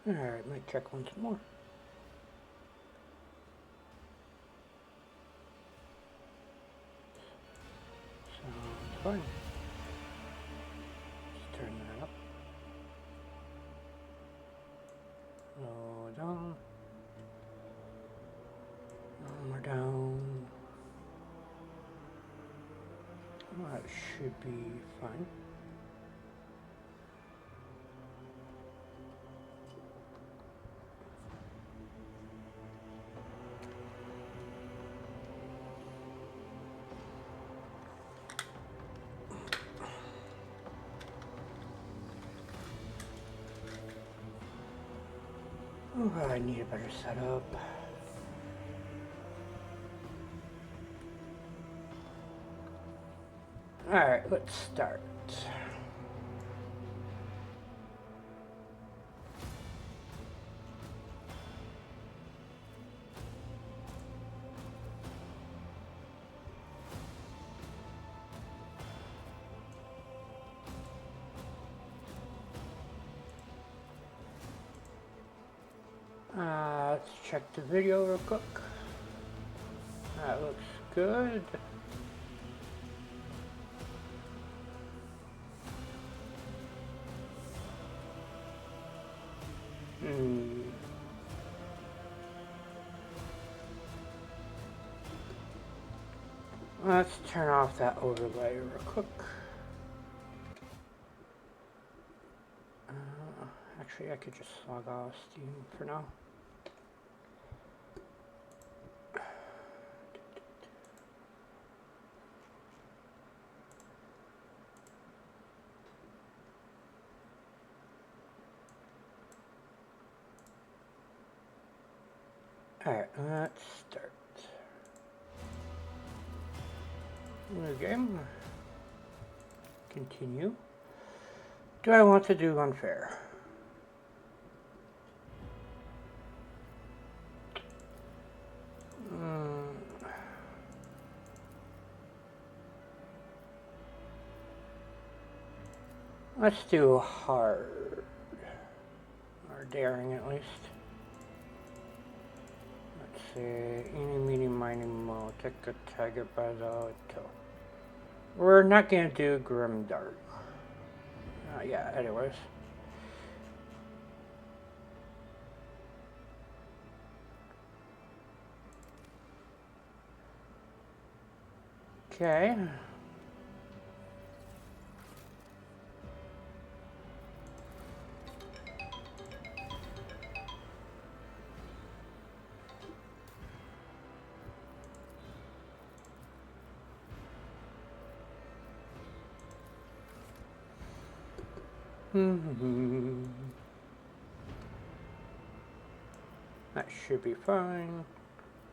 Alright, might check once more. Sounds fine. Let's turn that up. Slow down. We're down. That should be fine. Oh, I need a better setup. Alright, let's start. Let's check the video real quick. That looks good. Let's turn off that overlay real quick. Actually, I could just log off Steam for now. Alright, let's start. New game. Continue. Do I want to do unfair? Let's do hard. Or daring at least. Let's see. Eeny, meeny, miny, mo. Take a tiger by the toe. We're not gonna do grim dark. Yeah, anyways. Okay. That should be fine.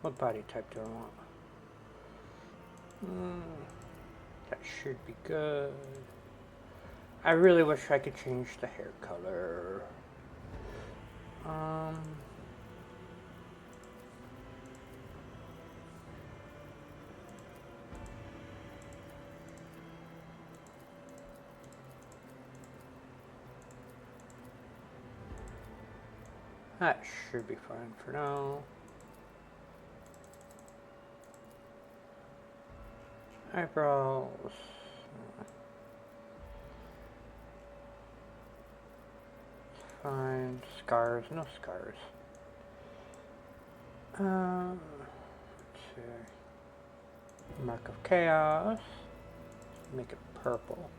What body type do I want? That should be good. I really wish I could change the hair color. That should be fine for now. Eyebrows. Fine. Scars. No scars. Let's see. Mark of Chaos. Make it purple.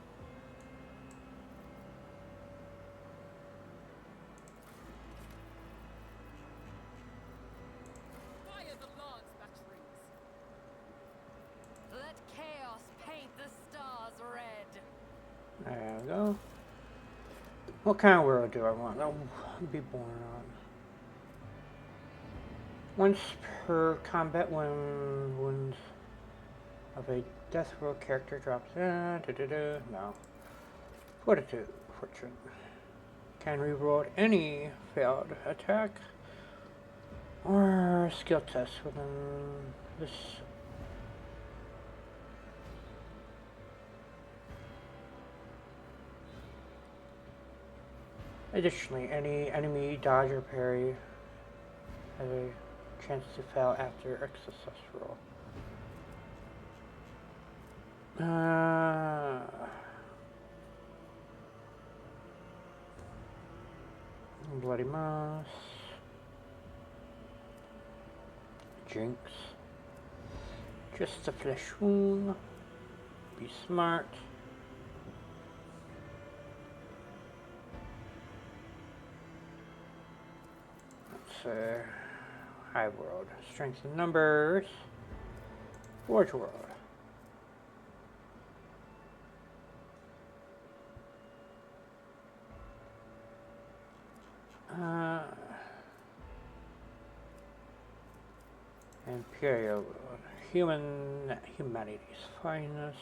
There we go. What kind of world do I want? I'll be born on. Once per combat when wounds of a death row character drops. No. Fortitude. Fortune. Can reroll any failed attack or skill test within this. Additionally, any enemy dodge or parry has a chance to fail after a success roll. Bloody Moss. Jinx. Just a flesh wound. Be smart. Let's High World. Strength in numbers. Forge World. Imperial World. Humanity's finest.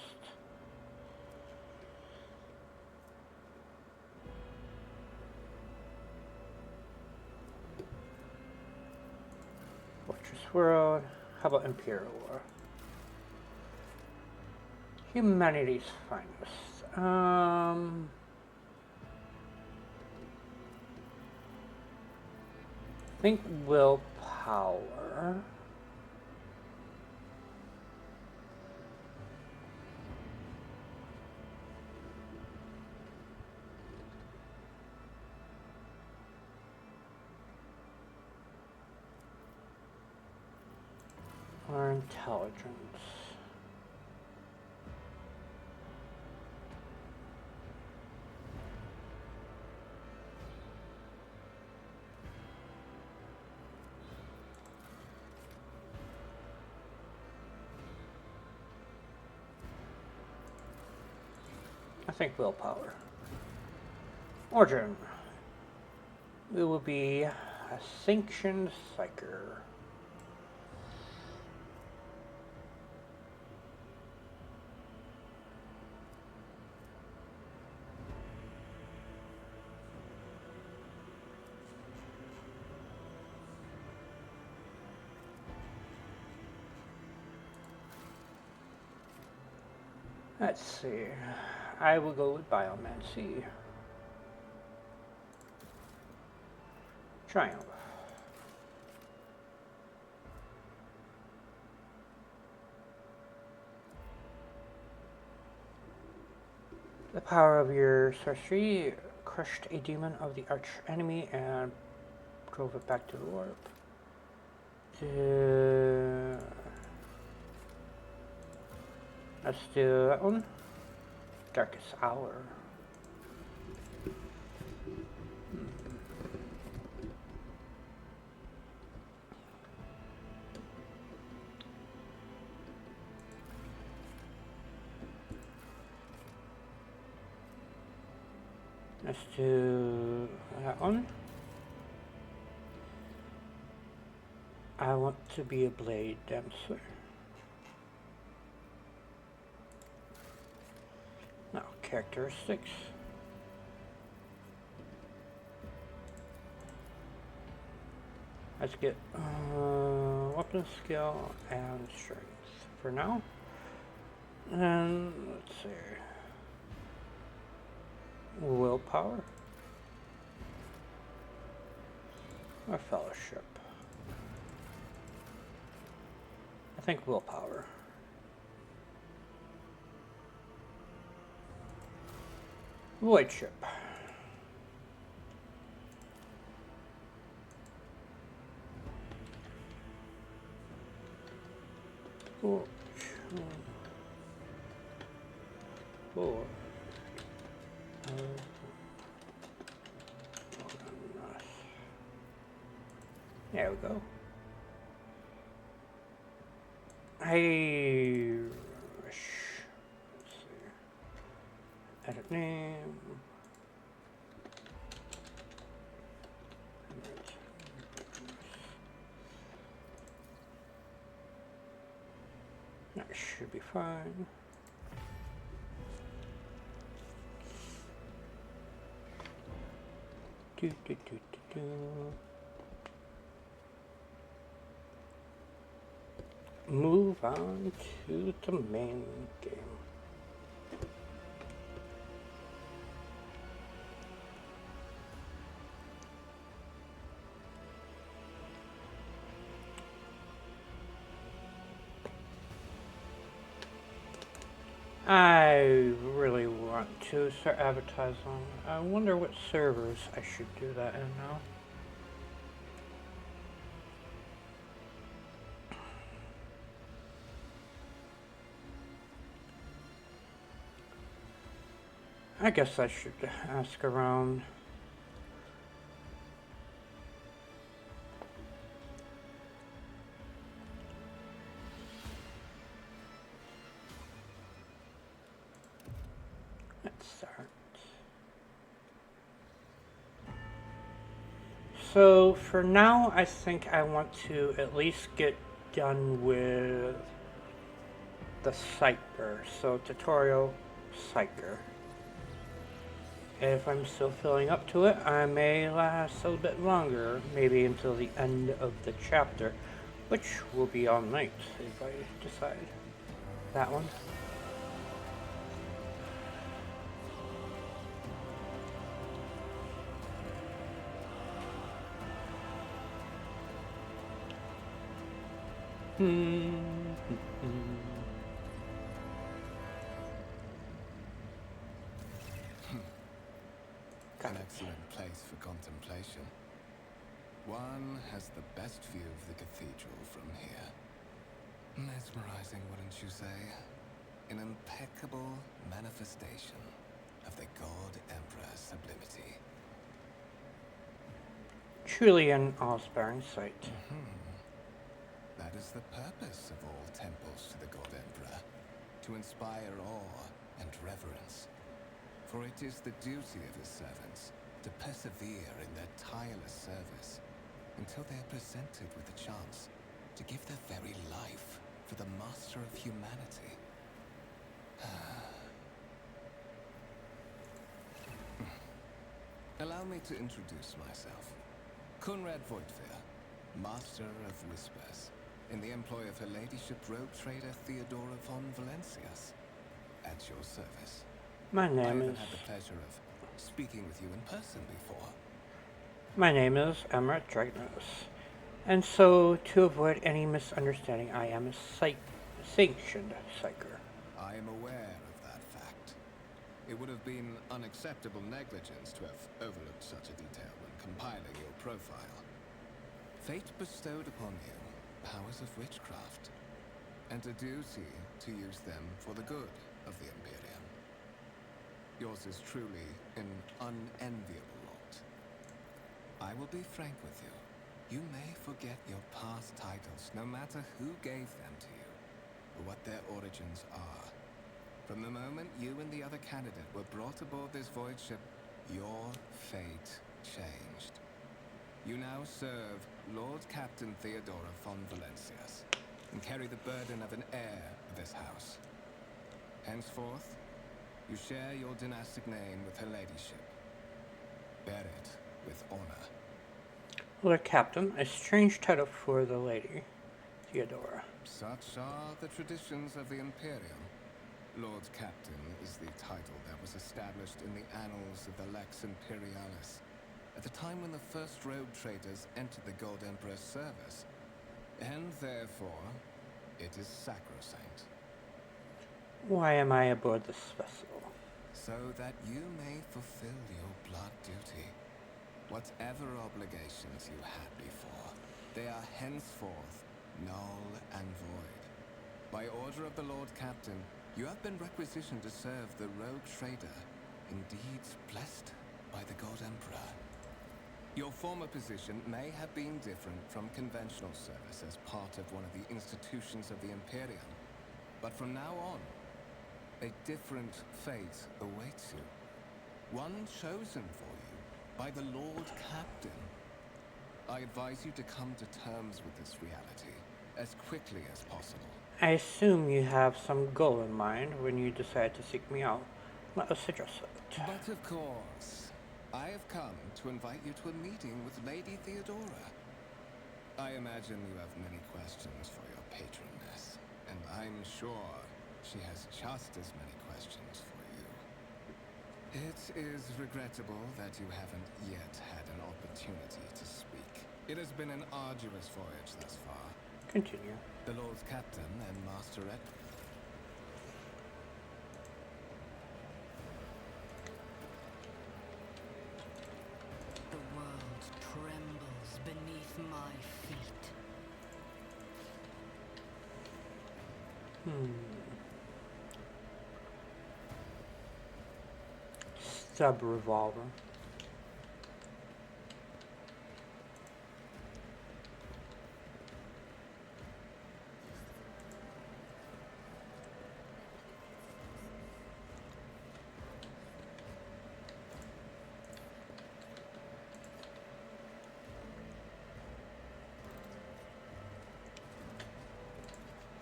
Fortress World. How about Imperial World? Humanity's finest. I think willpower. Or intelligence. I think willpower. Origin. We will be a sanctioned psyker. Let's see. I will go with Biomancy. Triumph. The power of your sorcery crushed a demon of the arch enemy and drove it back to the warp. Let's do that one. Darkest Hour. Let's do that one. I want to be a blade dancer. Now, characteristics. Let's get weapon skill and strength for now. And let's see. Willpower or fellowship. I think willpower. Void ship. Four. There we go. Irish. Let's see. Edit name. That should be fine. Move on to the main game. I really want to start advertising. I wonder what servers I should do that in now. I guess I should ask around. Let's start. So for now, I think I want to at least get done with the Psyker. So tutorial Psyker. If I'm still filling up to it, I may last a little bit longer, maybe until the end of the chapter, which will be all night if I decide. That one. An excellent place for contemplation. One has the best view of the cathedral from here. Mesmerizing, wouldn't you say? An impeccable manifestation of the God Emperor's sublimity. Truly an awe-inspiring sight. That is the purpose of all temples to the God Emperor, to inspire awe and reverence. For it is the duty of his servants to persevere in their tireless service until they are presented with a chance to give their very life for the master of humanity. Allow me to introduce myself. Conrad Voigtveer, Master of Whispers, in the employ of Her Ladyship Rogue Trader Theodora von Valencias, at your service. My I name haven't is... had the pleasure of speaking with you in person before. My name is Emmerich Dragnos. And so, to avoid any misunderstanding, I am a sanctioned Psyker. I am aware of that fact. It would have been unacceptable negligence to have overlooked such a detail when compiling your profile. Fate bestowed upon you powers of witchcraft, and a duty to use them for the good of the Imperium. Yours is truly an unenviable lot. I will be frank with you. You may forget your past titles, no matter who gave them to you, or what their origins are. From the moment you and the other candidate were brought aboard this void ship, your fate changed. You now serve Lord Captain Theodora von Valencias, and carry the burden of an heir of this house. Henceforth, you share your dynastic name with Her Ladyship. Bear it with honor. Lord Captain, a strange title for the Lady Theodora. Such are the traditions of the Imperium. Lord Captain is the title that was established in the annals of the Lex Imperialis, at the time when the first rogue traders entered the God Emperor's service, and therefore, it is sacrosanct. Why am I aboard this vessel? So that you may fulfill your blood duty. Whatever obligations you had before, they are henceforth null and void. By order of the Lord Captain, you have been requisitioned to serve the rogue trader, indeed blessed by the God Emperor. Your former position may have been different from conventional service as part of one of the institutions of the Imperium, but from now on, a different fate awaits you. One chosen for you by the Lord Captain. I advise you to come to terms with this reality as quickly as possible. I assume you have some goal in mind when you decide to seek me out. Let us address it. But of course, I have come to invite you to a meeting with Lady Theodora. I imagine you have many questions for your patroness, and I'm sure she has just as many questions for you. It is regrettable that you haven't yet had an opportunity to speak. It has been an arduous voyage thus far. Continue. The Lord Captain and Master Hmm. Sub revolver.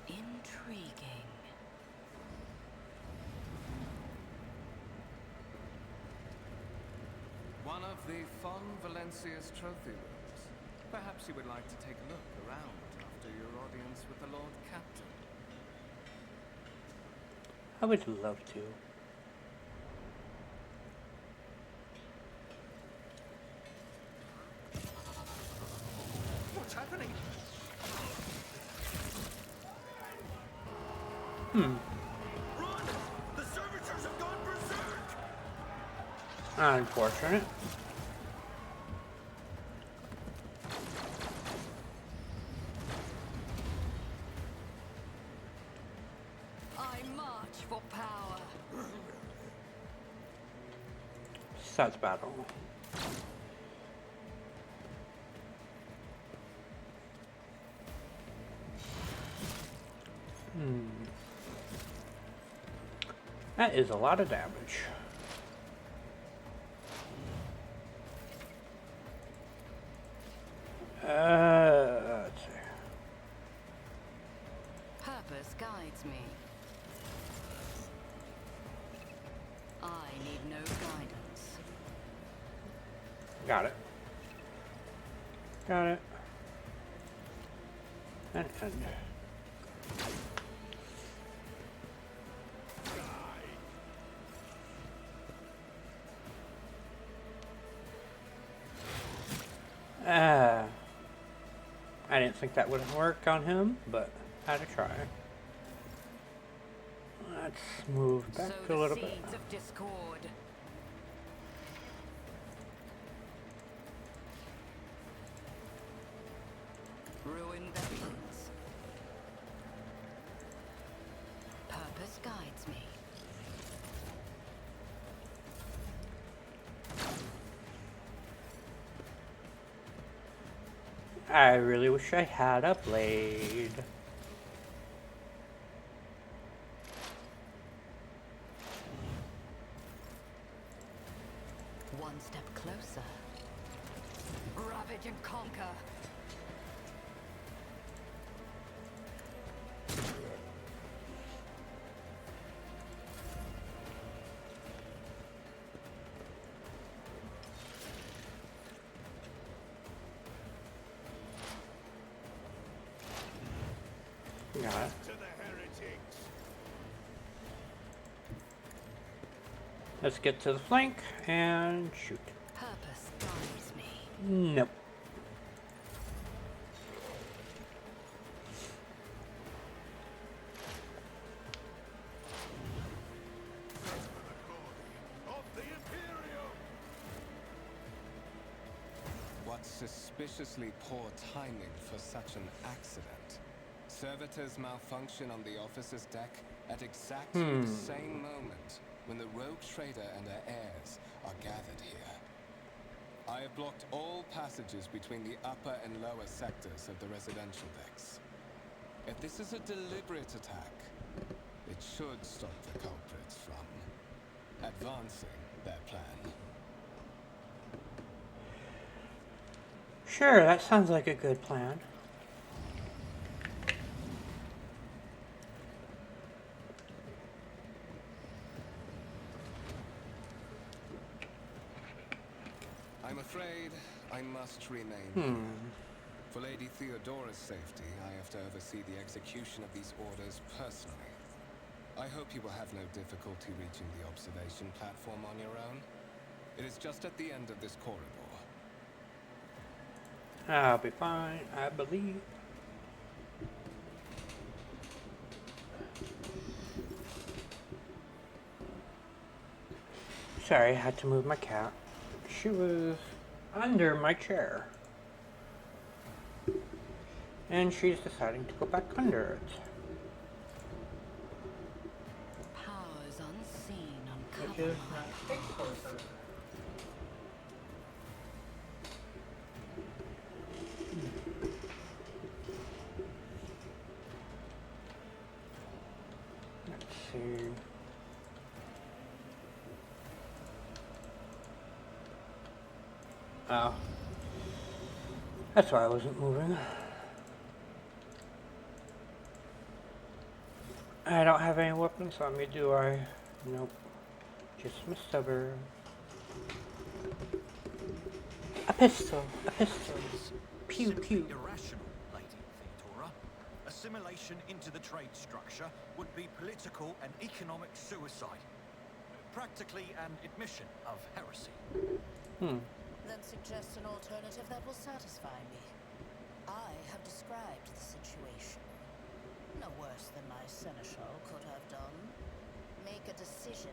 Intriguing. One of the Fon Valencia's trophy rooms. Perhaps you would like to take a look around after your audience with the Lord Captain. I would love to. What's happening? Hmm. Run! The servitors have gone berserk! Unfortunate. I march for power. Such battle. That is a lot of damage. Let's see. Purpose guides me. I need no guidance. Got it. Got it. And. I didn't think that would work on him, but had to try. Let's move back a little bit. Seeds of discord. Ruin vengeance. Purpose guides me. I really wish I had a blade. One step closer. Ravage and conquer. Got it. To the heretics! Let's get to the flank and shoot. Purpose guides me. Nope. Of the Imperium! What suspiciously poor timing for such an accident. Servitors malfunction on the officer's deck at exactly the same moment when the rogue trader and her heirs are gathered here. I have blocked all passages between the upper and lower sectors of the residential decks. If this is a deliberate attack, it should stop the culprits from advancing their plan. Sure, that sounds like a good plan. I'm afraid I must remain here. For Lady Theodora's safety, I have to oversee the execution of these orders personally. I hope you will have no difficulty reaching the observation platform on your own. It is just at the end of this corridor. I'll be fine, I believe. Sorry, I had to move my cat. She was under my chair. And she's deciding to go back under it. does not take forever. Let's see. Oh. That's why I wasn't moving. I don't have any weapons on me, do I? Nope. Just my stubber. A pistol. A pistol. Pew Simply pew. irrational, Lady Theodora. Assimilation into the trade structure would be political and economic suicide. Practically an admission of heresy. Then suggest an alternative that will satisfy me. I have described the situation. No worse than my seneschal could have done. Make a decision.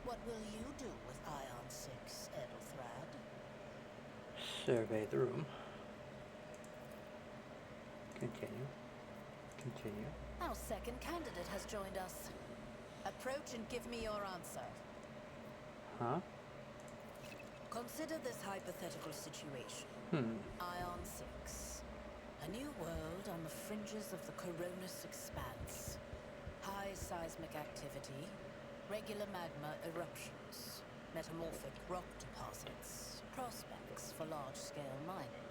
What will you do with Ion 6, Edelthrad? Survey the room. Continue. Continue. Our second candidate has joined us. Approach and give me your answer. Huh? Consider this hypothetical situation. Ion 6. A new world on the fringes of the Coronis expanse. High seismic activity, regular magma eruptions, metamorphic rock deposits, prospects for large-scale mining.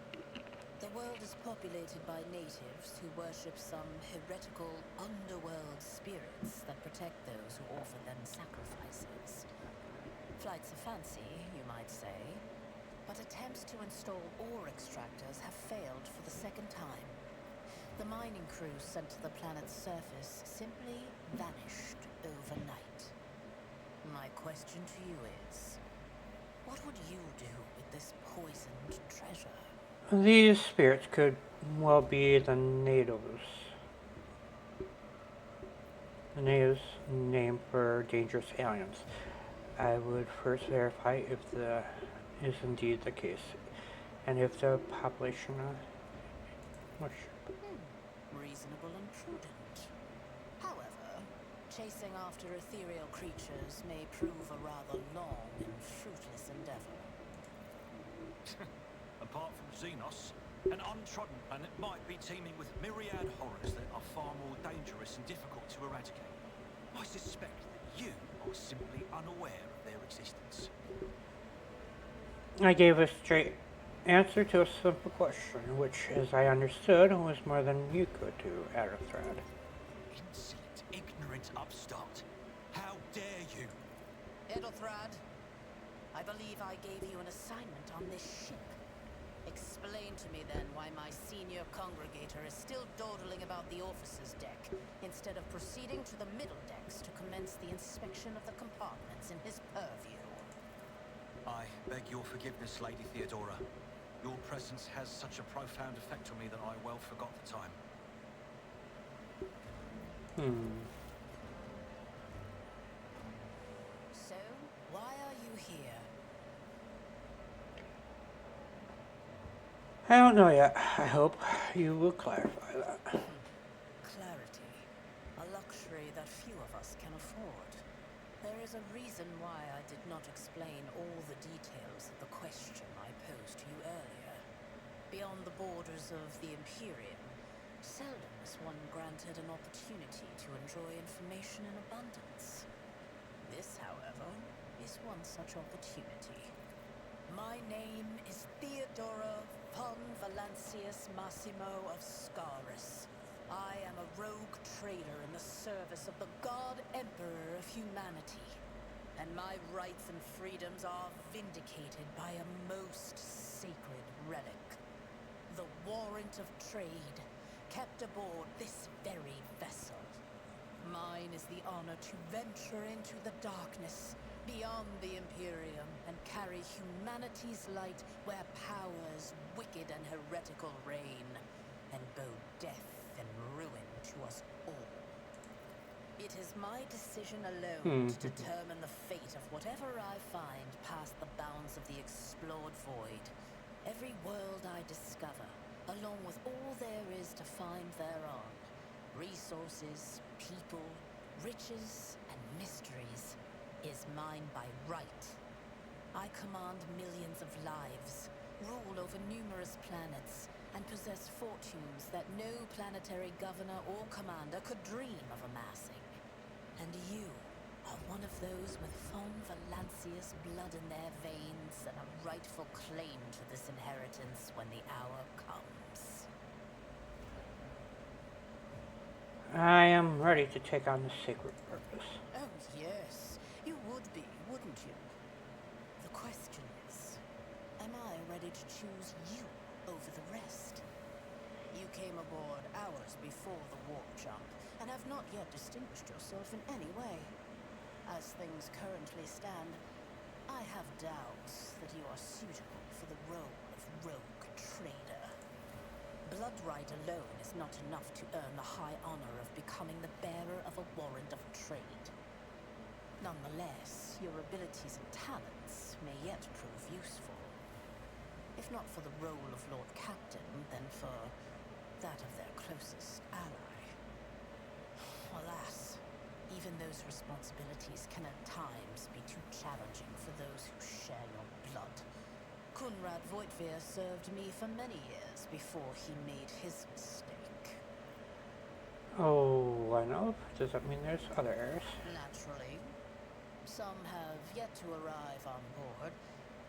The world is populated by natives who worship some heretical underworld spirits that protect those who offer them sacrifices. Flights of fancy, you might say, but attempts to install ore extractors have failed for the second time. The mining crews sent to the planet's surface simply vanished overnight. My question to you is, what would you do with this poisoned treasure? These spirits could well be the natives. The natives named for dangerous aliens. I would first verify if that is indeed the case, and if the population Reasonable and prudent. However, chasing after ethereal creatures may prove a rather long and fruitless endeavor. Apart from Xenos, an untrodden planet might be teeming with myriad horrors that are far more dangerous and difficult to eradicate. I suspect that you are simply unaware of their existence. I gave a straight answer to a simple question, which, as I understood, was more than you could do, Arathrad. Insolent, ignorant upstart. How dare you? Edelthrad, I believe I gave you an assignment on this ship. Explain to me then why my senior congregator is still dawdling about the officers' deck, instead of proceeding to the middle decks to commence the inspection of the compartments in his purview. I beg your forgiveness, Lady Theodora. Your presence has such a profound effect on me that I well forgot the time. So, why are you here? I don't know yet. I hope you will clarify that. Clarity. A luxury that few of us can afford. There is a reason why I did not explain all the details of the question I posed to you earlier. Beyond the borders of the Imperium, seldom is one granted an opportunity to enjoy information in abundance. This, however, is one such opportunity. My name is Theodora von Valancius Massimo of Scaris. I am a rogue trader in the service of the God Emperor of humanity, and my rights and freedoms are vindicated by a most sacred relic. The warrant of trade, kept aboard this very vessel. Mine is the honor to venture into the darkness, beyond the Imperium, and carry humanity's light where powers wicked and heretical reign, and bow death and ruin to us all. It is my decision alone to determine the fate of whatever I find past the bounds of the explored void. Every world I discover, along with all there is to find thereon. Resources, people, riches, and mysteries. is mine by right. I command millions of lives, rule over numerous planets, and possess fortunes that no planetary governor or commander could dream of amassing. And you are one of those with Von Valancius blood in their veins and a rightful claim to this inheritance when the hour comes. I am ready to take on the sacred purpose. Oh, yes. You would be, wouldn't you? The question is, am I ready to choose you over the rest? You came aboard hours before the warp jump, and have not yet distinguished yourself in any way. As things currently stand, I have doubts that you are suitable for the role of rogue trader. Bloodright alone is not enough to earn the high honor of becoming the bearer of a warrant of trade. Nonetheless, your abilities and talents may yet prove useful. If not for the role of Lord Captain, then for that of their closest ally. Alas, even those responsibilities can at times be too challenging for those who share your blood. Kunrad Voitvir served me for many years before he made his mistake. Oh, I know. Does that mean there's other heirs? Naturally. Some have yet to arrive on board,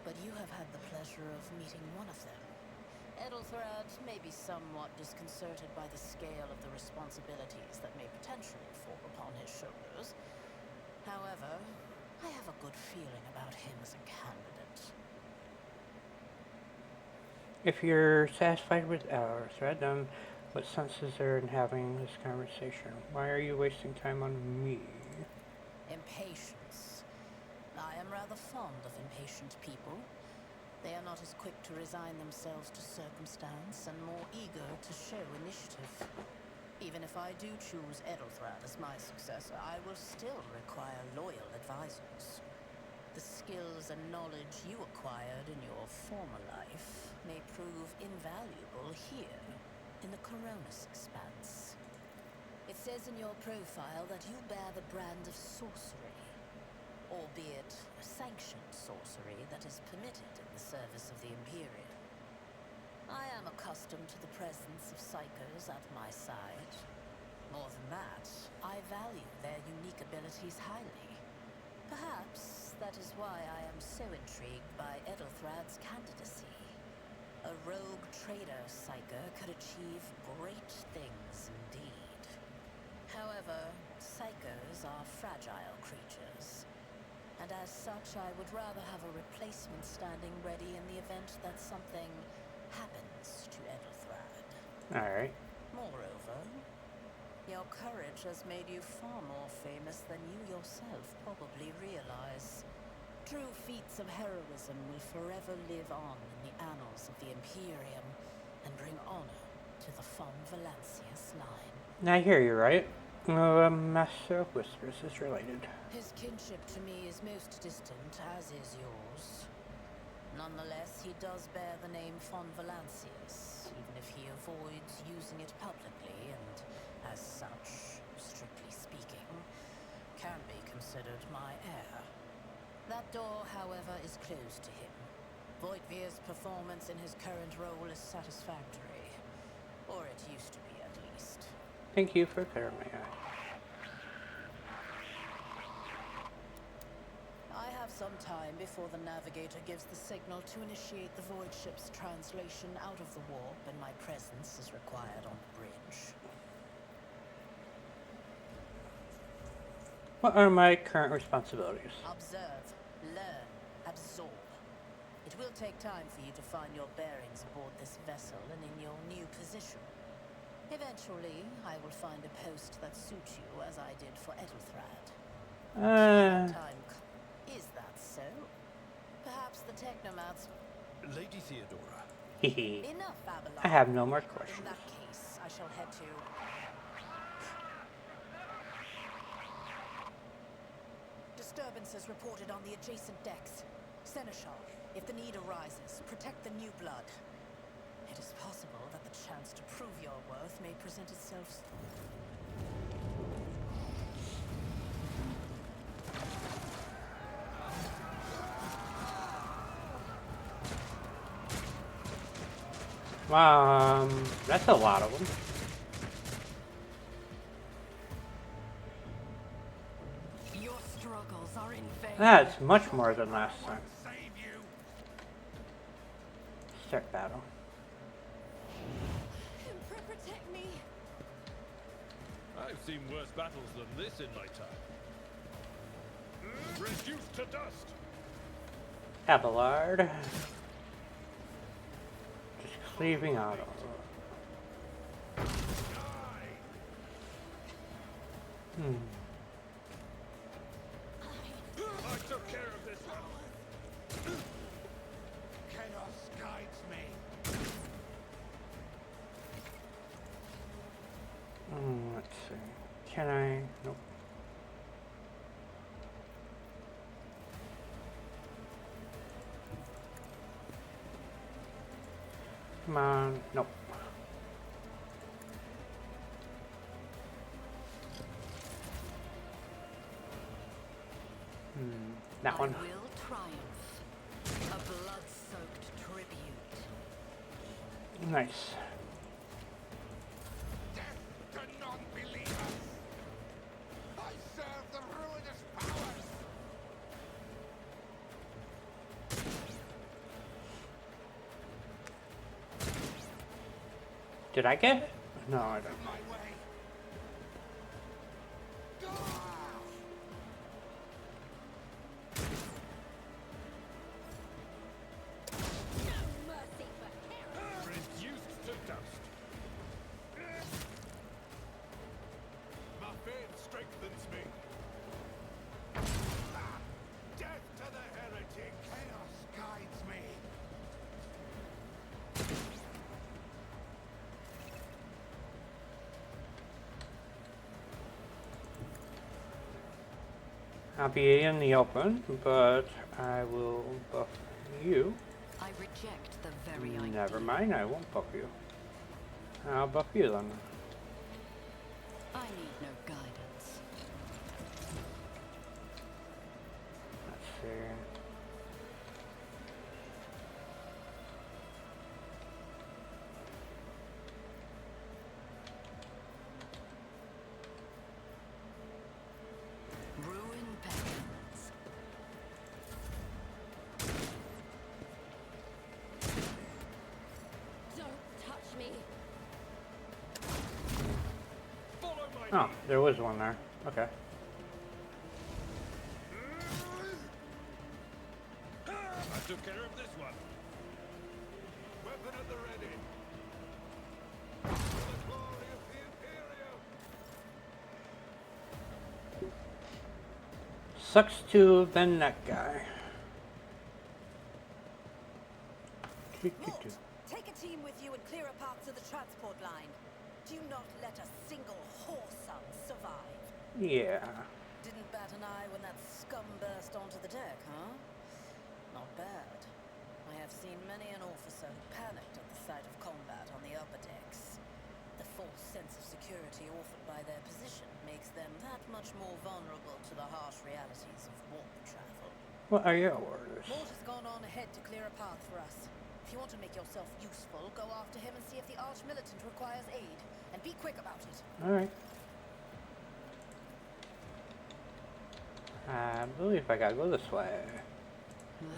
but you have had the pleasure of meeting one of them. Edelthrad may be somewhat disconcerted by the scale of the responsibilities that may potentially fall upon his shoulders. However, I have a good feeling about him as a candidate. If you're satisfied with our thread, then what sense is there in having this conversation? Why are you wasting time on me? Impatience. I am rather fond of impatient people. They are not as quick to resign themselves to circumstance and more eager to show initiative. Even if I do choose Edelthrad as my successor, I will still require loyal advisors. The skills and knowledge you acquired in your former life may prove invaluable here, in the Coronis Expanse. It says in your profile that you bear the brand of sorcery, albeit a sanctioned sorcery that is permitted in the service of the Imperium. I am accustomed to the presence of psychos at my side. More than that, I value their unique abilities highly. Perhaps that is why I am so intrigued by Edelthrad's candidacy. A rogue trader psyker could achieve great things indeed. However, psychos are fragile creatures, and as such I would rather have a replacement standing ready in the event that something happens to Edelthrad. Alright. Moreover, your courage has made you far more famous than you yourself probably realize. True feats of heroism will forever live on in the annals of the Imperium and bring honor to the Von Valancius line. I hear you, right? No, Master of Whispers is related. His kinship to me is most distant, as is yours. Nonetheless, he does bear the name Von Valancius, even if he avoids using it publicly and, as such, strictly speaking, can be considered my heir. That door, however, is closed to him. Voigtvir's performance in his current role is satisfactory. Or it used to be, at least. Thank you for clarifying that. I have some time before the navigator gives the signal to initiate the void ship's translation out of the warp, and my presence is required on the bridge. What are my current responsibilities? Observe, learn, absorb. It will take time for you to find your bearings aboard this vessel and in your new position. Eventually, I will find a post that suits you as I did for Edelthrad. Is that so? Perhaps the technomats... Lady Theodora. Enough, Babylon. I have no more In questions. that case, I shall head to... Disturbances reported on the adjacent decks. Seneschal, if the need arises, protect the new blood. It is possible that the chance to prove your worth may present itself... That's a lot of them. Your struggles are in vain. That's much more than last time. Start battle. Emperor, protect me. I've seen worse battles than this in my time. Reduced to dust! Abelard. Just cleaving auto. I took care of this one. Chaos guides me. Let's see. Can I? Nope. Come on. Nope. That one. I will triumph. A blood-soaked tribute. Nice. Death to non-believers! I serve the ruinous powers! Did I get it? No, I don't. My way! Reduced to dust. My faith strengthens me. Death to the heretic. Chaos guides me. I'll be in the open, but I will buff you. I reject the very idea. Never mind, I won't buff you. I'll buff you then. I need no guidance. Let's see. Ruin beckons. Don't touch me. Follow my Oh, there was one there. Okay. I took care of this one. Weapon at the ready. For the glory of the Imperium. Sucks to have been that guy. Mort, take a team with you and clear a path to the transport line. Do not let a single whoreson survive. Yeah. Didn't bat an eye when that scum burst onto the deck, huh? Not bad. I have seen many an officer who panicked at the sight of combat on the upper decks. The false sense of security offered by their position makes them that much more vulnerable to the harsh realities of warp travel. What are your orders? Mort has gone on ahead to clear a path for us. If you want to make yourself useful, go after him and see if the Arch-Militant requires aid. And be quick about it. Alright. I believe I gotta go this way.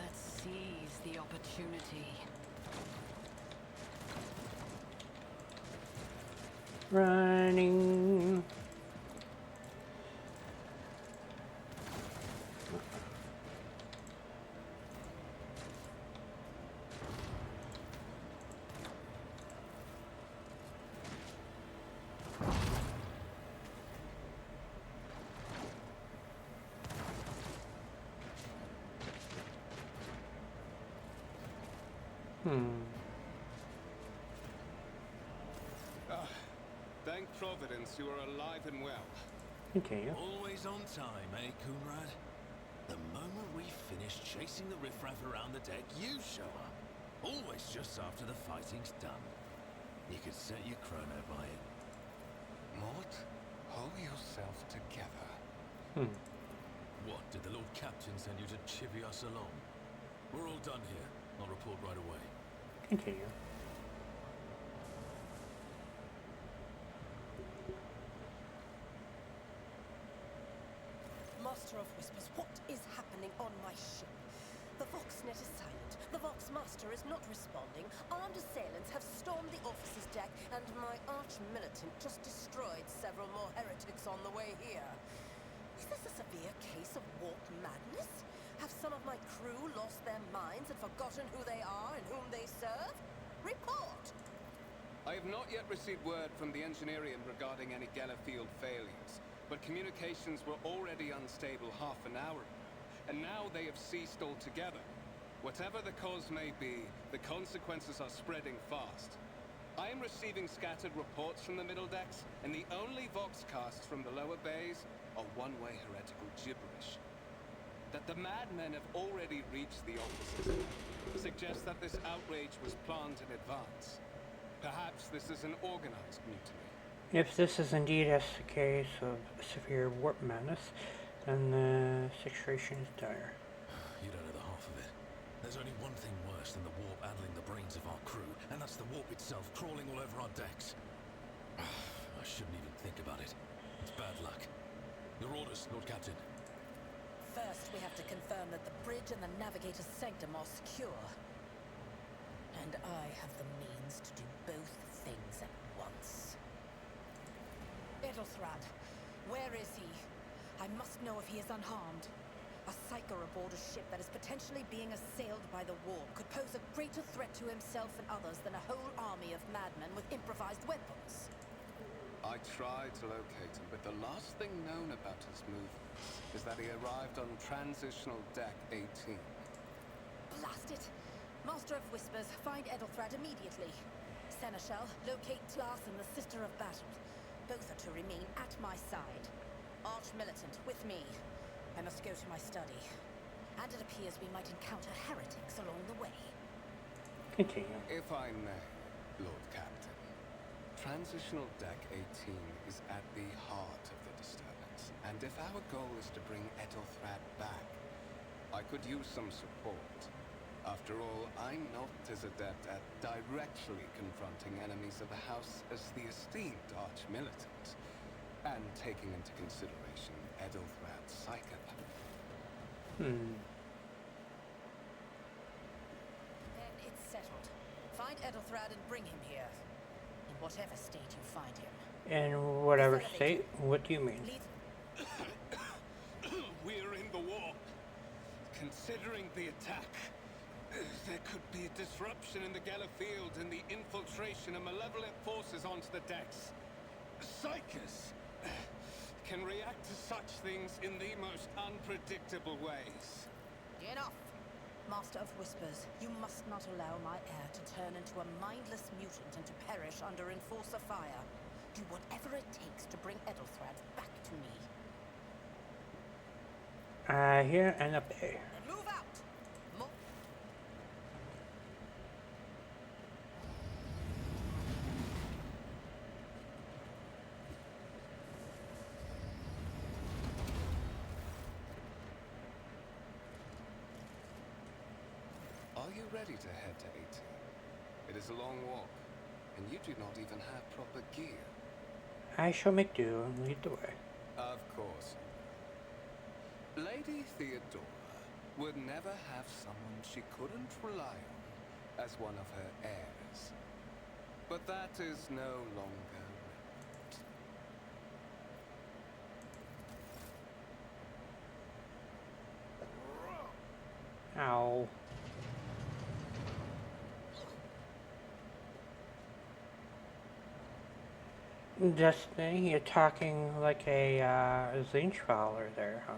Let's seize the opportunity. Running. Thank Providence you are alive and well. Continue. Always on time, eh, Coonrad? The moment we finish chasing the riffraff around the deck, you show up. Always just after the fighting's done. You could set your chrono by it. Mort, hold yourself together. What, did the Lord Captain send you to chivvy us along? We're all done here. I'll report right away. Continue. Master of Whispers, what is happening on my ship? The Voxnet is silent. The Voxmaster is not responding. Armed assailants have stormed the officer's deck, and my arch-militant just destroyed several more heretics on the way here. Is this a severe case of warp madness? Have some of my crew lost their minds and forgotten who they are and whom they serve? Report! I have not yet received word from the Engineering regarding any Gellerfield failures, but communications were already unstable half an hour ago, and now they have ceased altogether. Whatever the cause may be, the consequences are spreading fast. I am receiving scattered reports from the middle decks, and the only voxcasts from the lower bays are one-way heretical gibberish. That the madmen have already reached the offices suggests that this outrage was planned in advance. Perhaps this is an organized mutiny. If this is indeed a case of severe warp madness, then the situation is dire. You don't know the half of it. There's only one thing worse than the warp addling the brains of our crew, and that's the warp itself crawling all over our decks. I shouldn't even think about it. It's bad luck. Your orders, Lord Captain. First, we have to confirm that the bridge and the navigator's sanctum are secure. And I have the means to do both things at once. Edelthrad, where is he? I must know if he is unharmed. A psyker aboard a ship that is potentially being assailed by the warp could pose a greater threat to himself and others than a whole army of madmen with improvised weapons. I tried to locate him, but the last thing known about his movements is that he arrived on Transitional Deck 18. Blast it! Master of Whispers, find Edelthrad immediately. Seneschal, locate Tlas and the Sister of Battle. Both are to remain at my side. Arch-militant, with me. I must go to my study. And it appears we might encounter heretics along the way. Continue. If I may, Lord Captain. Transitional Deck 18 is at the heart of the disturbance, and if our goal is to bring Edelthrad back, I could use some support. After all, I'm not as adept at directly confronting enemies of the House as the esteemed Arch-Militant, and taking into consideration Edelthrad's psyche. Then it's settled. Find Edelthrad and bring him here. In whatever state you find him. In whatever state? What do you mean? We're in the war. Considering the attack, there could be a disruption in the Gellerfield and the infiltration of malevolent forces onto the decks. Psychers can react to such things in the most unpredictable ways. Enough! Master of Whispers, you must not allow my heir to turn into a mindless mutant and to perish under Enforcer fire. Do whatever it takes to bring Edelthrad back to me. Here and up there. And move out! Are you ready to head to 18? It is a long walk, and you do not even have proper gear. I shall make do and lead the way. Of course. Lady Theodora would never have someone she couldn't rely on as one of her heirs. But that is no longer relevant. Ow. Destiny, you're talking like a Zinchfaller there, huh?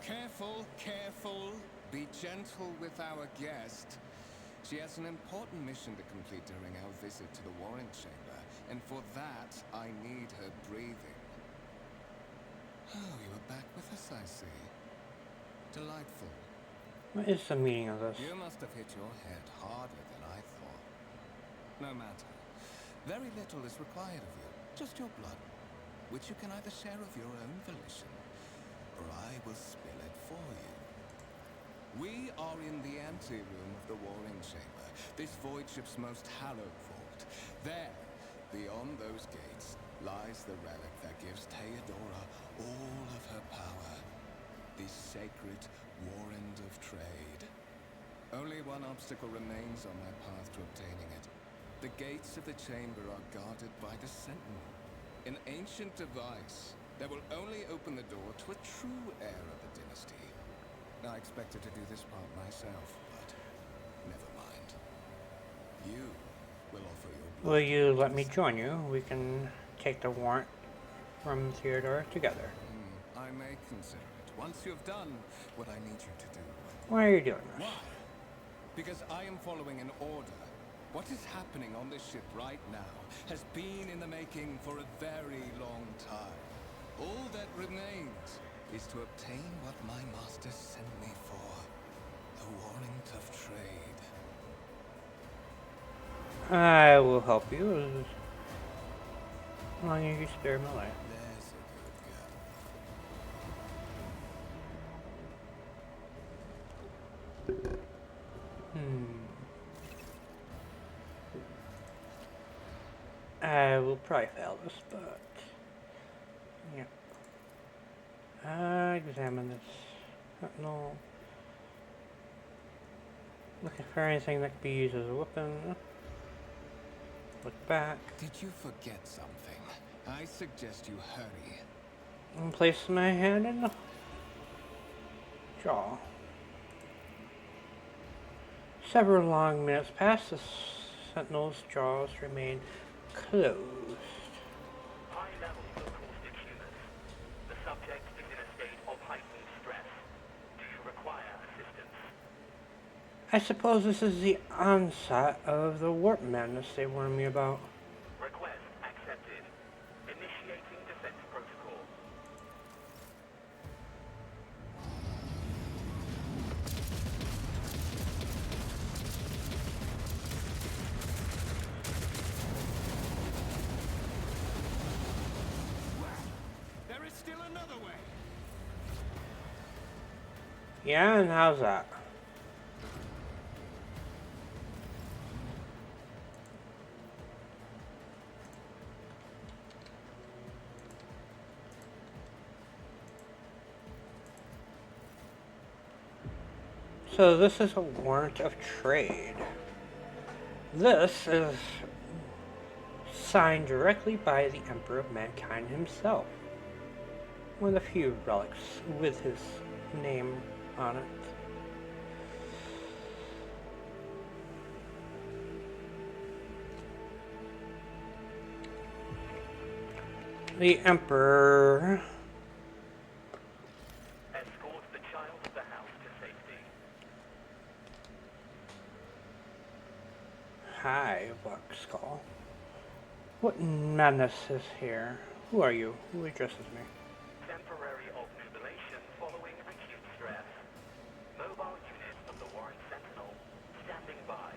Careful, careful. Be gentle with our guest. She has an important mission to complete during our visit to the Warrant Chamber, and for that, I need her breathing. Oh, you are back with us Yes, I see. Delightful. What is the meaning of this? You must have hit your head harder than I thought. No matter. Very little is required of you. Just your blood, which you can either share of your own volition, or I will spill it for you. We are in the anteroom of the Warring Chamber, this void ship's most hallowed vault. There, beyond those gates, lies the relic that gives Theodora all of her power. The sacred Warrant of Trade. Only one obstacle remains on my path to obtaining it. The gates of the chamber are guarded by the Sentinel. An ancient device that will only open the door to a true heir of the dynasty. I expected to do this part myself, but never mind. You will offer your blood. Will you let me join you? We can take the warrant from Theodore together. I may consider it once you have done what I need you to do. Why are you doing this? Why? Because I am following an order. What is happening on this ship right now has been in the making for a very long time. All that remains is to obtain what my master sent me for. The Warrant of Trade. I will help you as long as you spare my life. There's a good girl. I will probably fail this, but yeah. Examine this. No. Looking for anything that could be used as a weapon. Look back. Did you forget something? I suggest you hurry. And place my hand in the jaw. Several long minutes pass. The sentinel's jaws remain closed. High levels of caustic humors. The subject is in a state of heightened stress. Do you require assistance? I suppose this is the onset of the warp madness they warned me about. Request accepted. Initiating defense protocol. There is still another way. Yeah, and how's that? So this is a warrant of trade. This is signed directly by the Emperor of Mankind himself. One of the few relics with his name on it. The Emperor Escort the child of the house to safety. Hi, Black Skull. What madness is here? Who are you? Who addresses me? Temporary obnubilation following acute stress. Mobile unit of the Warrant Sentinel standing by.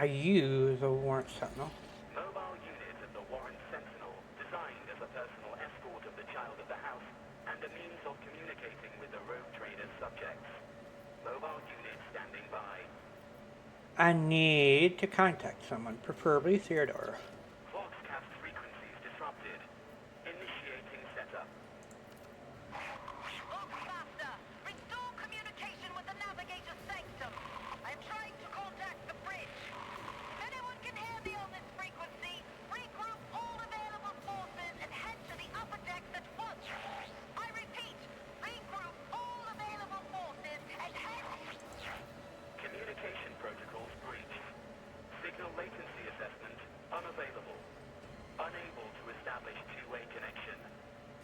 Are you the Warrant Sentinel? Mobile unit of the Warrant Sentinel designed as a personal escort of the child of the house and a means of communicating with the rogue trader's subjects. Mobile unit standing by. I need to contact someone, preferably Theodore. Voxcast frequencies disrupted. Initiating setup. Faster! Restore communication with the navigator's sanctum. I'm trying to contact the bridge. If anyone can hear me on this frequency, regroup all available forces and head to the upper decks at once. I repeat, regroup all available forces and head... Communication protocols breached. Signal latency assessment unavailable. Unable to establish two-way connection.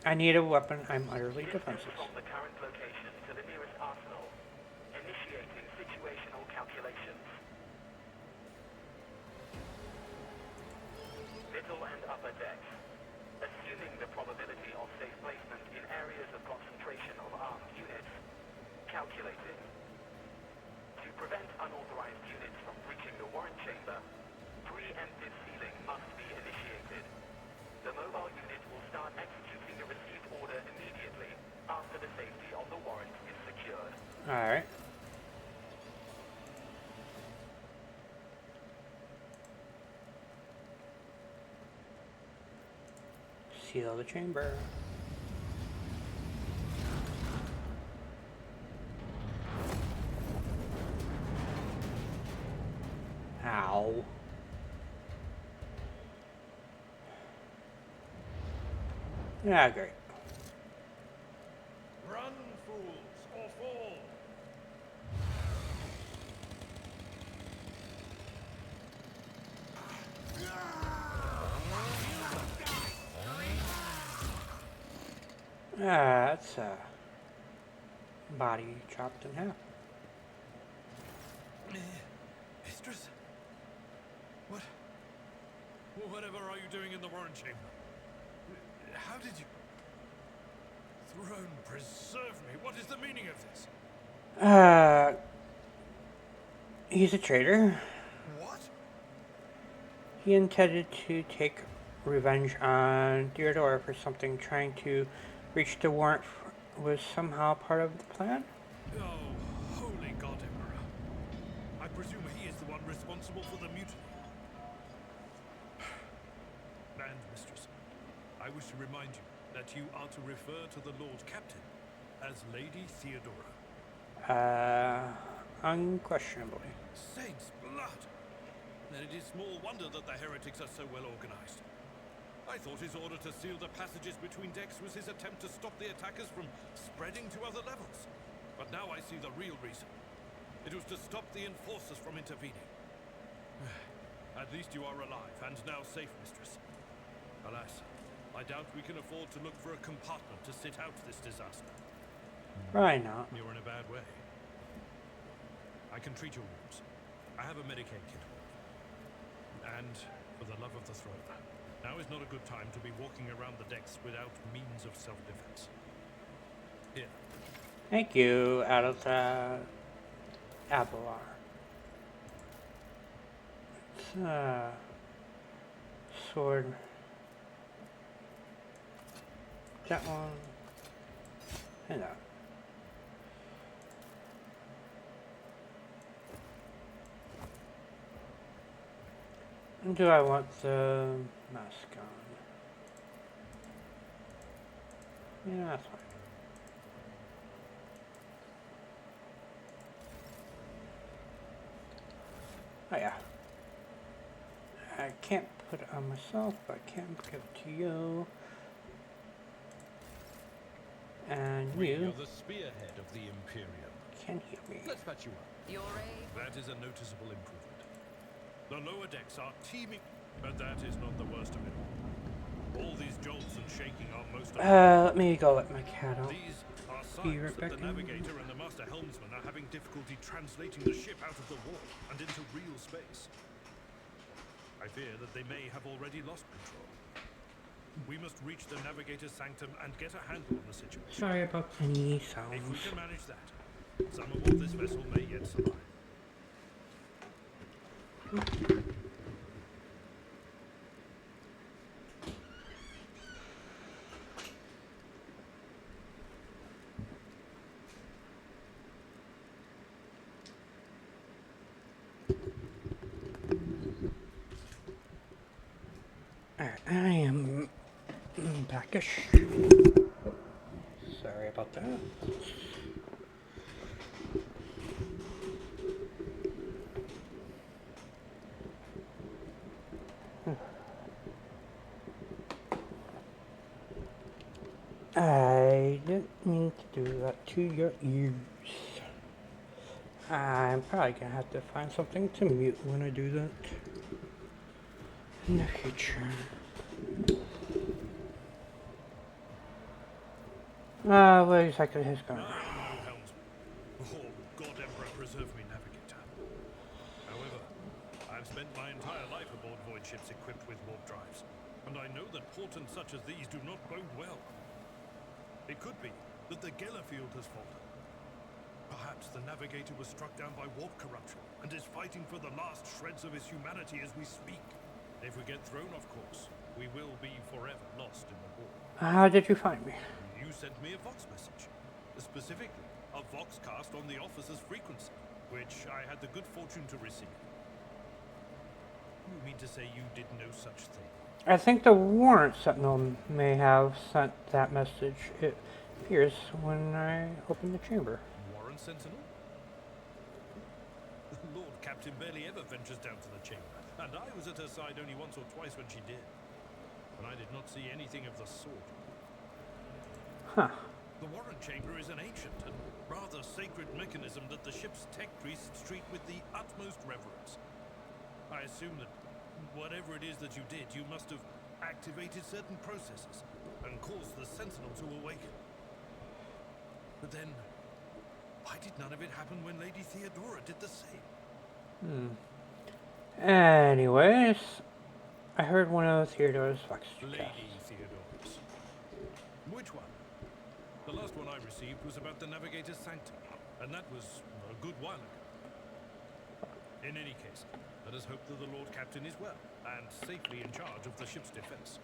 I need a weapon. I'm utterly Distance defenseless. from the current location to the nearest arsenal. Initiating situational calculations. Middle and upper decks. Assuming the probability of safe placement in areas of concentration Alright. Seal the chamber. Ow. Yeah, great. Run, fools, or fall! That's a body chopped in half. Mistress? What? Whatever are you doing in the Warren Chamber? How did you... Throne preserve me. What is the meaning of this? He's a traitor. What? He intended to take revenge on Theodora for something. Trying to reach the warrant was somehow part of the plan. Oh, holy God, Emperor. I presume he is the one responsible for the mutiny. And, Mistress, I wish to remind you that you are to refer to the Lord Captain as Lady Theodora. Unquestionably. Saints' blood! Then it is small wonder that the heretics are so well organized. I thought his order to seal the passages between decks was his attempt to stop the attackers from spreading to other levels. But now I see the real reason. It was to stop the enforcers from intervening. At least you are alive, and now safe, Mistress. Alas, I doubt we can afford to look for a compartment to sit out this disaster. Probably not. You're in a bad way. I can treat your wounds. I have a Medicaid kit. And, for the love of the throne, now is not a good time to be walking around the decks without means of self-defense. Here. Thank you, Adelta Abelar. Sword. That one. And that. And do I want the mask on? Yeah, that's fine. Oh yeah. I can't put it on myself, but I can give it to you. And We you are the spearhead of the Imperium. can hear me. Let's patch you up. Your aid. That is a noticeable improvement. The lower decks are teeming, but that is not the worst of it all. All these jolts and shaking are most of Let me go let my cat out. These are Be signs right that back the in. navigator and the master helmsman are having difficulty translating the ship out of the warp and into real space. I fear that they may have already lost control. We must reach the navigator's sanctum and get a handle on the situation. Sorry about any If we sounds. can manage that, some aboard this vessel may yet survive. Alright, I am backish. Sorry about that. I didn't mean to do that to your ears. I'm probably gonna have to find something to mute when I do that in the future. Wait a second, he's gone. Helmsman. Oh, God Emperor preserve me, navigator. However, I've spent my entire life aboard void ships equipped with warp drives, and I know that portents such as these do not bode well. It could be that the Geller field has fallen. Perhaps the navigator was struck down by warp corruption and is fighting for the last shreds of his humanity as we speak. If we get thrown, of course, we will be forever lost in the war. How did you find me? You sent me a vox message. Specifically, a voxcast on the officer's frequency, which I had the good fortune to receive. You mean to say you did no such thing? I think the Warrant Sentinel may have sent that message. It appears when I open the chamber. Warrant Sentinel? The Lord Captain barely ever ventures down to the chamber, and I was at her side only once or twice when she did. But I did not see anything of the sort. Huh. The Warrant Chamber is an ancient and rather sacred mechanism that the ship's tech priests treat with the utmost reverence. I assume that whatever it is that you did, you must have activated certain processes and caused the Sentinel to awaken. But then, why did none of it happen when Lady Theodora did the same? Anyways, I heard one of Theodora's vox Lady casts. Theodora's. Which one? The last one I received was about the Navigator's Sanctum, and that was a good while ago. In any case, let us hope that the Lord Captain is well, and safely in charge of the ship's defense.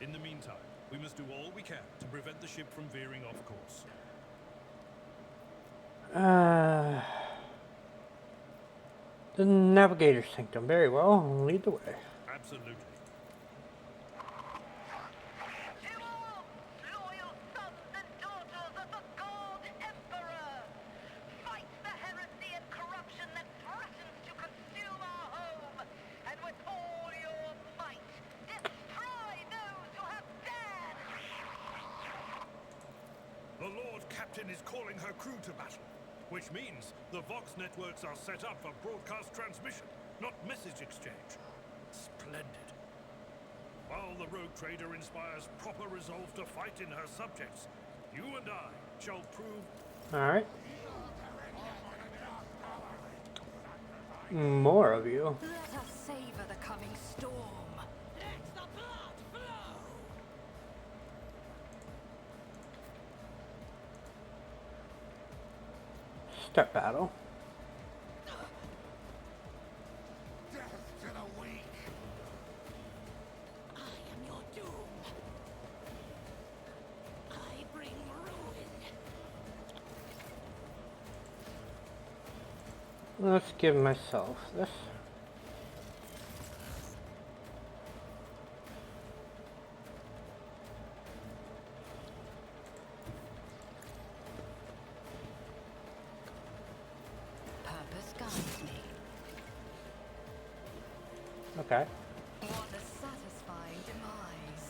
In the meantime, we must do all we can to prevent the ship from veering off course. The Navigator's Sanctum. Very well. Lead the way. Absolutely. To arms, loyal sons and daughters of the God Emperor! Fight the heresy and corruption that threatens to consume our home, and with all your might, destroy those who have dared! The Lord Captain is calling her crew to battle, which means the Vox networks are set up for broadcast transmission, not message exchange. Splendid. While the rogue trader inspires proper resolve to fight in her subjects, you and I shall prove... Alright. More of you. Let us savor the coming storm. Let the blood flow! Start battle. Death to the weak! I am your doom. I bring ruin. Let's give myself this. Purpose guides me. Okay. What a satisfying demise.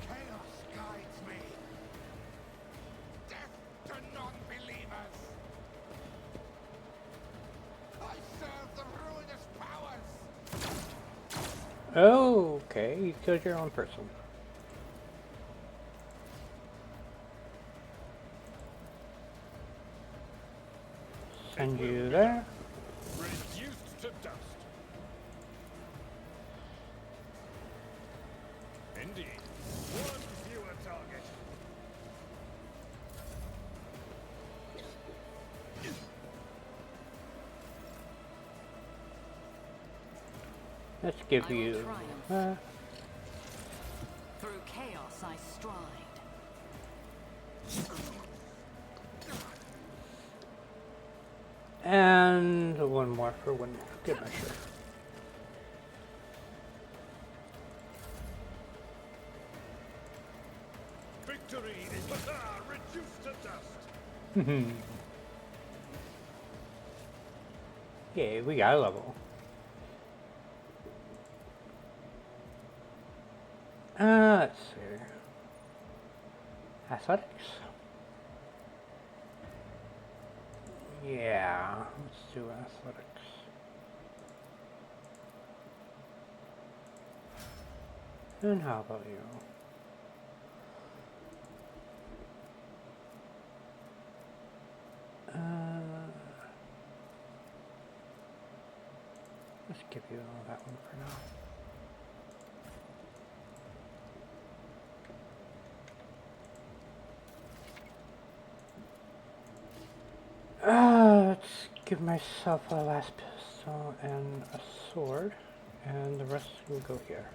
Chaos guides me! Death to non-believers! I serve the ruinous powers! Okay, you killed your own person. Send you there. Reduced to dust. Indeed. One fewer target. Let's give I will you. triumph. Through chaos I stride. And one more for one. Good measure. Victory is reduced to dust. Yeah, we got a level. Let's see. Athletics. Yeah, let's do athletics. And how about you? Let's give you that one for now. Let's give myself a last pistol and a sword, and the rest will go here.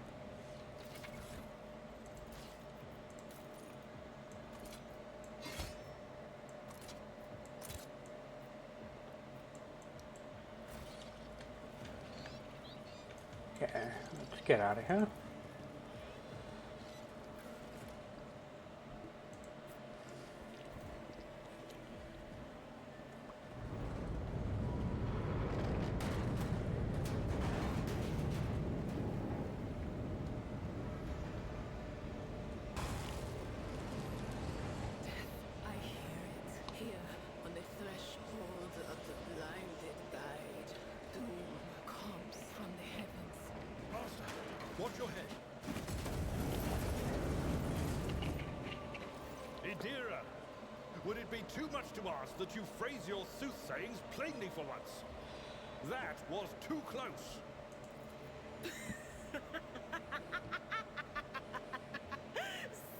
Okay, let's get out of here. I hear it here on the threshold of the blinded guide. Doom comes from the heavens. Master, watch your head. Idira, would it be too much to ask that you phrase your soothsayings plainly for once? That was too close.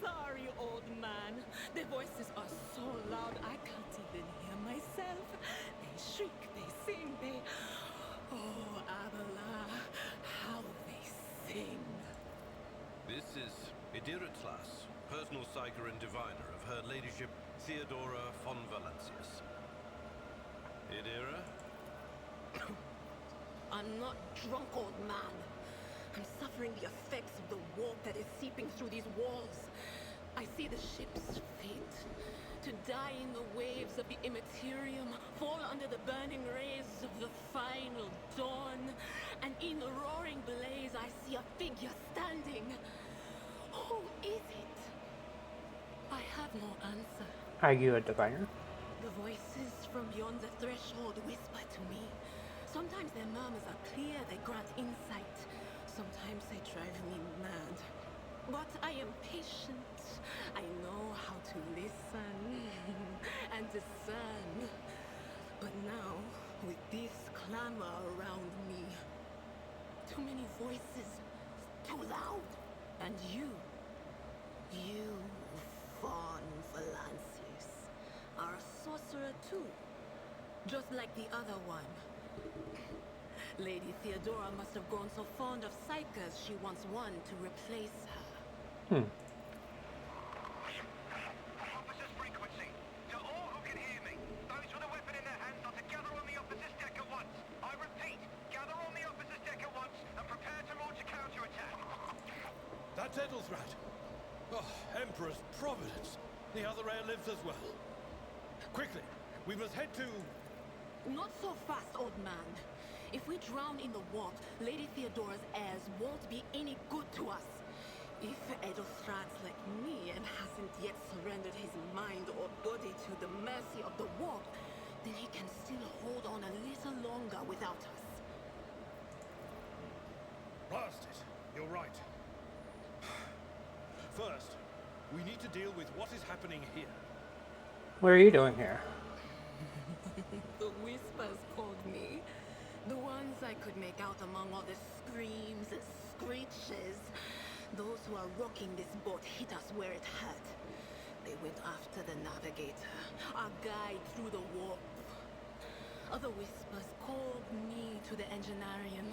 Sorry, old man. Their voices are so loud I can't even hear myself. They shriek, they sing, they... Oh, Abela, how they sing. This is Idira Tlas, personal psyker and diviner of Her Ladyship Theodora von Valancius. Idira? I'm not drunk, old man. I'm suffering the effects of the warp that is seeping through these walls. I see the ship's fate. To die in the waves of the immaterium, fall under the burning rays of the final dawn. And in the roaring blaze, I see a figure standing. Who is it? I have no answer. Are you a diviner? The voices from beyond the threshold whisper to me. Sometimes their murmurs are clear, they grant insight. Sometimes they drive me mad. But I am patient. I know how to listen and discern. But now, with this clamor around me, too many voices, too loud. And you, Von Valancius, are a sorcerer too. Just like the other one. Lady Theodora must have grown so fond of psychers she wants one to replace her. Officers frequency. To all who can hear me, those with a weapon in their hands are to gather on the officers' deck at once. I repeat, gather on the officers' deck at once and prepare to launch a counterattack. That's Ethelthrat. Oh, Emperor's Providence. The other heir lives as well. Quickly, we must head to... Not so fast, old man. If we drown in the warp, Lady Theodora's heirs won't be any good to us. If Ethelthrat's like me and hasn't yet surrendered his mind or body to the mercy of the warp, then he can still hold on a little longer without us. Blast it. You're right. First, we need to deal with what is happening here. What are you doing here? The whispers called me. The ones I could make out among all the screams and screeches. Those who are rocking this boat hit us where it hurt. They went after the navigator, our guide through the warp. Other whispers called me to the enginarium,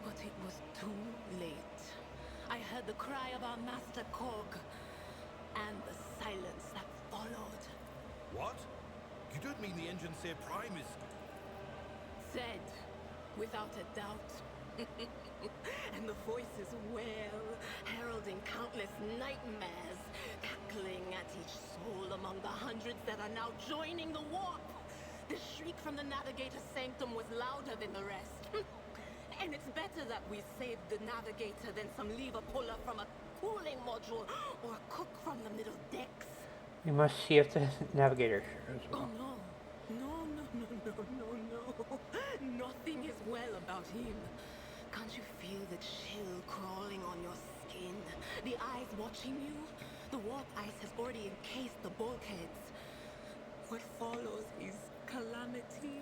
but it was too late. I heard the cry of our master Cog, and the silence that followed. What? You don't mean the Engine Seer Prime is... Said, without a doubt. And the voices wail, heralding countless nightmares, cackling at each soul among the hundreds that are now joining the warp. The shriek from the navigator's sanctum was louder than the rest. And it's better that we saved the navigator than some lever puller from a cooling module or a cook from the middle decks. You must see if the navigator shows Oh well. no. Nothing is well about him. Can't you feel the chill crawling on your skin? The eyes watching you? The warp ice has already encased the bulkheads. What follows is calamity.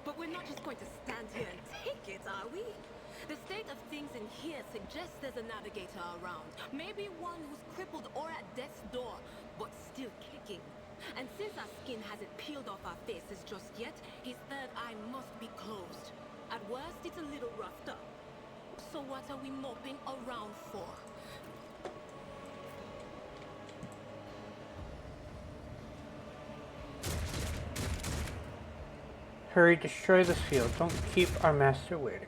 But we're not just going to stand here and take it, are we? The state of things in here suggests there's a navigator around. Maybe one who's crippled or at death's door, but still kicking. And since our skin hasn't peeled off our faces just yet, his third eye must be closed. At worst, it's a little roughed up. So what are we moping around for? Hurry, destroy this field. Don't keep our master waiting.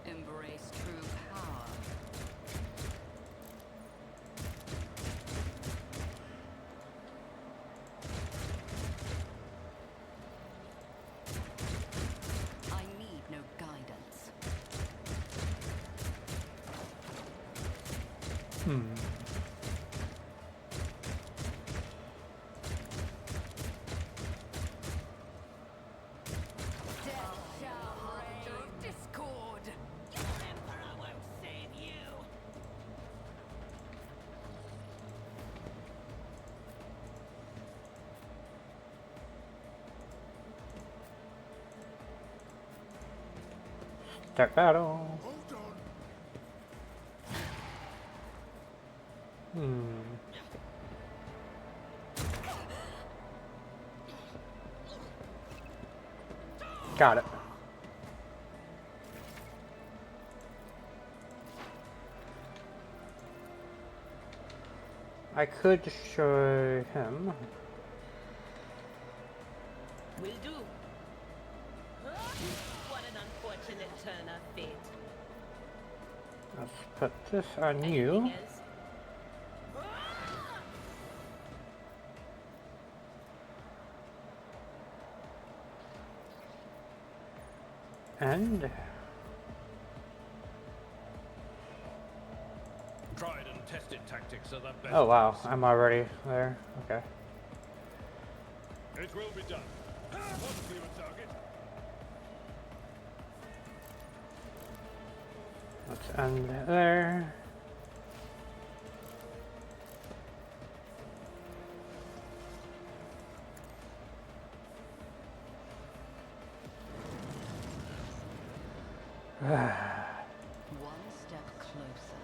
Embrace true power. I need no guidance. Death shall reign through discord. Your emperor won't save you. Start battle. Got it. I could destroy him. Will do. What an unfortunate turn of fate. Let's put this on Anything you. else? And Tried and tested tactics are the best. oh wow, I'm already there. Okay. It will be done. What's clear target? Let's end there. One step closer.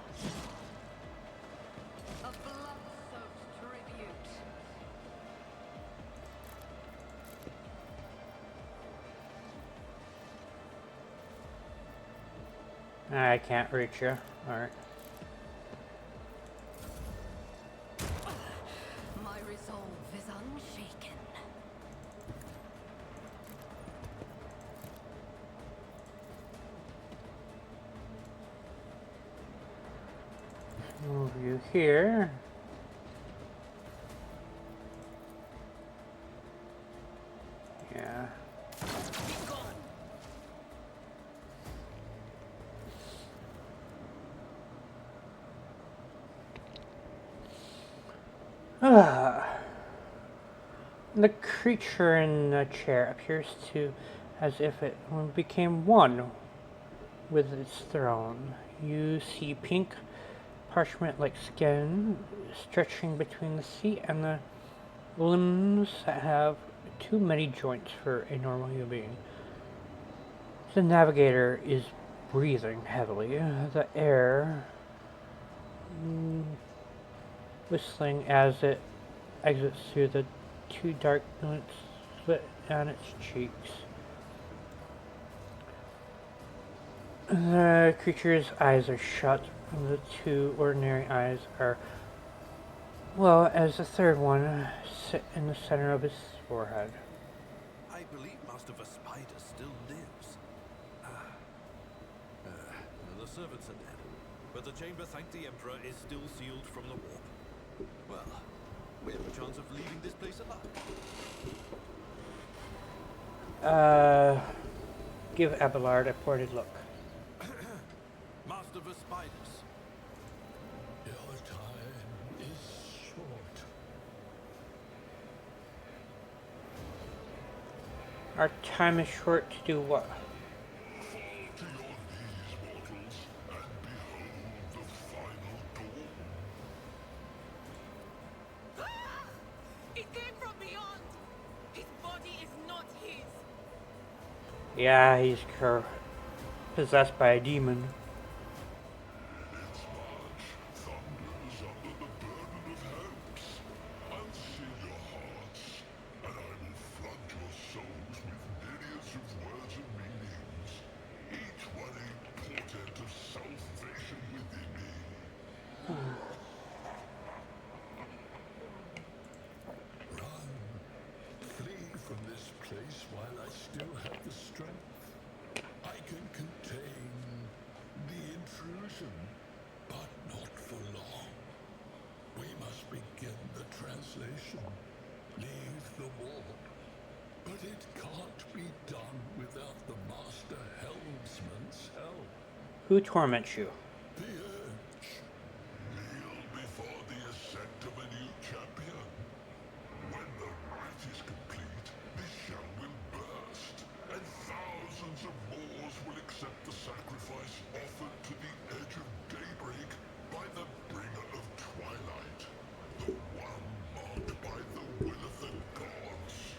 A blood-soaked tribute. I can't reach you. Alright. My resolve is unshaken. Move you here. Yeah. The creature in the chair appears to as if it became one with its throne. You see pink parchment-like skin stretching between the seat and the limbs that have too many joints for a normal human being. The navigator is breathing heavily, the air whistling as it exits through the two dark slits slit on its cheeks. The creature's eyes are shut, and the two ordinary eyes are, well, as the third one sit in the center of his forehead. I believe Master Spider still lives. The servants are dead, but the chamber, thank the Emperor, is still sealed from the warp. Well, we have a chance of leaving this place alive. Give Abelard a ported look. Master Spiders. Your time is short. Our time is short to do what? It came from beyond. His body is not his. Yeah, he's possessed by a demon. And I will flood your souls with myriads of words of Who torments you? The urge. Kneel before the ascent of a new champion. When the rite is complete, this shell will burst, and thousands of Moors will accept the sacrifice offered to the edge of daybreak by the bringer of twilight, the one marked by the will of the gods.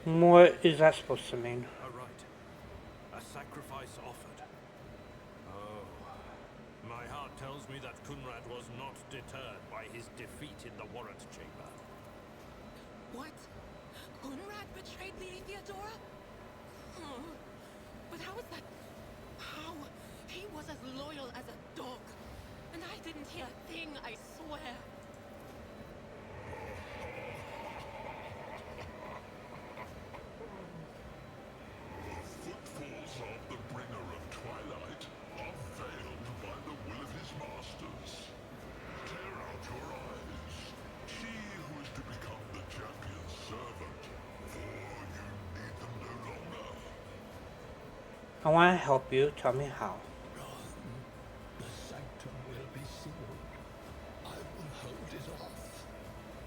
What is that supposed to mean? A rite. A sacrifice offered. Oh. My heart tells me that Kunrad was not deterred by his defeat in the warrant chamber. What? Conrad betrayed Lady Theodora? Oh, but how is that? How? He was as loyal as a dog. And I didn't hear a thing, I swear. Footfalls of the bringer of twilight are veiled by the will of his masters. Tear out your eyes. See who is to become the champion's servant, for you need them no longer. I want to help you. Tell me how. The sanctum will be sealed. I will hold it off.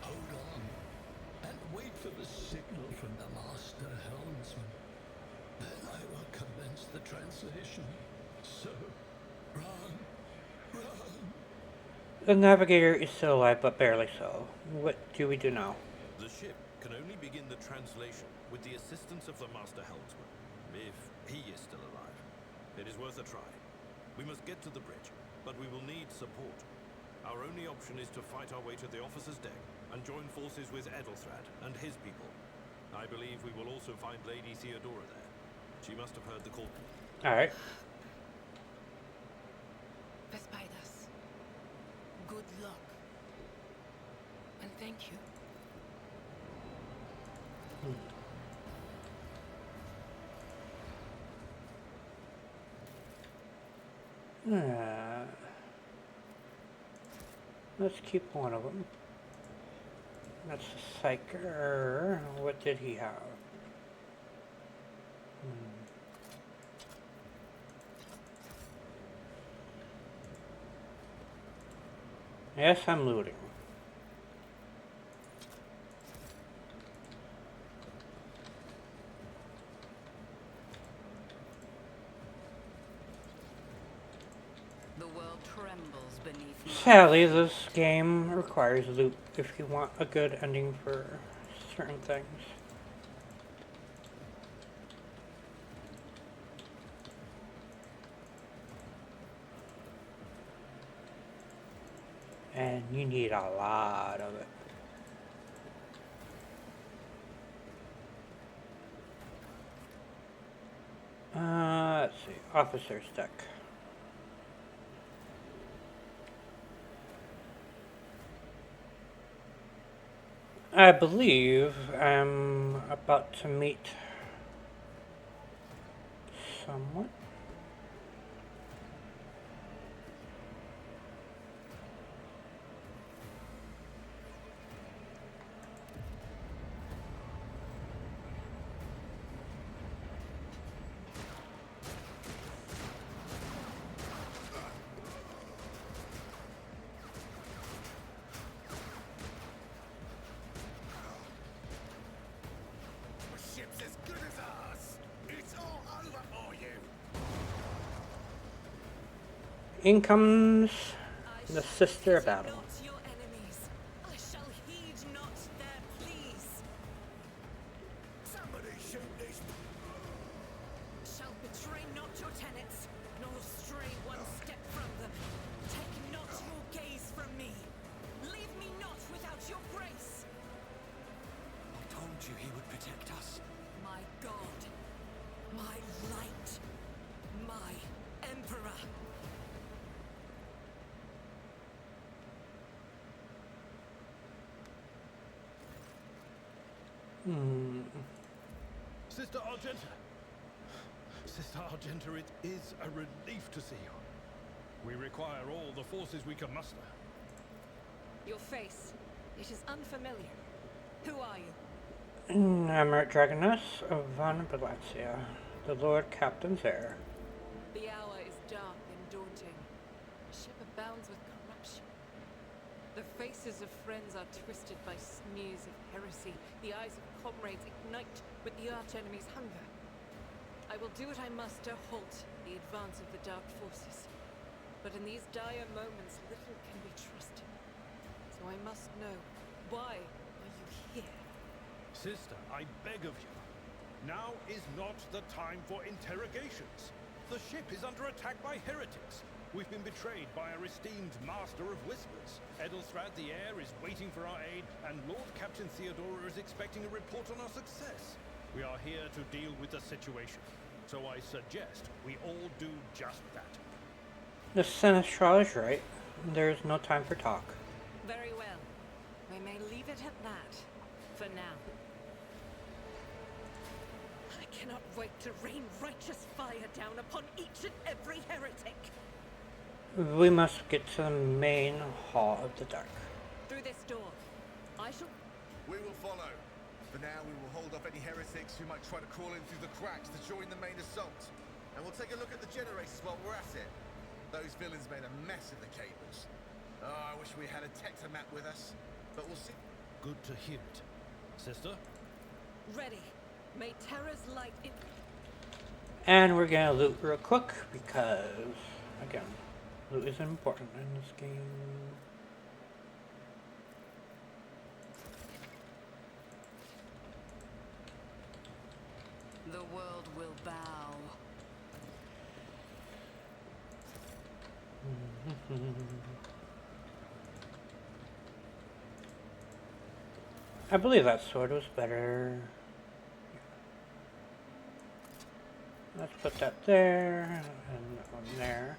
Hold on. And wait for the signal from the master helmsman. Then I will commence the translation. So, run. The navigator is still alive, but barely so. What do we do now? The ship can only begin the translation with the assistance of the Master Helmsman, if he is still alive. It is worth a try. We must get to the bridge, but we will need support. Our only option is to fight our way to the officer's deck and join forces with Edelthrad and his people. I believe we will also find Lady Theodora there. She must have heard the call. Alright. Vespidus, good luck. And thank you. Let's keep one of them. That's the Psyker. What did he have? Yes, I'm looting. The world trembles beneath my Sadly, this game requires loot if you want a good ending for certain things. And you need a lot of it. Let's see, officer's deck. I believe I'm about to meet someone. Ship's as good as ours. It's all over for you. In comes I the shall sister of pity battle. not your enemies. I shall heed not their pleas. Somebody shoot these. Shall betray not your tenets, nor stray one step from them. Take not your gaze from me. Leave me not without your grace. I told you he would protect us. My God, my light, my emperor. Sister Argenta! Sister Argenta, it is a relief to see you. We require all the forces we can muster. Your face. It is unfamiliar. Who are you? Emirate Dragoness of Von Balancia, the Lord Captain's heir. The hour is dark and daunting. The ship abounds with corruption. The faces of friends are twisted by sneers of heresy. The eyes of comrades ignite with the archenemy's hunger. I will do what I must to halt the advance of the dark forces. But in these dire moments, little can be trusted. So I must know, why are you here? Sister, I beg of you. Now is not the time for interrogations. The ship is under attack by heretics. We've been betrayed by our esteemed Master of Whispers. Edelstrad the Heir is waiting for our aid, and Lord Captain Theodora is expecting a report on our success. We are here to deal with the situation, so I suggest we all do just that. The Seneschal is right. There is no time for talk. Very well. We may leave it at that. For now. I cannot wait to rain righteous fire down upon each and every heretic. We must get to the main hall of the dark. Through this door. I shall... We will follow. For now, we will hold off any heretics who might try to crawl in through the cracks to join the main assault. And we'll take a look at the generators while we're at it. Those villains made a mess of the cables. Oh, I wish we had a Tectomat with us. But we'll see. Good to hear it. Sister? Ready. May terror's light in... And we're gonna loot real quick because, again, loot is important in this game. The world will bow. I believe that sword was better. Let's put that there and that one there.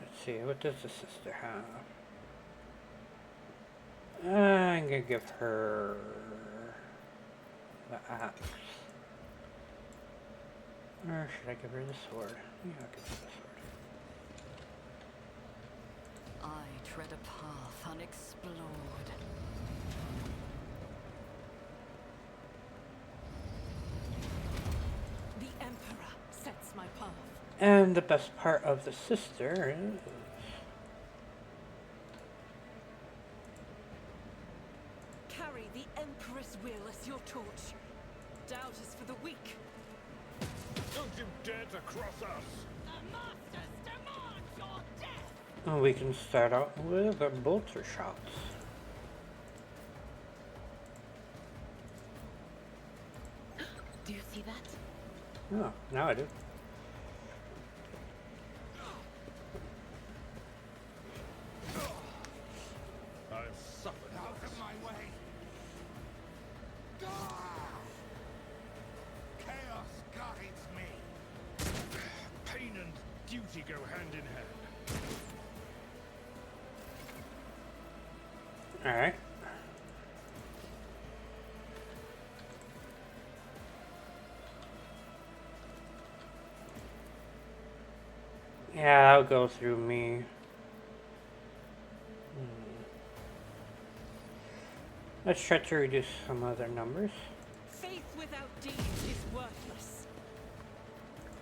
Let's see, what does the sister have? I'm gonna give her the axe. Or should I give her the sword? Yeah, I'll give her the sword. I tread a path unexplored. The Emperor sets my path. And the best part of the sister is... Carry the Empress will as your torch. Doubt is for the weak. Don't you dare to cross us! The Masters demand your death! And we can start out with the bolter shots. Do you see that? Oh, now I do. I've suffered. Out of my way! Chaos guides me! Pain and duty go hand in hand. Alright. Yeah, that'll go through me. Let's try to reduce some other numbers. Faith without deeds is worthless.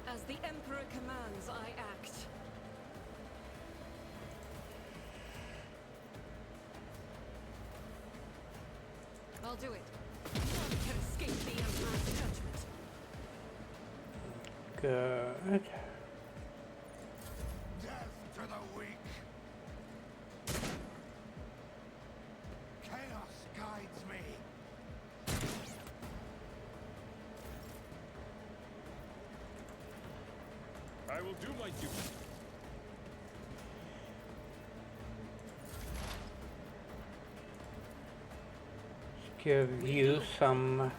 As the Emperor commands, I act. I'll do it. None can escape the Emperor's judgment. Good. Death to the weak! Chaos guides me! I will do my duty. Give you some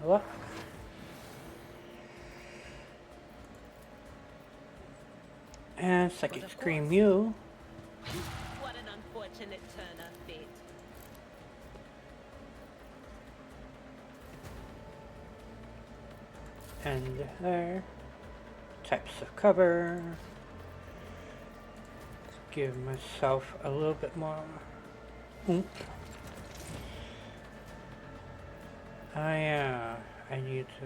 luck. And second scream you. What an unfortunate turn of fate. And there. Types of cover. Give myself a little bit more Oop. I need to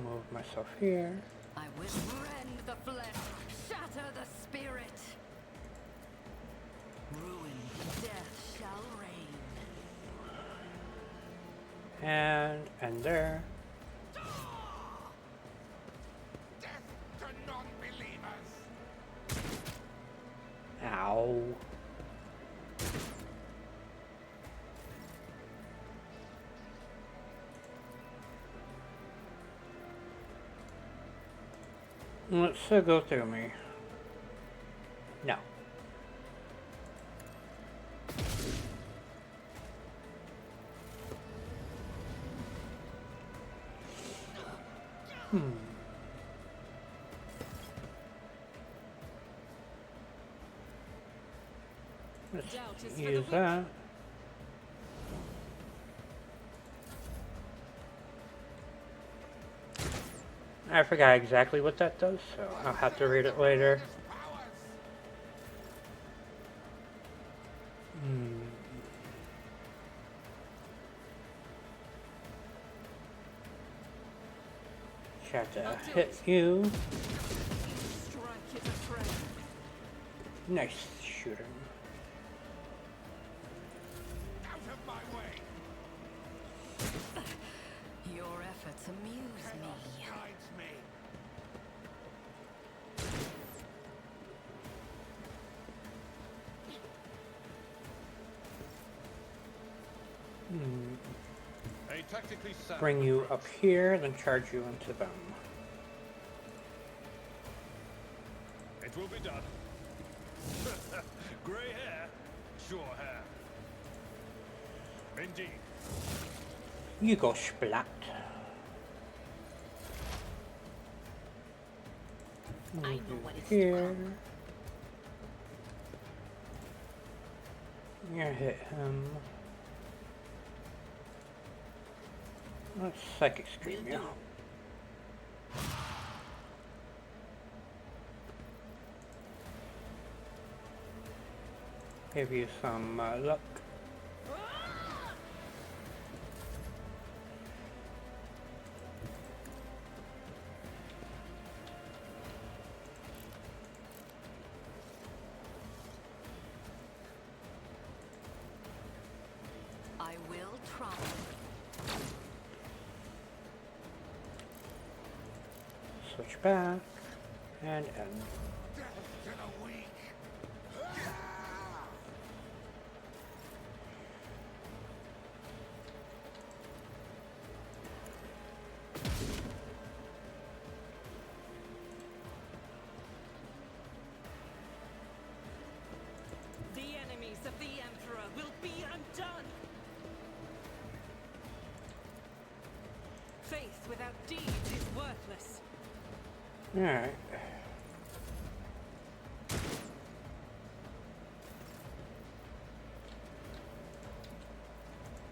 move myself here. I will rend the flesh, shatter the spirit. Ruin, death shall reign. And there. Death to non-believers! Ow. Let's go through me. No. Let's use that. I forgot exactly what that does, so I'll have to read it later. Try to hit you. Nice shooter. Out of my way! Your efforts amuse me. Guides me. A tactically sound Bring you up here, then charge you into them. It will be done. Grey hair, sure hair. Indeed. You go splat. I Move know you what it's here. You're gonna hit him. Let's psychic scream you. Give you some luck. I will try. Switch back and end. Death to the weak! The enemies of the Emperor will be undone! Faith without deeds is worthless. Alright.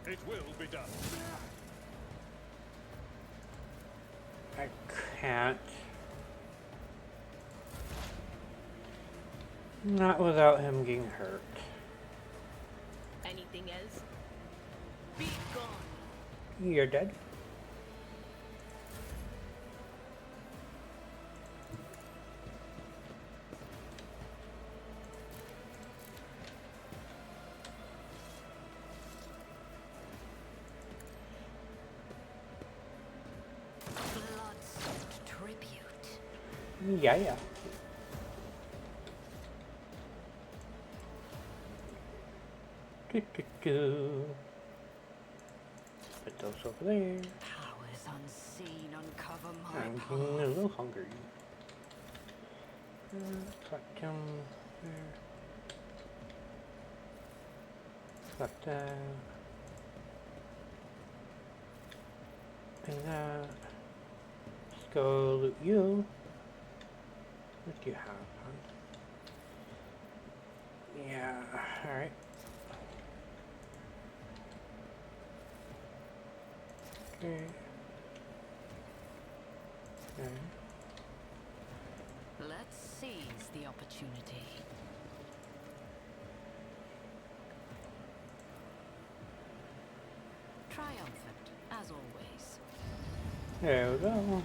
It will be done. I can't. Not without him getting hurt. Anything else? Be gone! You're dead. Blood-soaked tribute. Yeah. Do. Put those over there. Powers unseen uncover my I'm path. getting a little hungry. Collect him there. Collect that. And that. Let's go loot you. What do you have, huh? Yeah, alright. Okay. Okay. Let's seize the opportunity. Triumphant, as always. There we go.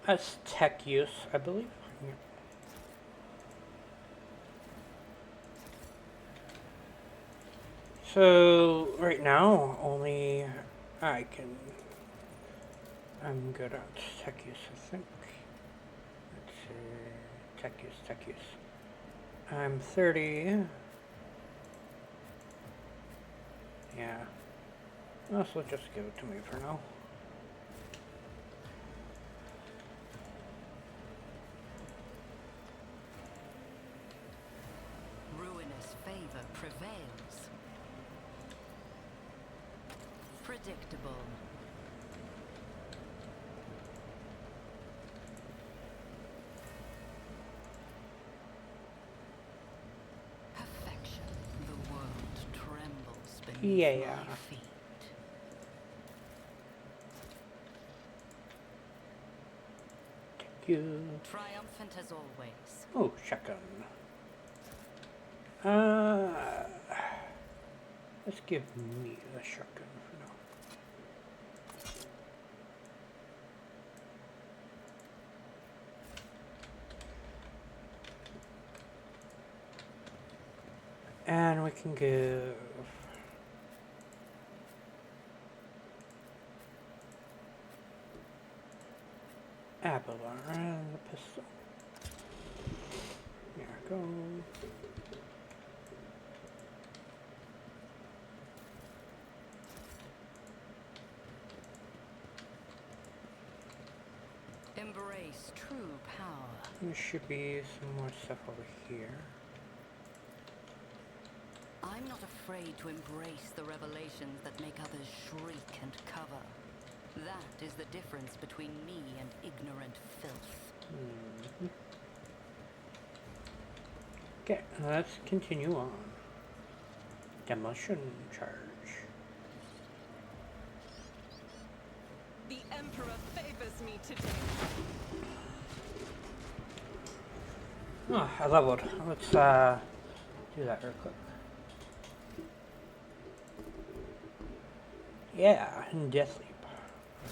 That's tech use, I believe. Yeah. So right now, only I'm good at tech use, I think. Let's see, tech use. I'm 30. Yeah. Well, so just give it to me for now. Ruinous favor prevails. Predictable. Perfection. The world trembles beneath Yeah. my feet. Thank you. Triumphant as always. Oh, shotgun. Let's give me the shotgun for now. And we can give Abelard the pistol. There we go. Embrace true power. There should be some more stuff over here. I'm not afraid to embrace the revelations that make others shriek and cover. That is the difference between me and ignorant filth. Okay, let's continue on. Demolition charge. The Emperor favors me today. Oh, I leveled. Let's do that real quick. Yeah, and Death Leap.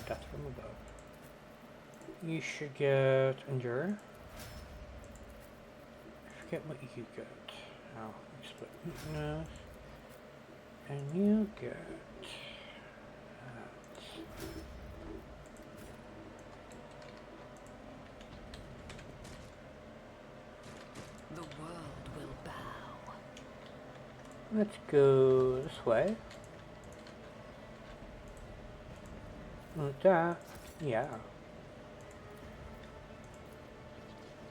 Death from above. You should get Endure. I forget what you get. Oh, split weakness. And you get that. The world will bow. Let's go this way. Like that. Yeah.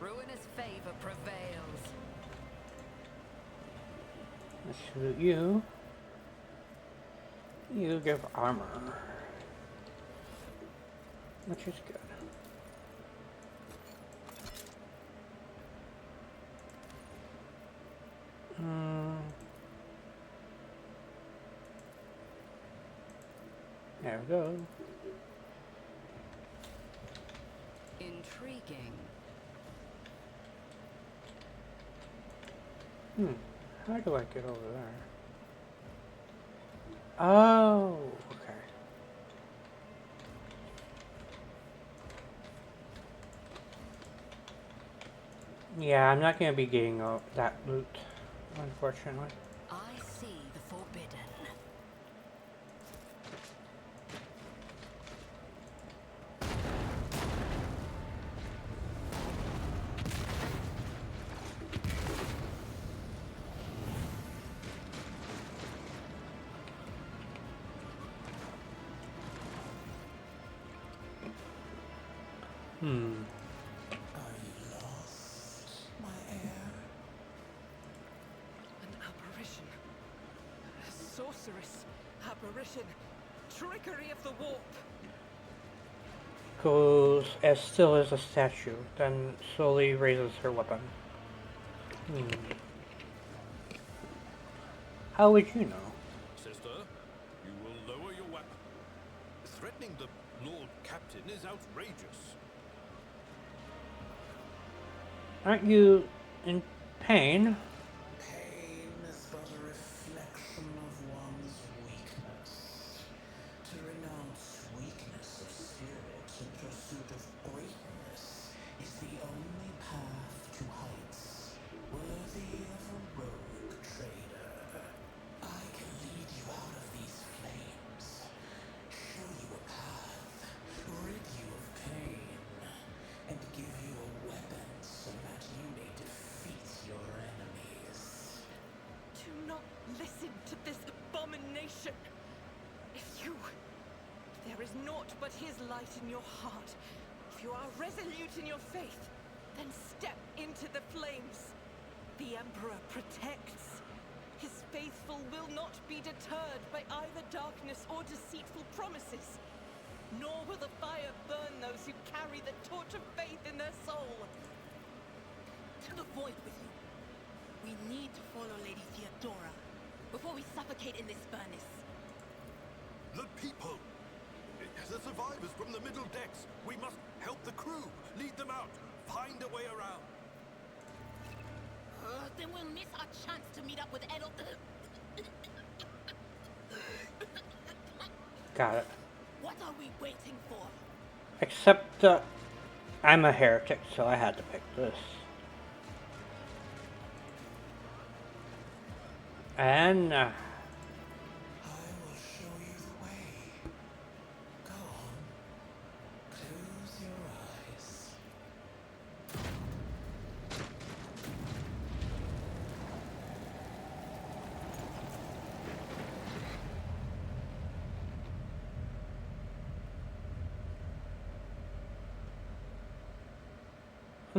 Ruinous favor prevails. Let's shoot you. You give armor. Which is good. There we go. Intriguing. How do I get over there? Oh, okay. Yeah, I'm not gonna be getting that loot, unfortunately. I see the forbidden. An apparition. A sorceress. Apparition. Trickery of the warp. Goes as still as a statue, then slowly raises her weapon. How would you know? Sister, you will lower your weapon. Threatening the Lord Captain is outrageous. Aren't you in pain? Pain is but but his light in your heart. If you are resolute in your faith, then step into the flames. The Emperor protects. His faithful will not be deterred by either darkness or deceitful promises. Nor will the fire burn those who carry the torch of faith in their soul. To the void with you. We need to follow Lady Theodora before we suffocate in this furnace. The people! The survivors from the middle decks! We must help the crew! Lead them out! Find a way around! Then we'll miss our chance to meet up with Edel. Got it. What are we waiting for? Except, I'm a heretic, so I had to pick this. And, I will show you the way. Go on. Close your eyes.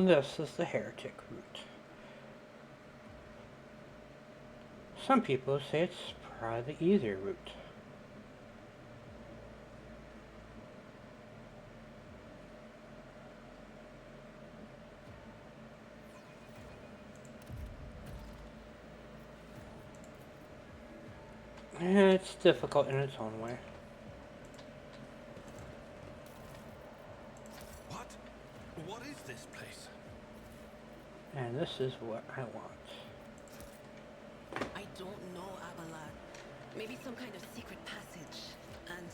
and this is the heretic route. Some people say it's probably the easier route. It's difficult in its own way. What? What is this place? And this is what I want. I don't know, Abelard. Maybe some kind of secret passage. And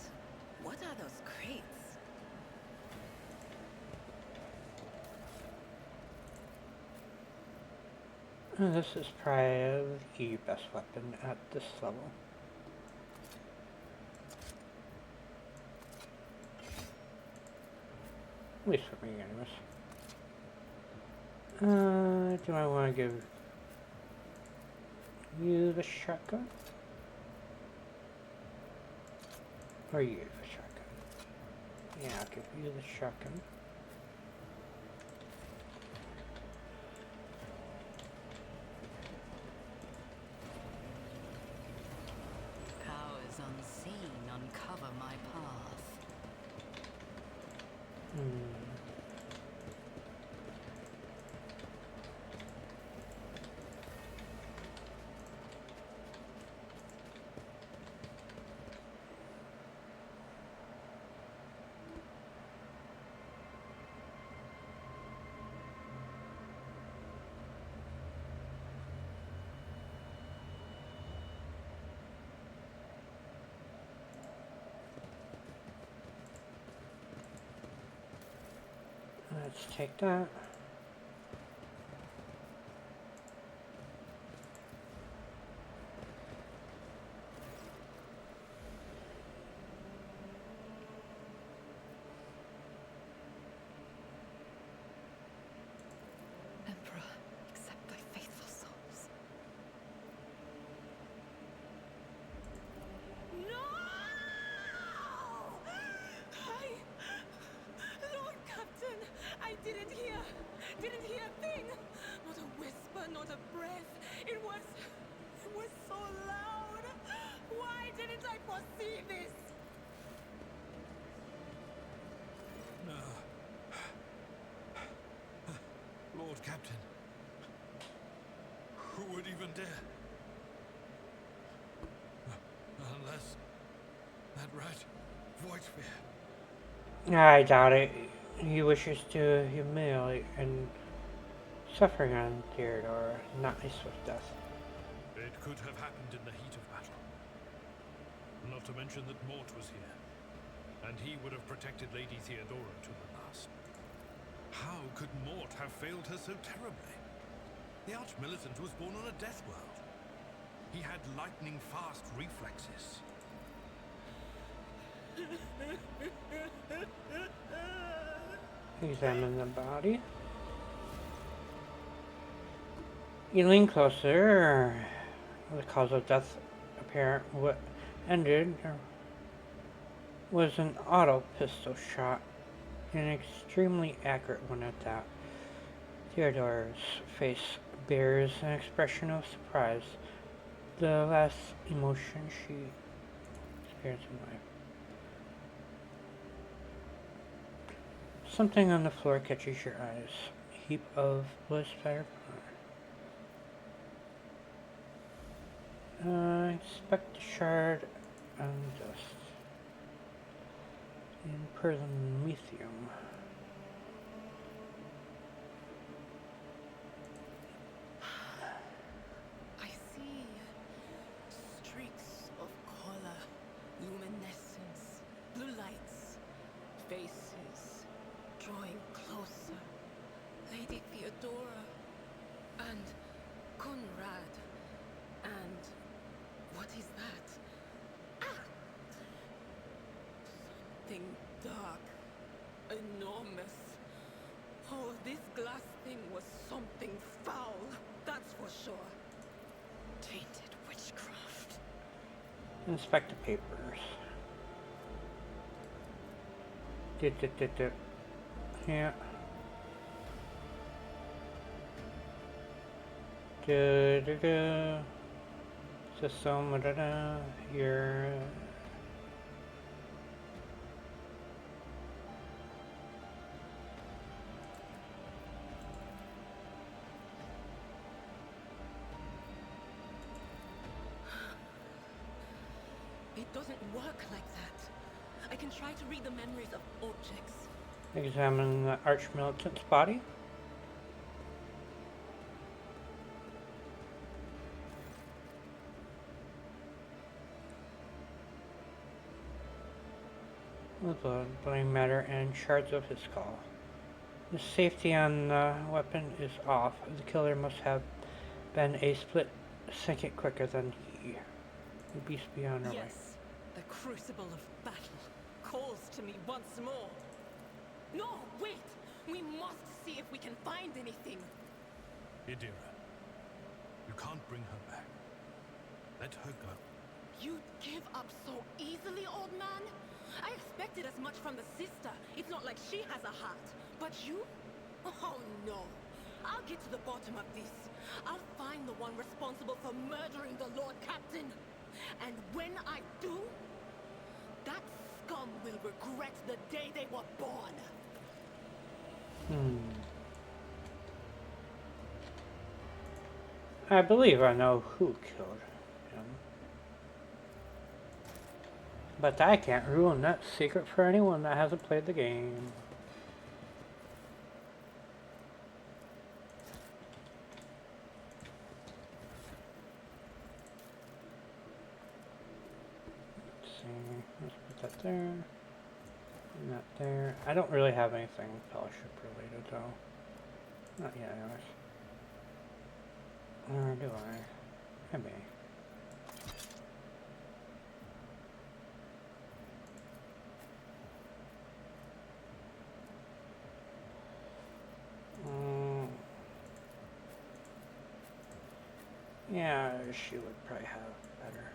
what are those crates? And this is probably the best weapon at this level. At least for me, anyways. Do I want to give you the shotgun? Or you the shotgun? Yeah, I'll give you the shotgun. Powers unseen uncover my path. Let's take that. Emperor, accept thy faithful souls. No! Lord Captain, I didn't hear a thing. Not a whisper, not a breath. It was so loud. Why didn't I foresee this? Lord Captain. Who would even dare? Unless that rat, Voidsphere. I doubt it. He wishes to humiliate and suffering on Theodora, not a swift death. It could have happened in the heat of battle. Not to mention that Mort was here, and he would have protected Lady Theodora to the last. How could Mort have failed her so terribly? The Archmilitant was born on a death world. He had lightning-fast reflexes. Examine the body. You lean closer. The cause of death apparent what ended. Or was an auto pistol shot, an extremely accurate one at that. Theodore's face bears an expression of surprise, the last emotion she experienced in life. Something on the floor catches your eyes. A heap of blood splattered blood. Inspect the shard and dust. In Perlmethium. I see streaks of color, luminescence, blue lights, faces drawing closer. Lady Theodora and Conrad and what is that? Ah! Something dark, enormous. Oh, this glass thing was something foul, that's for sure. Tainted witchcraft. Inspect the papers. Yeah. System. Your. It doesn't work like that. I can try to read the memories of objects. Examine the arch-militant's body. Blood, bloody matter, and shards of his skull. The safety on the weapon is off. The killer must have been a split second quicker than he. The beast beyond our way. Yes, the crucible of battle calls to me once more. No, wait! We must see if we can find anything. Idira, you can't bring her back. Let her go. You'd give up so easily, old man? I expected as much from the sister. It's not like she has a heart. But you? Oh no. I'll get to the bottom of this. I'll find the one responsible for murdering the Lord Captain. And when I do, that scum will regret the day they were born. I believe I know who killed him. But I can't ruin that secret for anyone that hasn't played the game. Let's see. Let's put that there. And that there. I don't really have anything fellowship related though. Not yet, anyways. Or do I? Maybe. Yeah, she would probably have better.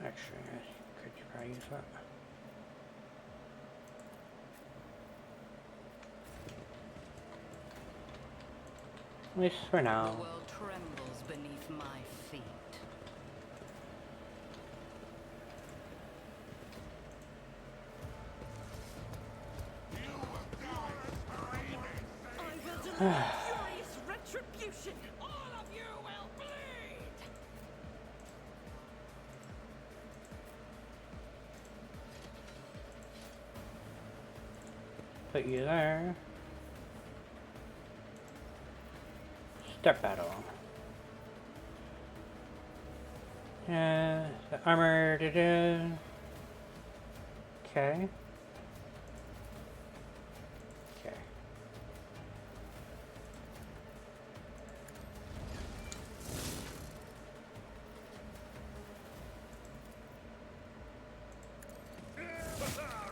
Actually, I could probably use that. At least for now. The world trembles beneath my feet. I will deliver furious retribution. All of you will bleed. Put you there. Step battle. The armor did it. Okay. Okay.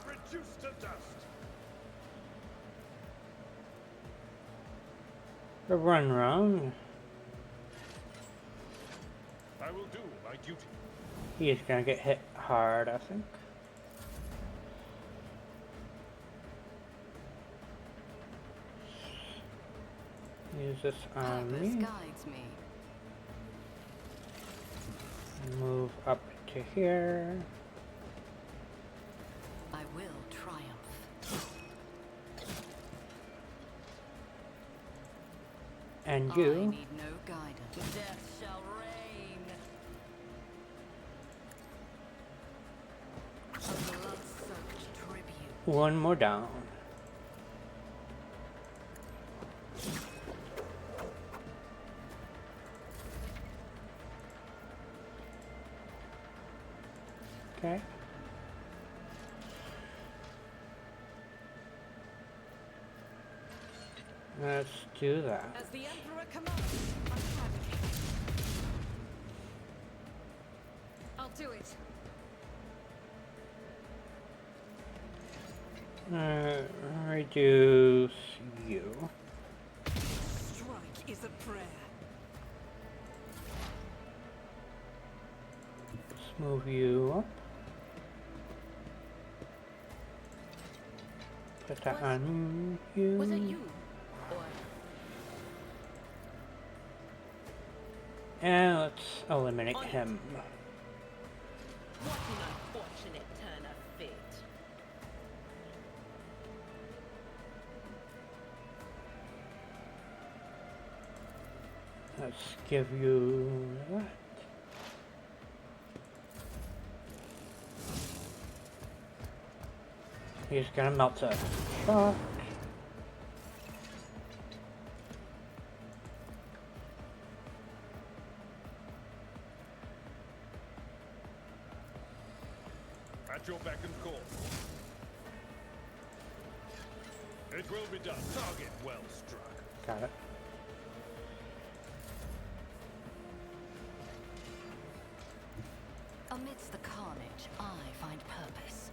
Reduced to dust. The run. duty. He is gonna get hit hard, I think. Use this on Purpose me. guides me. Move up to here. I will triumph. And I you. need no guidance. Death shall reign. A blood-soaked tribute. One more down. Okay. Let's do that. As the Emperor commands, I fabricate. I'll do it. Reduce you. Strike is a prayer. Let's move you up. Put that on you. Was it you? Or And let's eliminate him. What an unfortunate turn of fate. Let's give you that. He's gonna melt a shock. At your beck and call. It will be done. Target well struck. Got it. Amidst the carnage, I find purpose.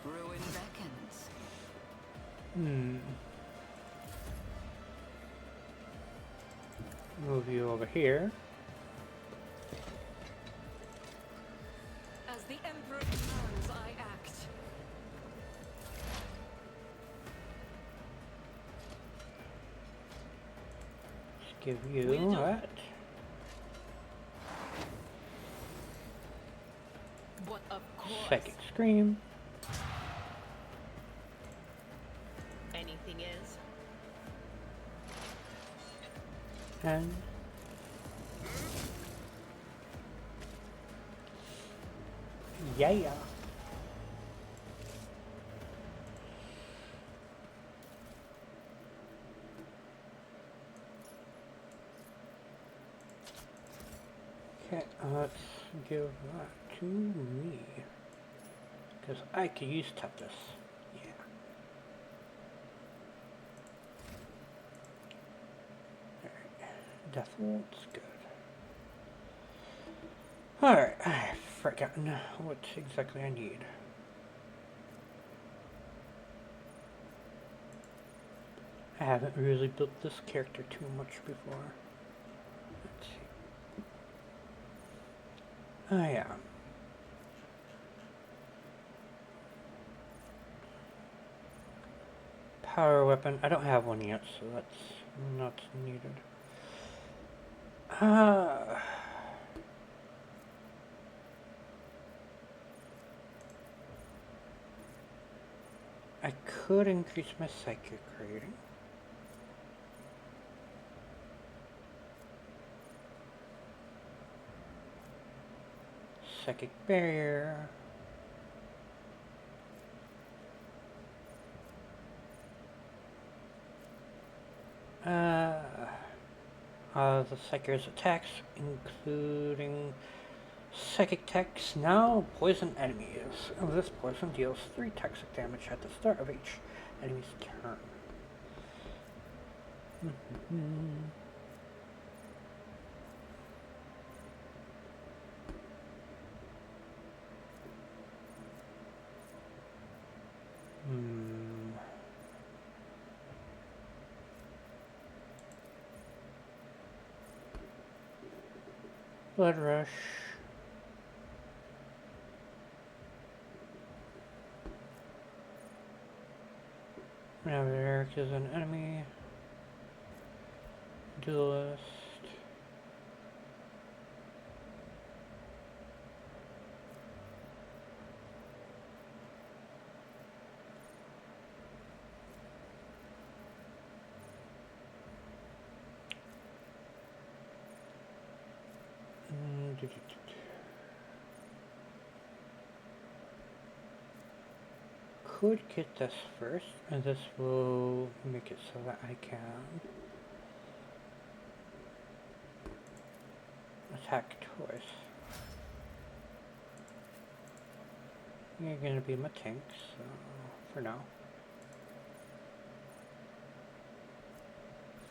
Ruin beckons. Move you over here. as the Emperor commands, I act. Let's give you that. What of course. Psychic Scream. Anything is? And yeah. Okay, let's give that to me. Because I could use toughness. Yeah. Alright. Death Walt's good. Alright, I've forgotten what exactly I need. I haven't really built this character too much before. Let's see. Oh yeah. Power weapon. I don't have one yet, so that's not needed. I could increase my psychic rating. Psychic barrier. The psychic's attacks, including psychic attacks, now poison enemies. This poison deals 3 toxic damage at the start of each enemy's turn. Blood rush. Now Eric is an enemy. Duelist. Could get this first, and this will make it so that I can attack twice. You're gonna be my tank, so for now.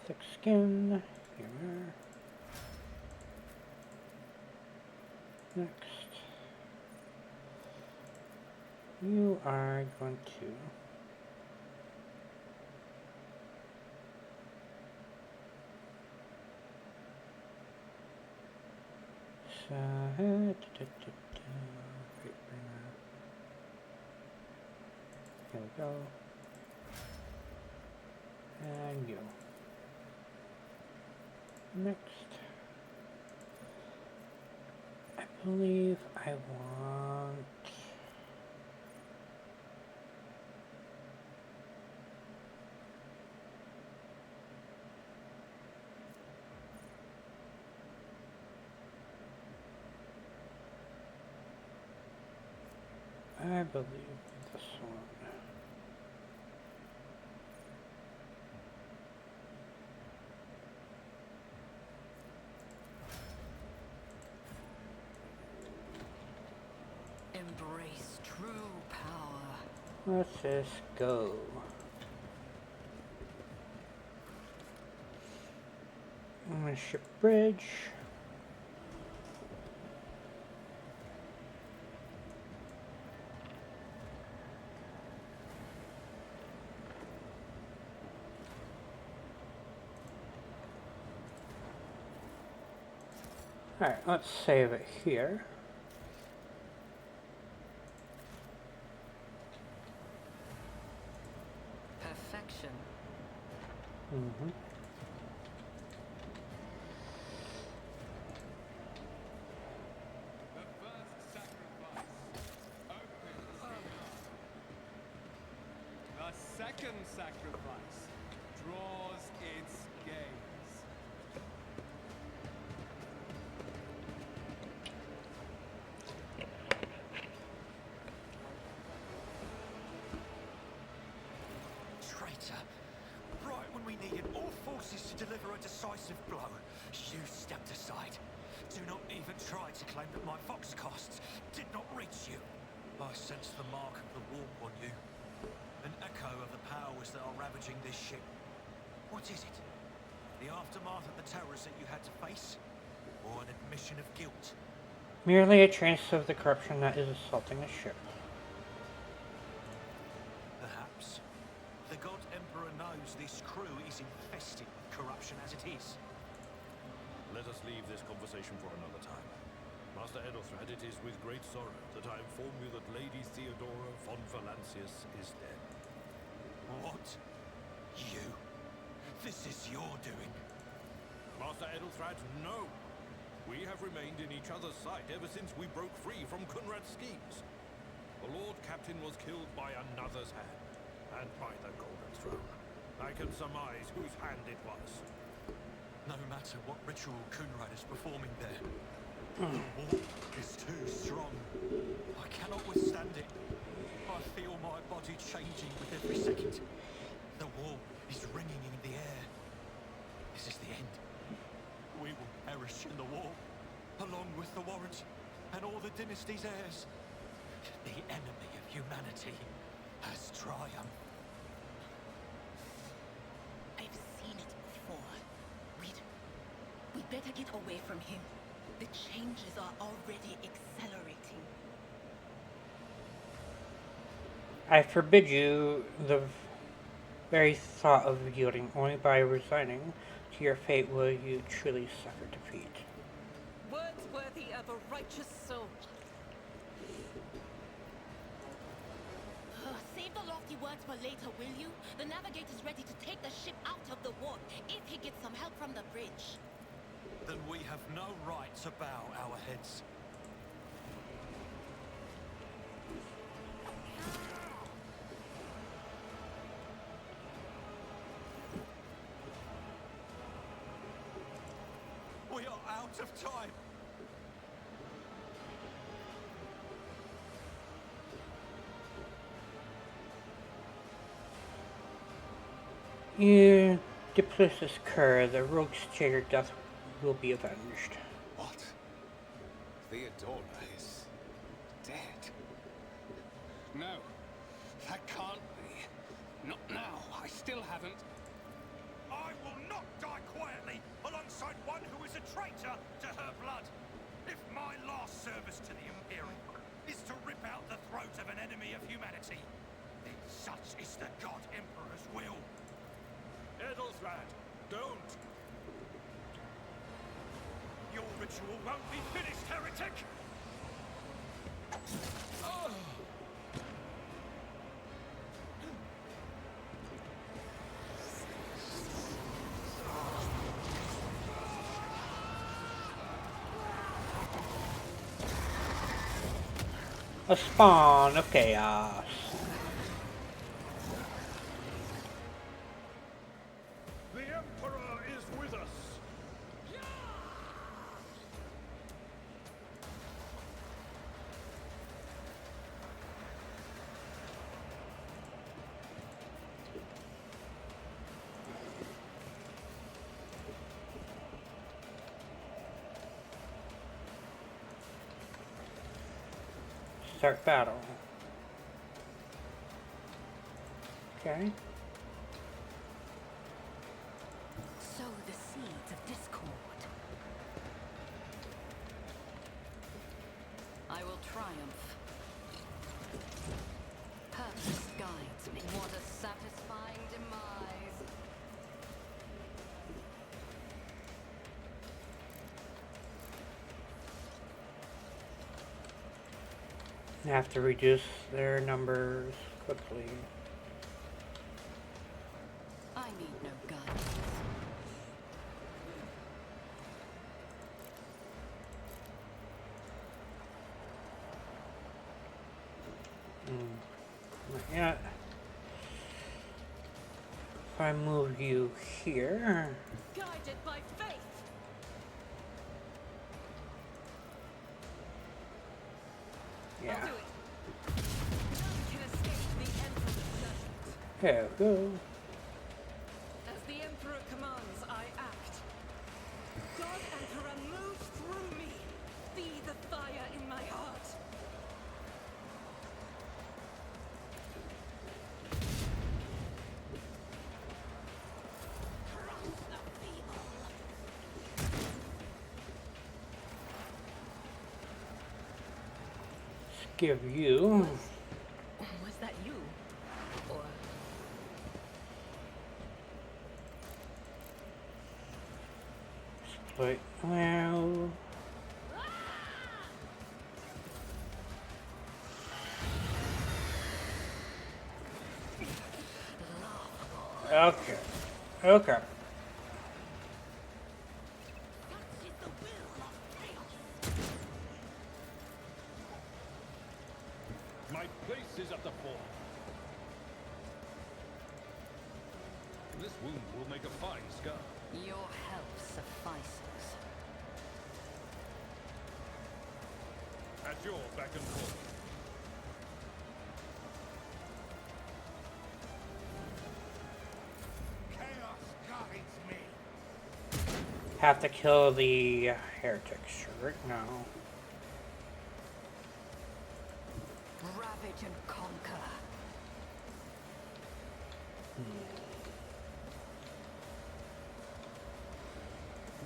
Thick skin, here. Next. You are going to here we go. And you. Next. I believe I want this one. Embrace true power. Let's just go. I'm gonna ship bridge. Alright, let's save it here. Perfection. Mm-hmm. The first sacrifice opens the second sacrifice draws its gaze. Traitor! Right when we needed all forces to deliver a decisive blow, you stepped aside. Do not even try to claim that my vox casts did not reach you. I sense the mark of the warp on you. An echo of the powers that are ravaging this ship. What is it? The aftermath of the terrors that you had to face? Or an admission of guilt? Merely a trace of the corruption that is assaulting the ship. Perhaps. The God Emperor knows this crew is infested with corruption as it is. Let us leave this conversation for another time. Master Edelthrad, it is with great sorrow that I inform you that Lady Theodora von Valancius is dead. What? You? This is your doing. Master Edelthrad, no! We have remained in each other's sight ever since we broke free from Kunrad's schemes. The Lord Captain was killed by another's hand, and by the Golden Throne. I can surmise whose hand it was. No matter what ritual Kunrad is performing there, the warp is too strong. I cannot withstand it. I feel my body changing with every second. The warp is ringing in the air. This is the end. We will perish in the warp, along with the Warrant and all the dynasty's heirs. The enemy of humanity has triumphed. I've seen it before. We'd better get away from him. The changes are already accelerating. I forbid you the very thought of yielding. Only by resigning to your fate will you truly suffer defeat. Words were have a righteous soul. Save the lofty words for later, will you? The navigator's ready to take the ship out of the warp if he gets some help from the bridge. Then we have no right to bow our heads. We are out of time. You Diplosis Cur, the rogue's traitor death will be avenged. What? Theodora is dead? No, that can't be. Not now. I still haven't. I will not die quietly alongside one who is a traitor to her blood. If my last service to the Imperium is to rip out the throat of an enemy of humanity, then such is the God Emperor's will. Edelflad, don't! Your ritual won't be finished, heretic! A spawn of chaos. The Emperor is with us! Start battle. Okay. Sow the seeds of discord. I will triumph. Purpose guides me. What a satisfying demise. I have to reduce their numbers quickly. I need no guidance. Not yet. If I move you here. Guided by faith. Yeah. I'll do it. None can escape the Emperor's judgment. There we go. As the Emperor commands, I act. God Emperor, move through me. Be the fire in my heart. Crush the feeble. Give you. Was that you? Or Split. Well. Okay. Okay. such is the will of chaos. My place is at the fore. This wound will make a fine scar. Your help suffices. At your beck and call. Chaos guides me. Have to kill the heretics right now. Ravage and conquer.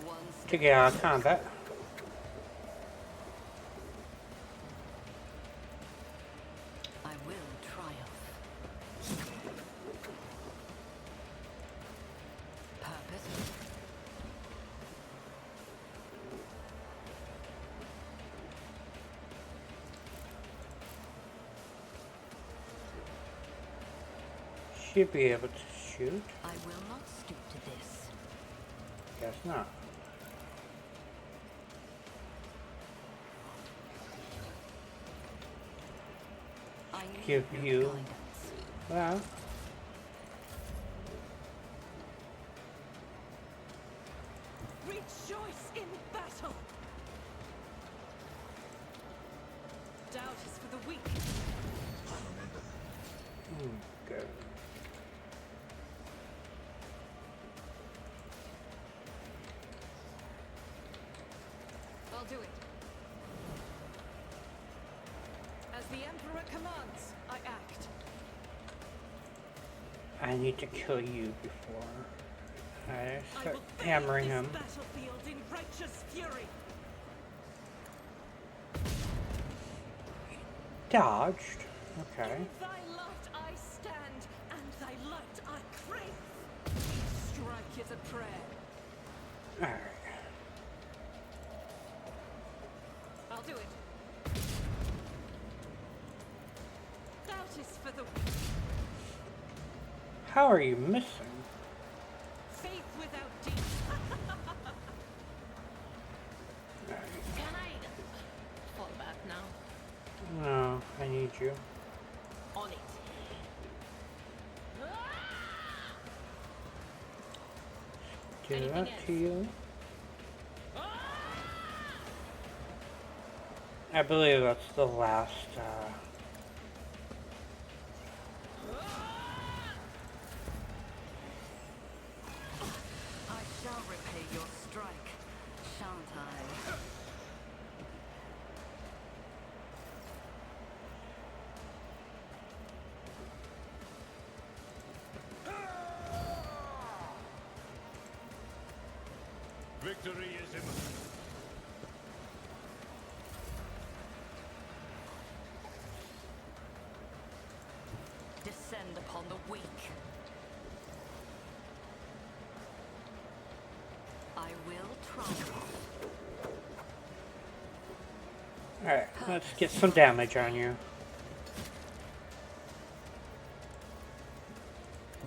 One To step get out of combat. I will triumph. Purpose. you'd be able to shoot. I will not stoop to this. Guess not. I need Give your you guidance. that. Rejoice in battle! Doubt is for the weak. Good. I'll do it. As the Emperor commands, I act. I need to kill you before I I start will fill hammering this him. battlefield in righteous fury. Dodged. Okay. In thy light I stand, and thy light I crave. Each strike is a prayer. Alright. I'll do it. Doubt is for the weak. How are you missing? Faith without deeds. Can I fall back now? No, I need you. On it. Do Anything that else? to you. I believe that's the last, I shall repay your strike, shan't I? Victory is imminent. Descend upon the weak. I will triumph. Alright, let's get some damage on you.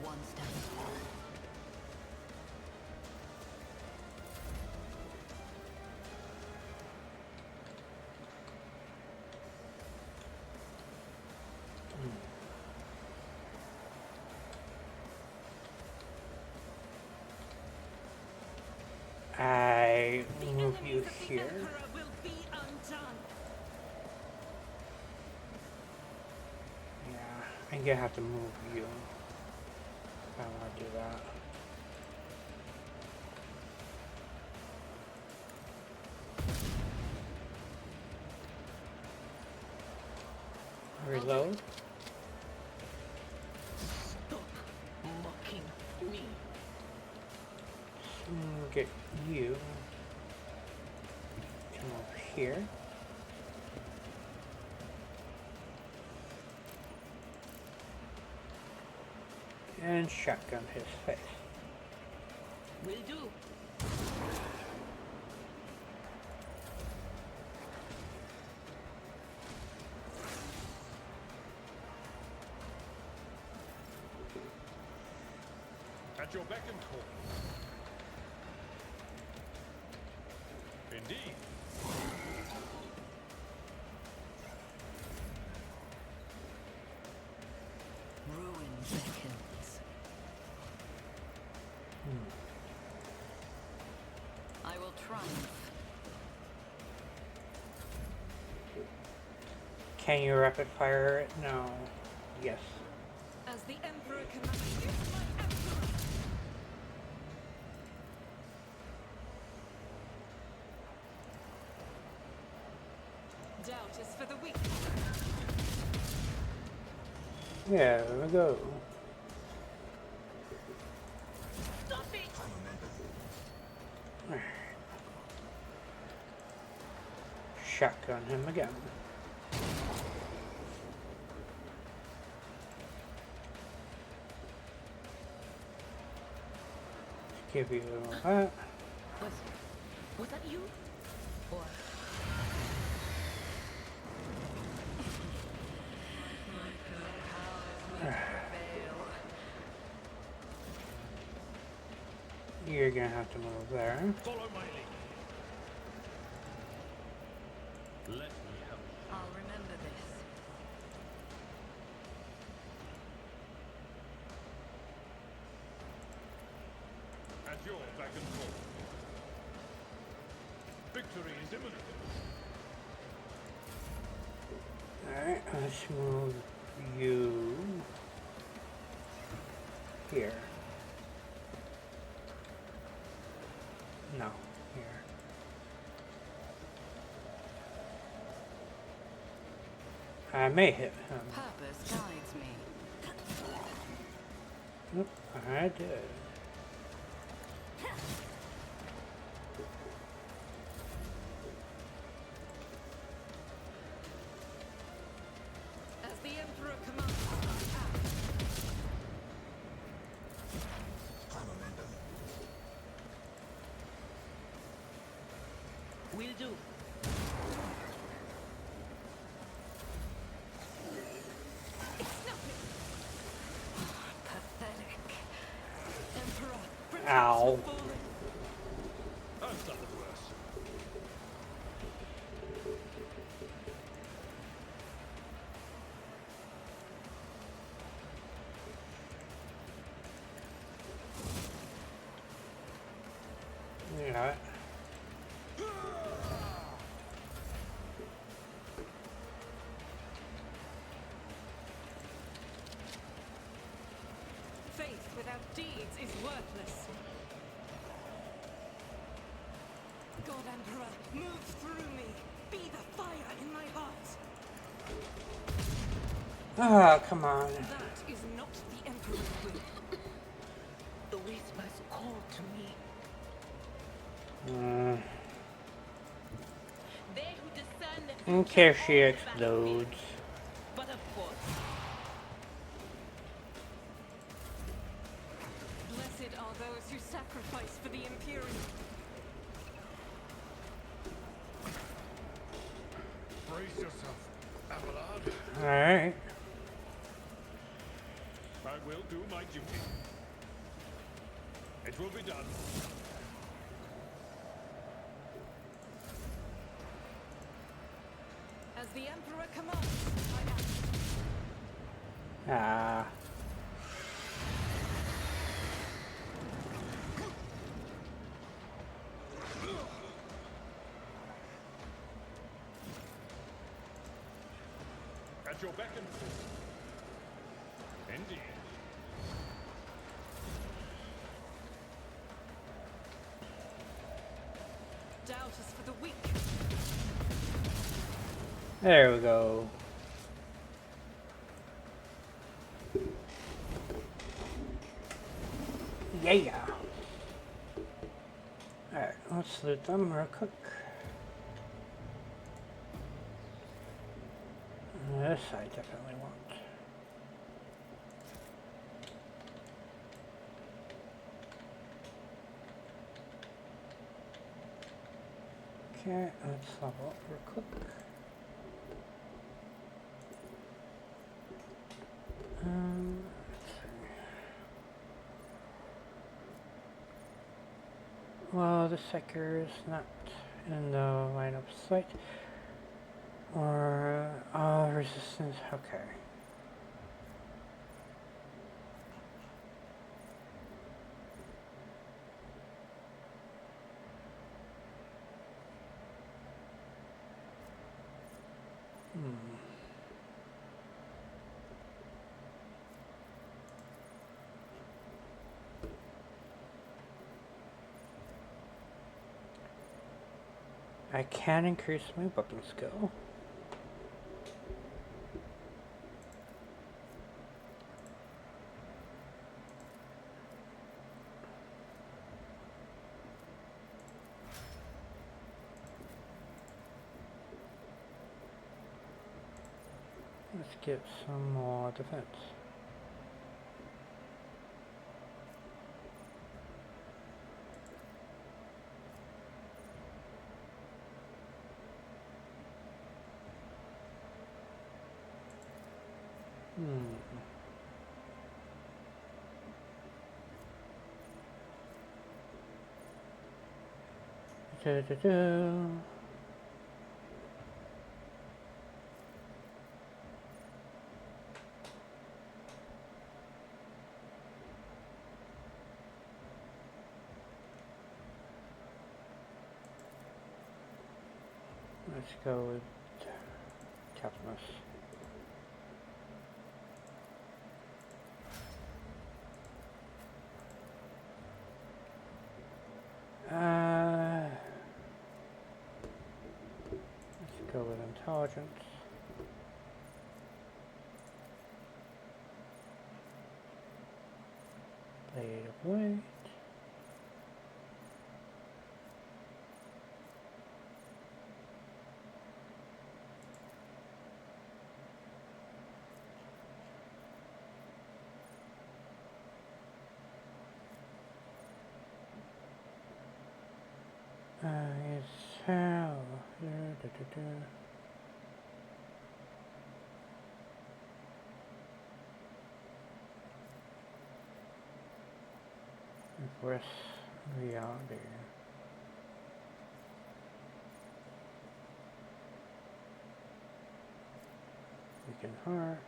One step. I move you Enemies of the here. Emperor will be undone. Yeah, I'm gonna have to move you. I want to do that. Reload. Stop mocking me. Get you. Come over here. And shotgun his face. Will do. At your beck and call. Indeed. Ruin beckons. I will triumph. Can you rapid fire it? No. Yes. As the Emperor commands, here's my Emperor. Doubt is for the weak. Yeah, there we go. Stop it! Shotgun him again. Give you that. Was that you? Or you're gonna have to move there. Follow my lead. Let me help. I'll remember this. At your back and forth. Victory is imminent. Alright, let's move you here. No, here. I may hit him. Purpose guides me. Nope, I did. As the Emperor commands, Will do. it's nothing. Pathetic. Emperor, protect Ow. the fallen. I've done it worse. Yeah. Faith without deeds is worthless. God Emperor, move through me. Be the fire in my heart. Ah, come on. That is not the Emperor's will. The whispers call to me. They who discern the In future case she on the explodes. battlefield. But of course, Blessed are those who sacrifice for the Imperium. Brace yourself, Abelard. Alright. I will do my duty. It will be done. As the Emperor commands, I act. Ah. At your beck and call. Indeed. Doubt is for the weak. There we go. Yeah. Alright, let's loot them real quick. This I definitely want. Okay, let's level up real quick. Let's see. Well, the Seeker is not in the line of sight. Or, resistance, okay. I can increase my weapon skill. Let's get some more defense. Du-du-du. Let's go with toughness. Let's go with intelligence. Blade of Light. Is how. Reverse reality. Weaken hearts.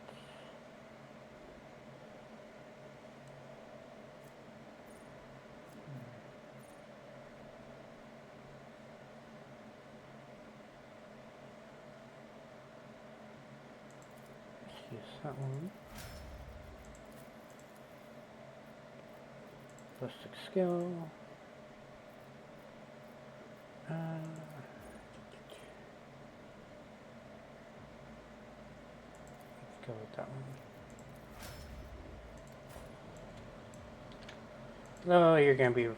Use that one. Ballistic skill. Let's go with that one. Oh, you're gonna be. There.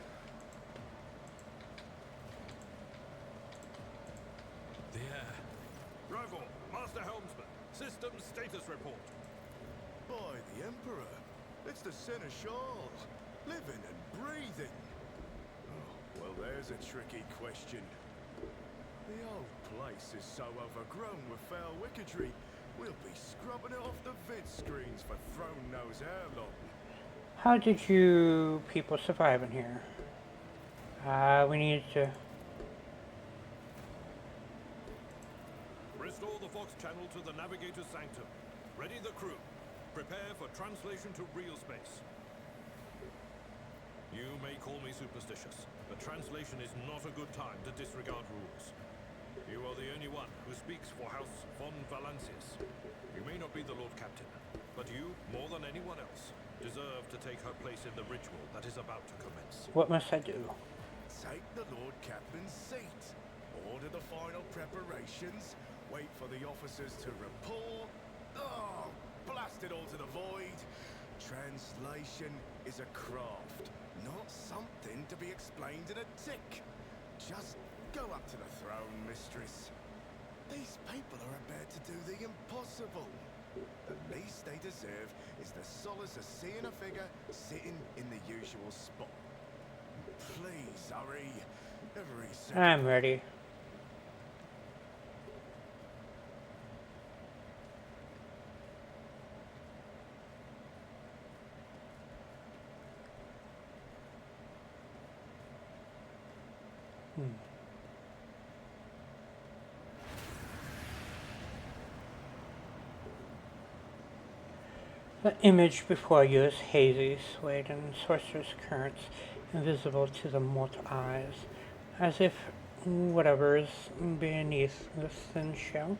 Rover, Master Helmsman, system status report. By the Emperor, it's the Seneschal, living and breathing. Oh, well, there's a tricky question. The old place is so overgrown with foul wickedry, we'll be scrubbing it off the vid screens for throne knows how long. How did you people survive in here? We need to. Restore the Fox channel to the Navigator's Sanctum. Ready the crew. Prepare for translation to real space. You may call me superstitious, but translation is not a good time to disregard rules. You are the only one who speaks for House von Valancius. You may not be the Lord Captain, but you, more than anyone else, deserve to take her place in the ritual that is about to commence. What must I do? Take the Lord Captain's seat. Order the final preparations. Wait for the officers to report. Oh, blast it all to the void. Translation is a craft, not something to be explained in a tick. Just go up to the throne, mistress. These people are about to do the impossible. The least they deserve is the solace of seeing a figure sitting in the usual spot. Please hurry. Every second. I'm ready. The image before you is hazy, swayed in sorcerous currents, invisible to the mortal eyes, as if whatever is beneath the thin shell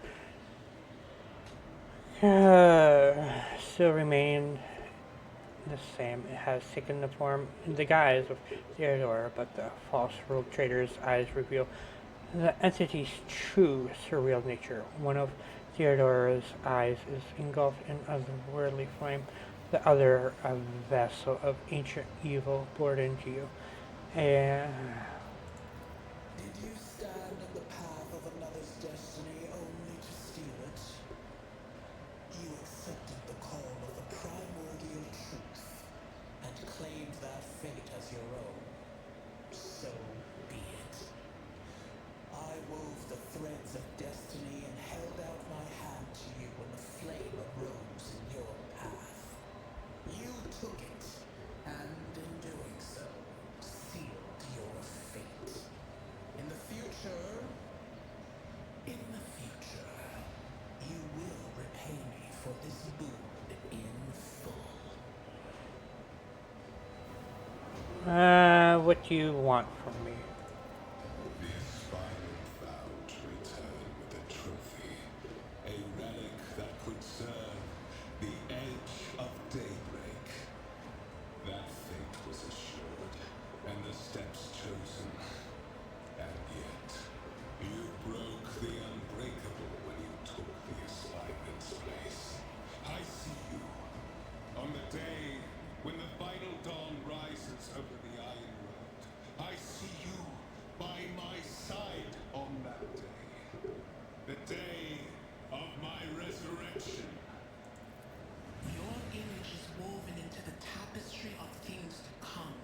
still remain the same. It has taken the guise of Theodora, but the false rogue trader's eyes reveal the entity's true surreal nature. One of Theodora's eyes is engulfed in otherworldly flame, the other a vessel of ancient evil poured into you. And Did you stand in the path of another's destiny only to steal it? You accepted the call of the primordial truth and claimed that fate as your own. So be it. I wove the threads of destiny and held out my hand to you when the flame arose in your path. You took it, and in doing so, sealed your fate. In the what do you want from me? The aspiring vow to return with a trophy, a relic that could serve the edge of daybreak. That fate was assured, and the steps chosen. And yet, you broke the unbreakable when you took the aspirement's place. I see you. On the day when the final dawn rises over the Iron Road, I see you by my side on that day. The day of my resurrection. Your image is woven into the tapestry of things to come.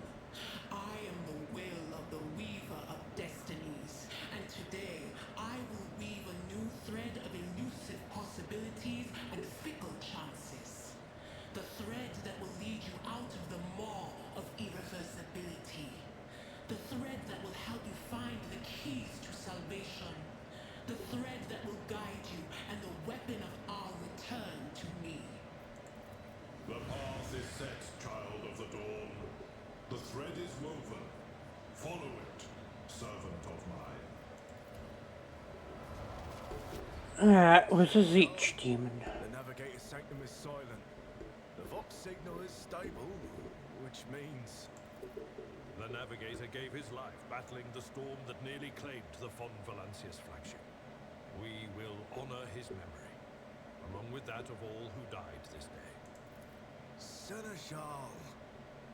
I am the will of the weaver of destinies, and today I will weave a new thread of elusive possibilities and fickle chances. The thread that will lead you out of the maw of irreversibility. The thread that will help you find the keys to salvation. The thread that will guide you and the weapon of our return to me. The path is set, child of the dawn. The thread is woven. Follow it, servant of mine. That was a Zeech demon. The navigator's sanctum is silent. The Vox signal is stable, which means... The navigator gave his life battling the storm that nearly claimed the Von Valancius flagship. We will honor his memory, along with that of all who died this day. Seneschal,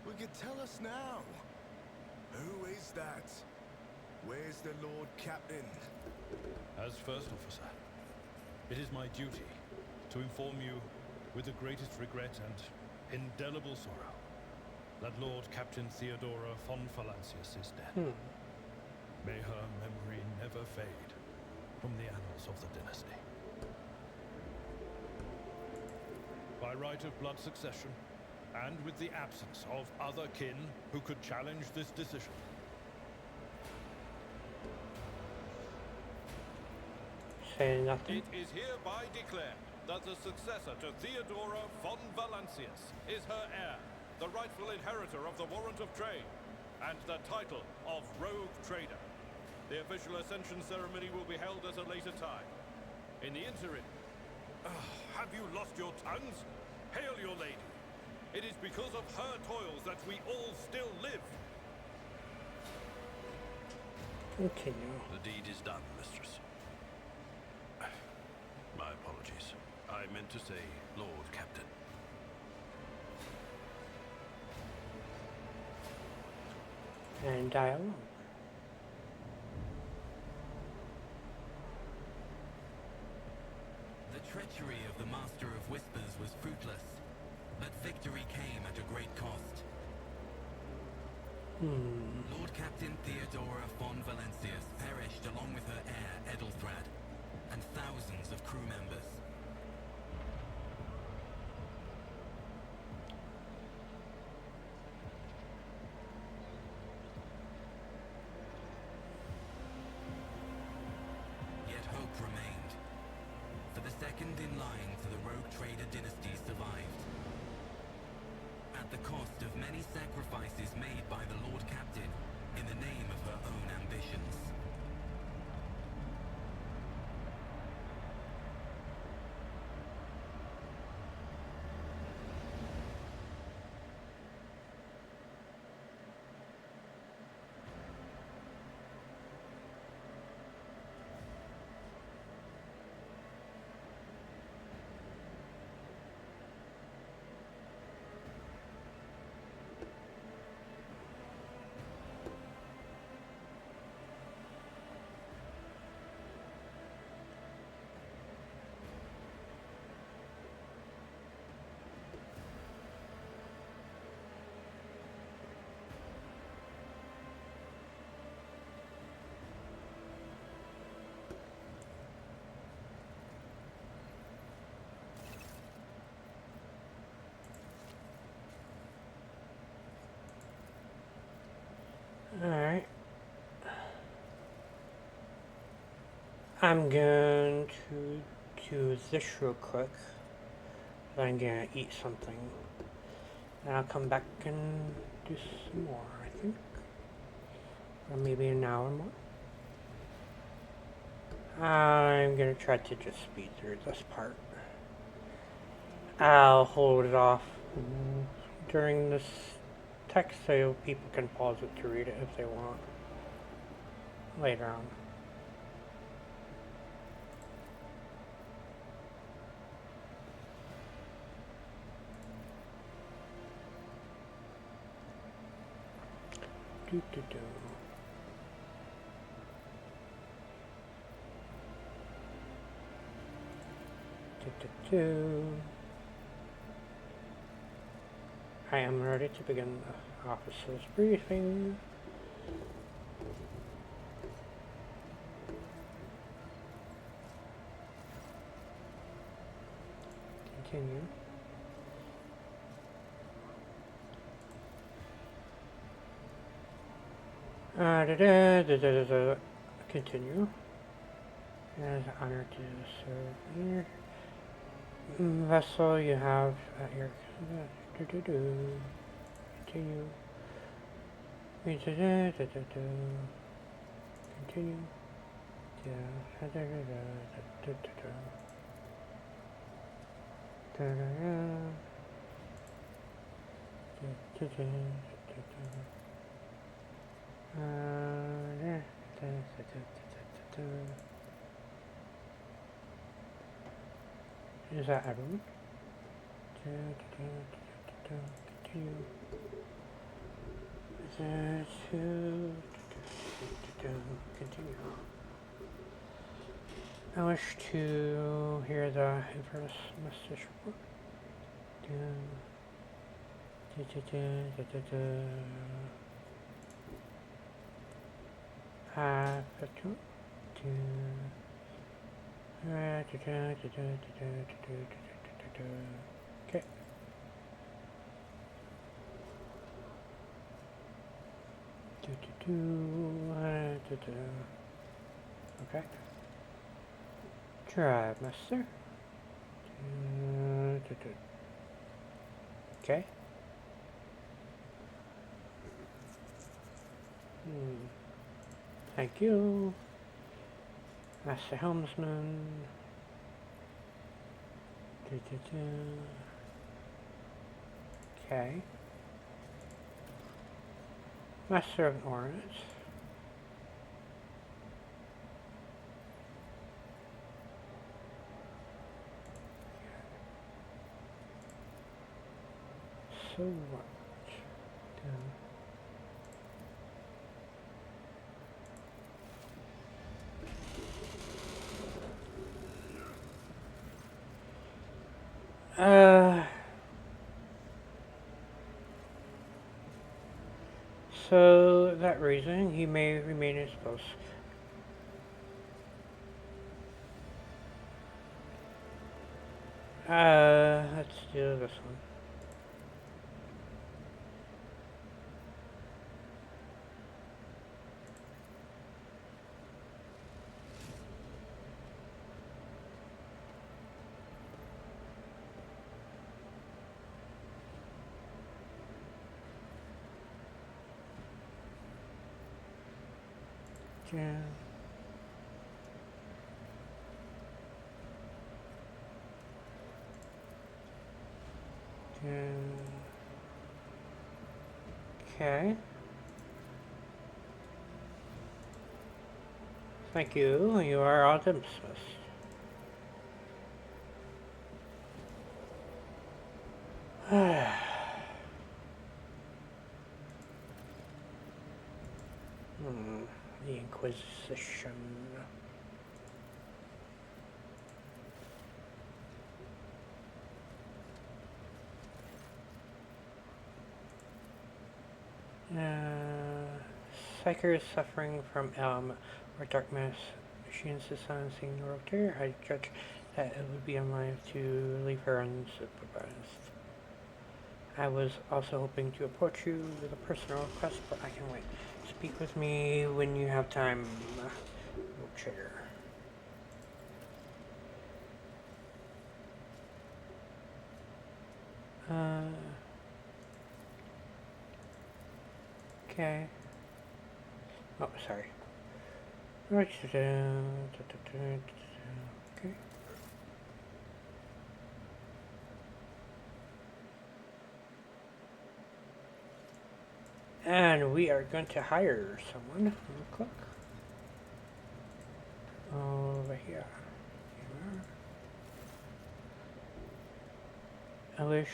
we could tell us now. Who is that? Where's the Lord Captain? As First Officer, it is my duty to inform you with the greatest regret and indelible sorrow that Lord Captain Theodora von Valancius is dead. May her memory never fade from the annals of the dynasty. By right of blood succession, and with the absence of other kin who could challenge this decision, Say nothing. it is hereby declared that the successor to Theodora von Valancius is her heir, the rightful inheritor of the warrant of trade, and the title of Rogue Trader. The official ascension ceremony will be held at a later time. In the interim, have you lost your tongues? Hail your lady. It is because of her toils that we all still live. Continue. The deed is done, mistress. My apologies. I meant to say Lord Captain. And dialogue. The treachery of the Master of Whispers was fruitless, but victory came at a great cost. Lord Captain Theodora von Valancius perished along with her heir, Edelthrad, and thousands of crew members. Yet hope remained, for the second in line to the Rogue Trader dynasty survived. At the cost of many sacrifices made by the Lord Captain in the name of her own ambitions. Alright. I'm going to do this real quick. Then I'm gonna eat something. And I'll come back and do some more, I think. or maybe an hour more. I'm gonna try to just speed through this part. I'll hold it off during this text so people can pause it to read it if they want later on. Do do do. I am ready to begin the officer's briefing. Continue. Continue. It is an honor to serve here. Vessel you have at your continue. Continue. Is that everyone? Continue. Continue. I wish to hear the infamous message report. Okay. Okay. Drive, master. Okay. Thank you, Master Helmsman. Okay. Master of Orange. So what? So that reason he may remain in his post. Let's do this one. Yeah. Okay. Thank you. You are all dismissed. The Inquisition. Psyker is suffering from or darkness. She insists on seeing the rotor. I judge that it would be unwise to leave her unsupervised. I was also hoping to approach you with a personal request, but I can wait. Speak with me when you have time, wheelchair. Okay. Oh, sorry. Right. Okay. And we are going to hire someone. Real quick. Over here. Elish.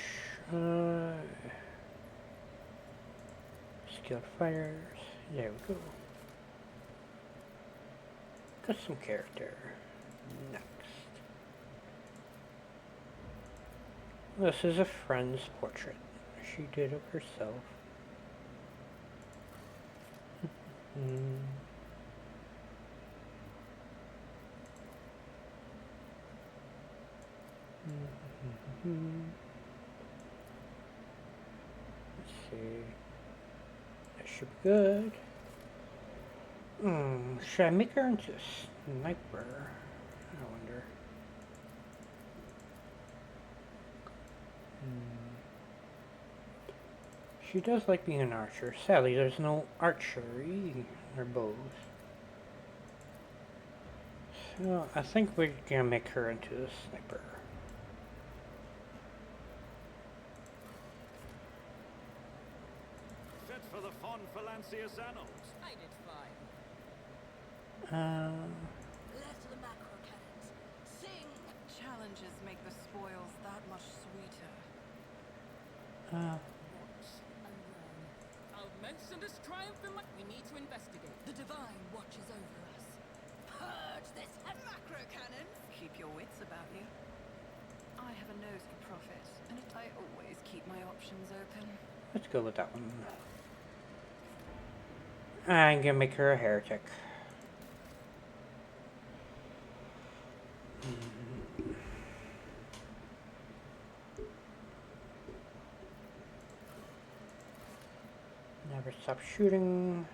Skilled fighters. There we go. Custom character. Next. This is a friend's portrait. She did it herself. Let's see. That should be good. Should I make her into a sniper? I wonder. She does like being an archer. Sadly, there's no archery or bows. So I think we're gonna make her into a sniper. Fit for the Fon Phalancius annals. I did fine. Left the macro cannons. Sing! Challenges make the spoils that much sweeter. I'll mention this triumph in my... We need to investigate. The divine watches over us. Purge this macro cannon! Keep your wits about you. I have a nose for profit, and I always keep my options open. Let's go with that one. I'm gonna make her a heretic. Never stop shooting.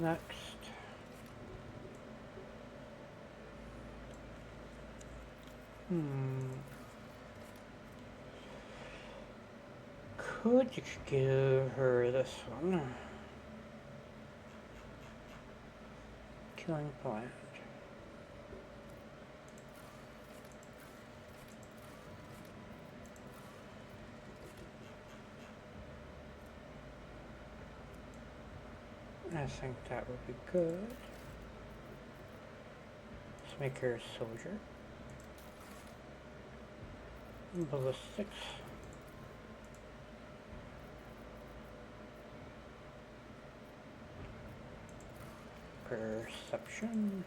Next. Could you give her this one? Killing plant. I think that would be good. Let's make her a soldier. Ballistics. Perception.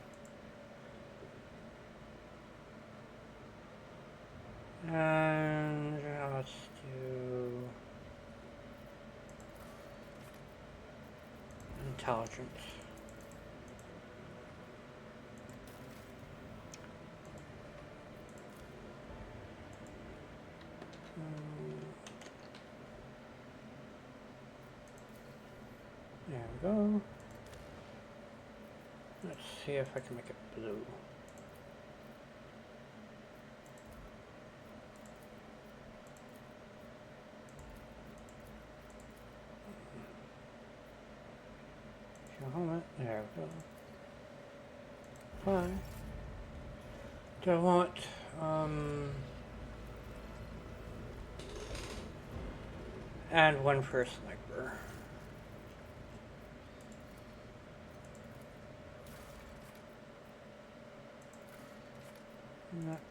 And let's do intelligence. There we go. Let's see if I can make it blue. Helmet. There we go. Fine. Do I want and one for a sniper. Next.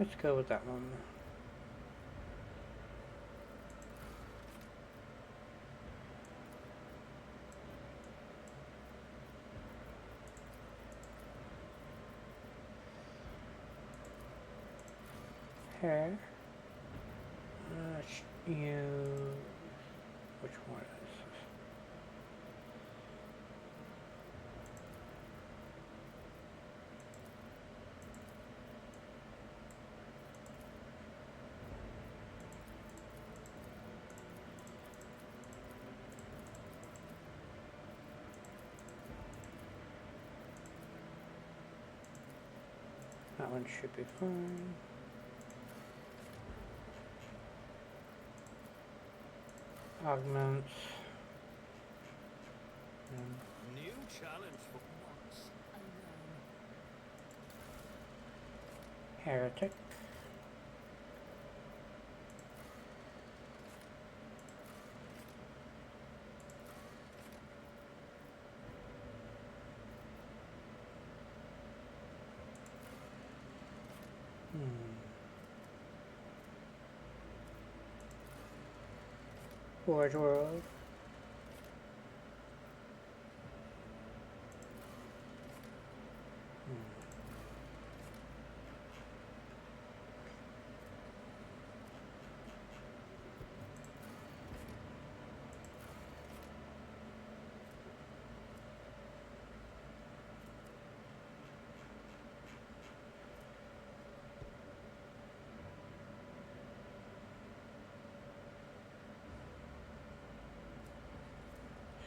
Let's go with that one. Hair. You. Which one is this? That one should be fine. Augments. New challenge for once. Heretic. Forge World.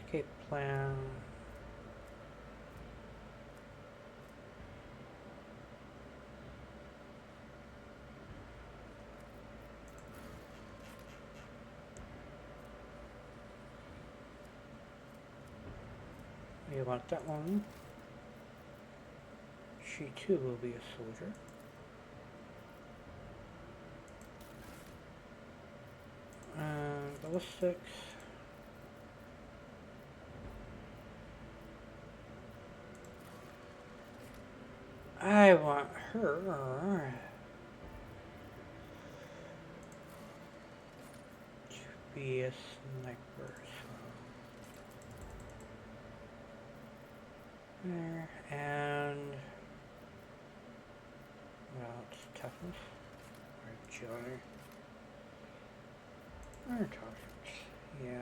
Escape plan. You want that one. She too will be a soldier. And ballistics. I want her to be a sniper. So. There, and well, it's toughness or agility or intelligence. Yeah.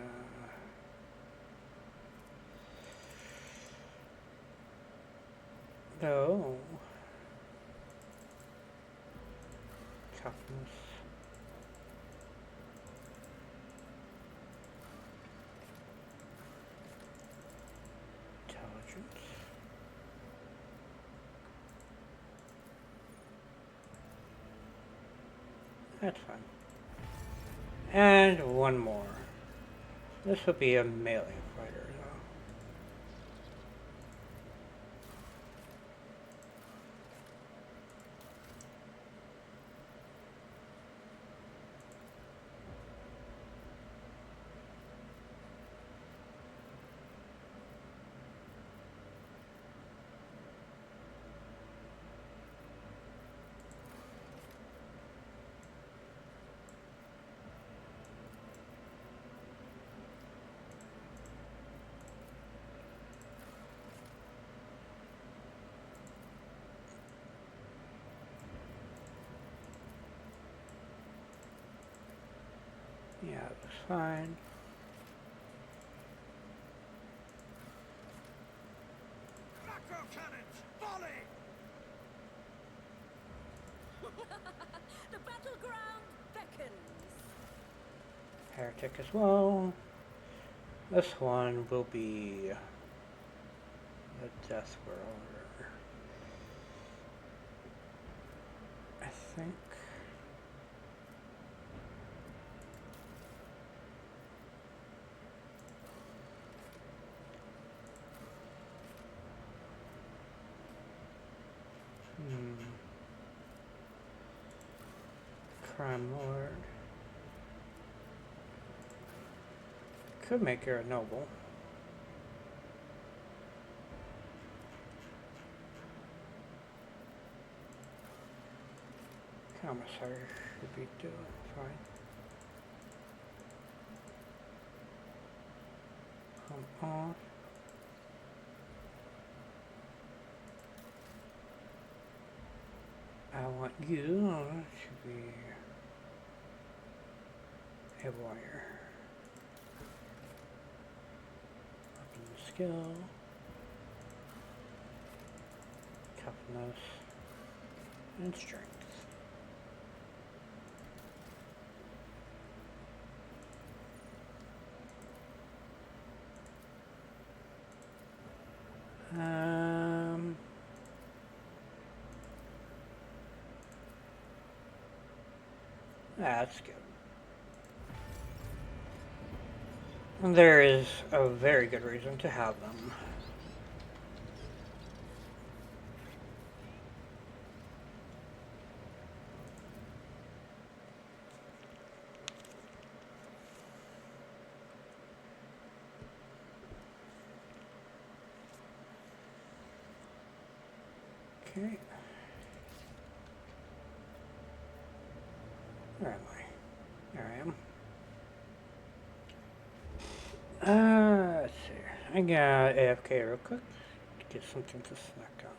No. Toughness. Intelligence. That's fine. And one more. This will be a melee fighter, though. Yeah, it looks fine. Macro cannons, volley! The battleground beckons. Heretic as well. This one will be the Death World. I think. Crime Lord. Could make her a noble. Commissar should be doing fine. Come on. I want you to be a warrior. Weapon skill. Toughness. And strength. That's good. And there is a very good reason to have them. Okay. Where am I? There I am. Let's see. I got AFK real quick to get something to snack on.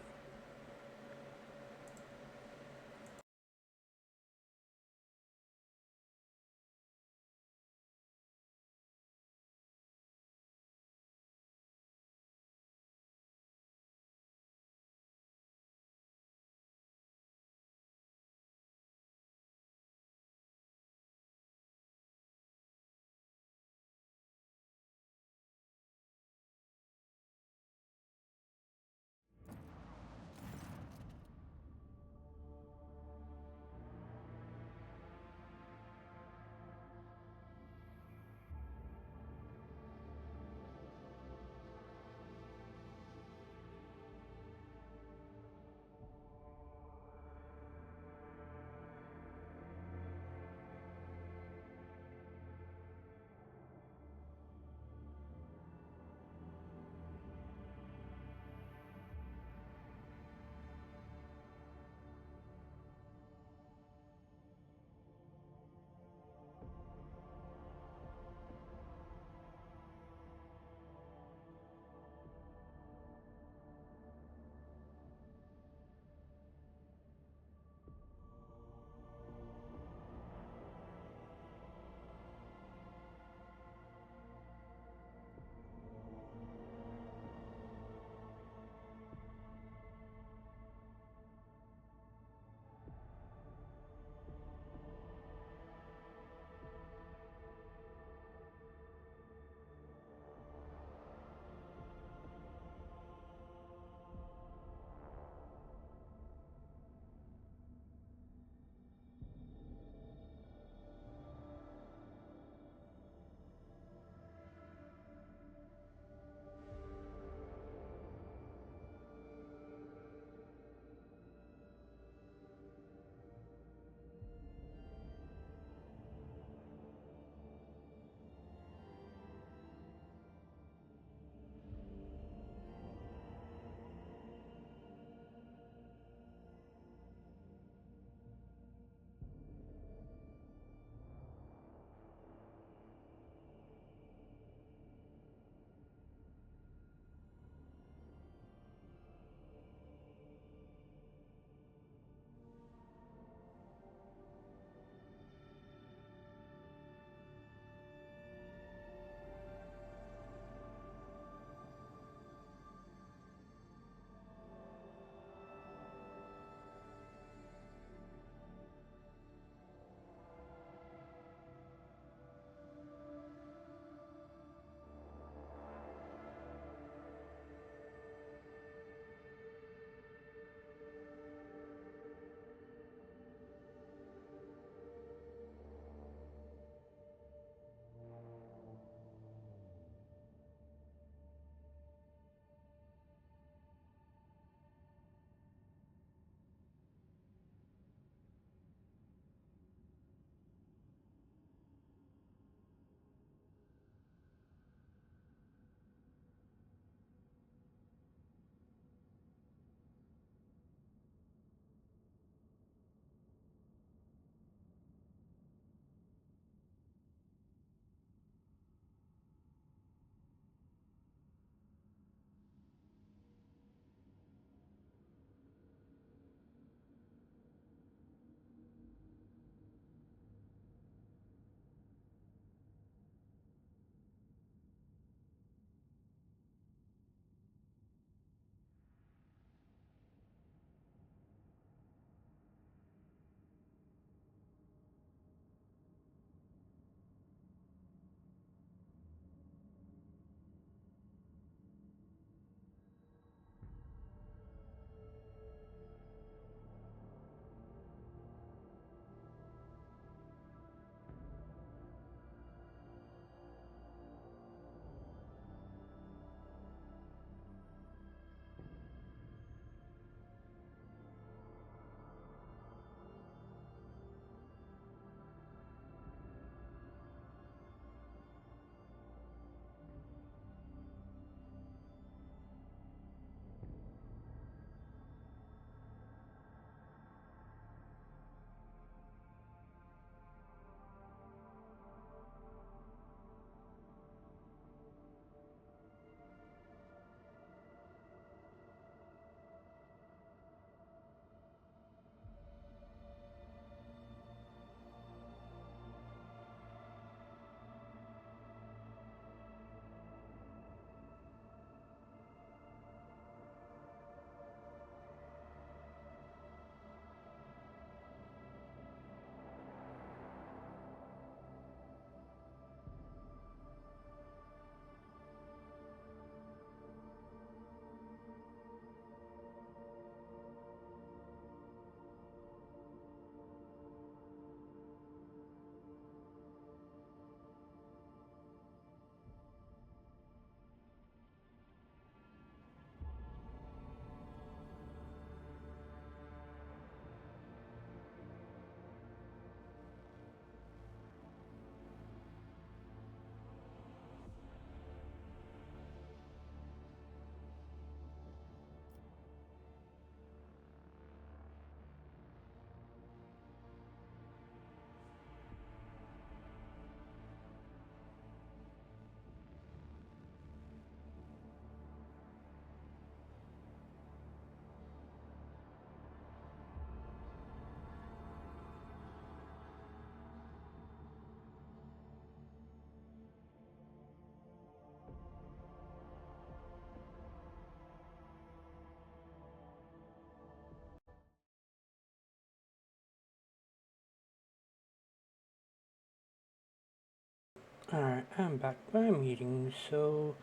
Alright, I'm back by a meeting, so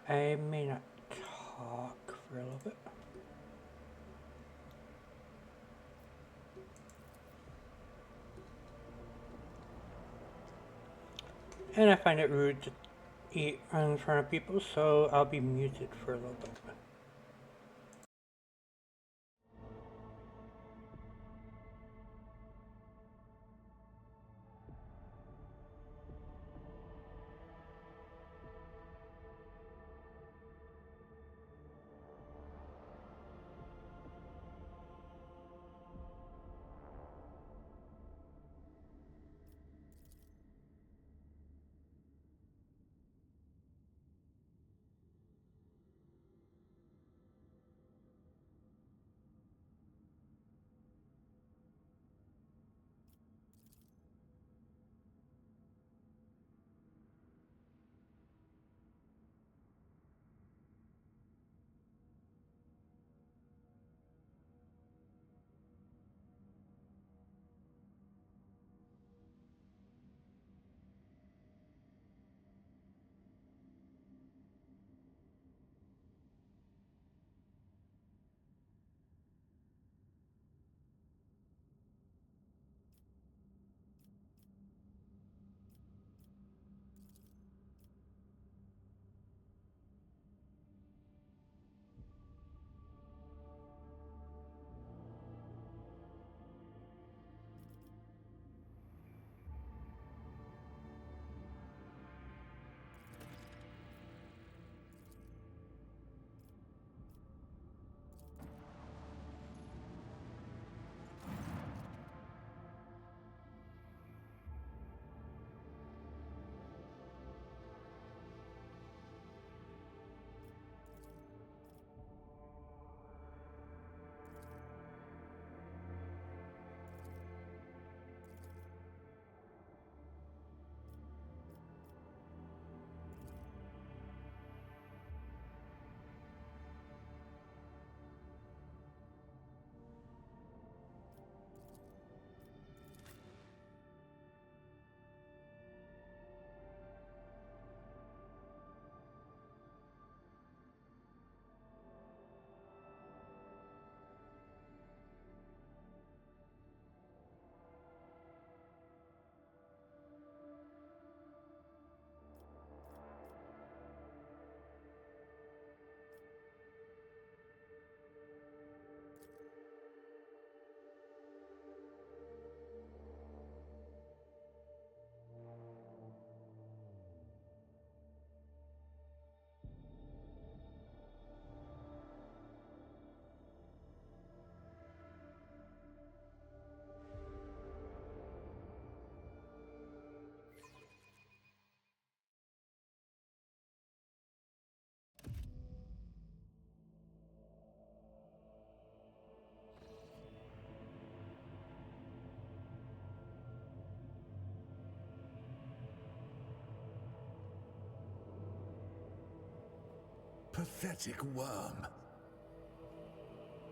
I may not talk for a little bit. And I find it rude to eat in front of people, so I'll be muted for a little bit. Pathetic worm.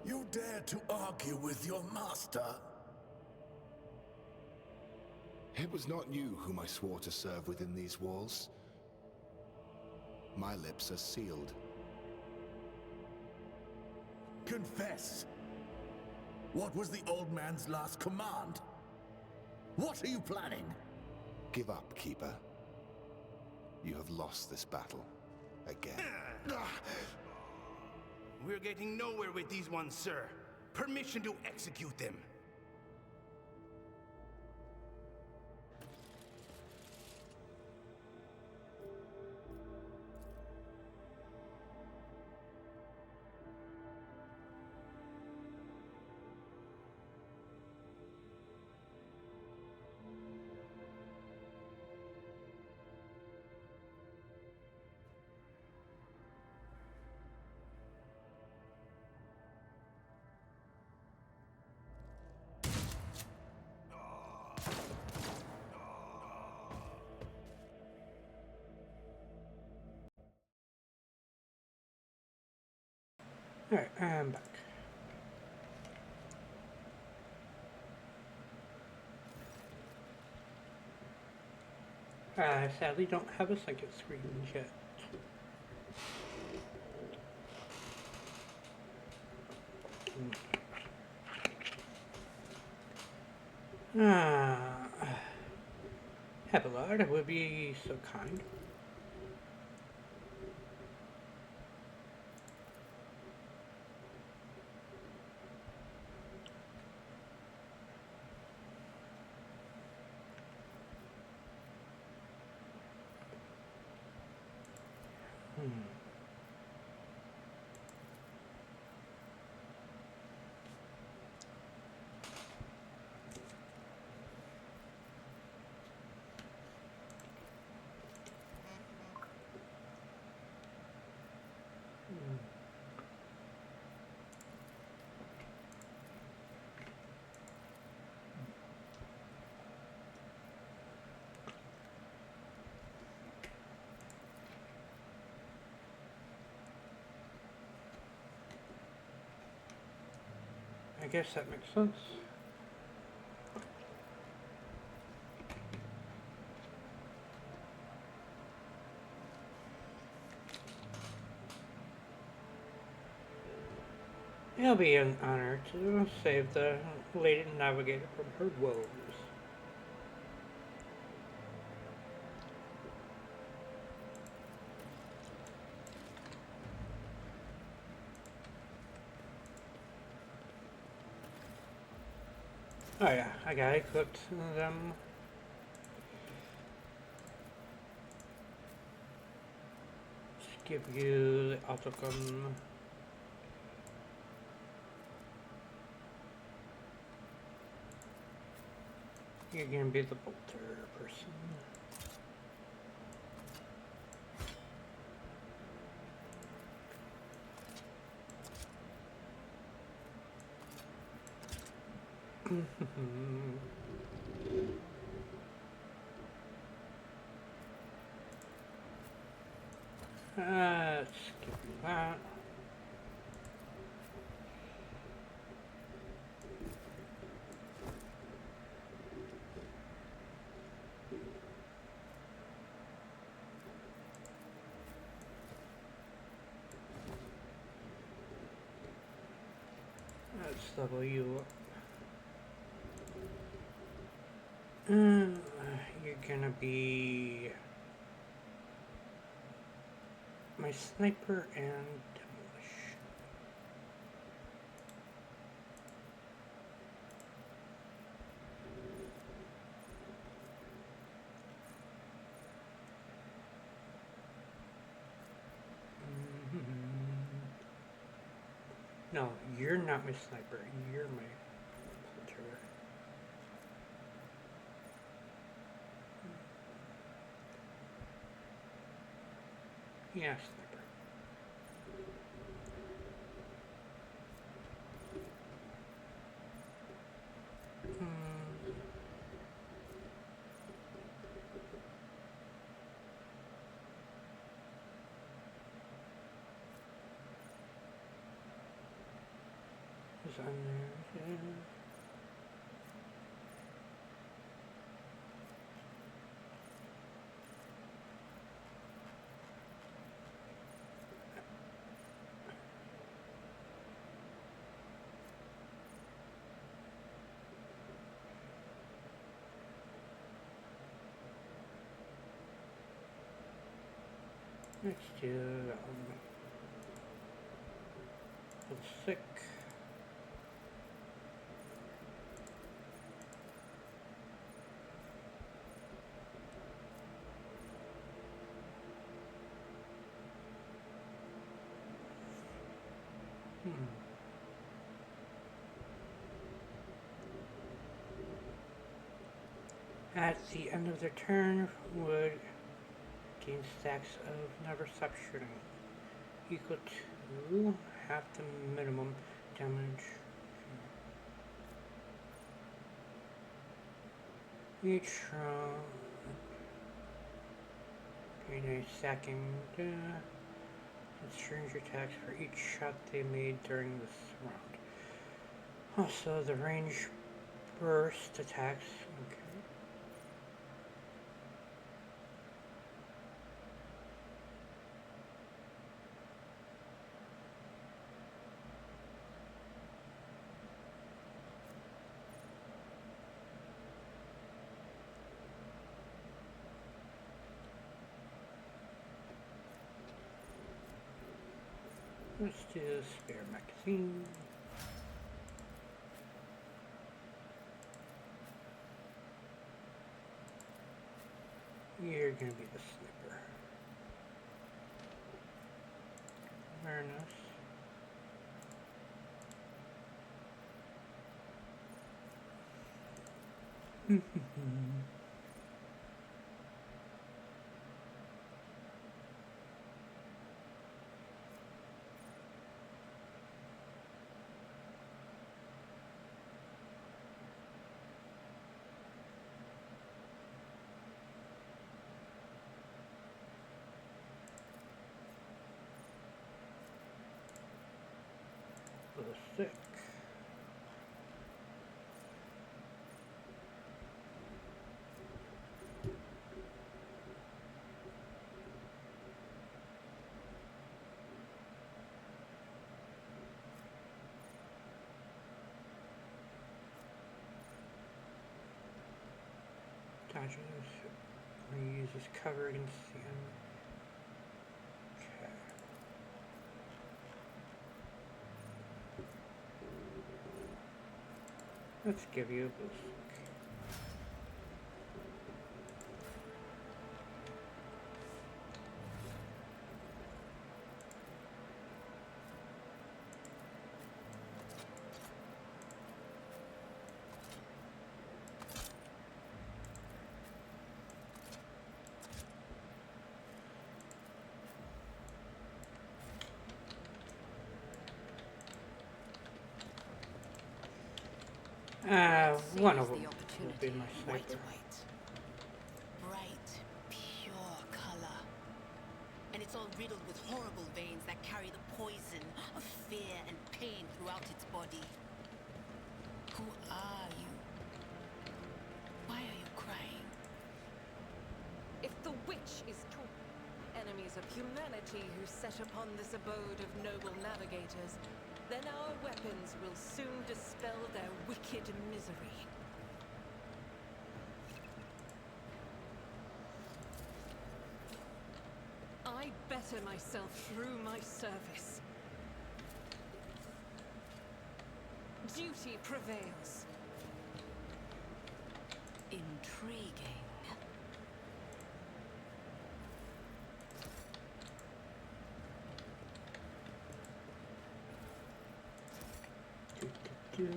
You dare to argue with your master? It was not you whom I swore to serve within these walls. My lips are sealed. Confess. What was the old man's last command? What are you planning? Give up, Keeper. You have lost this battle. Again. We're getting nowhere with these ones, sir. Permission to execute them. Alright, I'm back. I sadly don't have a second screen yet. Ah, Abelard would be so kind. I guess that makes sense. It'll be an honor to save the Lady Navigator from her woes. Oh yeah, I got equipped them. Just give you the autocon. You're gonna be the bolter person. Let's skip that. Let's level you up. You're gonna be my sniper and demolish. No, you're not my sniper. You're my bolter. Yeah, sniper. Is on there? Yeah. Let's do sick. At the end of their turn, would gain stacks of never stop shooting, equal to half the minimum damage. Each round, gain a stacking. Exchange attacks for each shot they made during this round. Also, the range burst attacks. Okay. Let's do spare magazine. You're gonna be the sniper. Awareness. Sick. Dodging this. Use this cover against the enemy. Okay. Let's give you a boost. One of them will be my sniper. Bright, pure color. And it's all riddled with horrible veins that carry the poison of fear and pain throughout its body. Who are you? Why are you crying? If the witch is true, enemies of humanity who set upon this abode of noble navigators, then our weapons will soon dispel their wicked misery. I better myself through my service. Duty prevails. Intriguing. This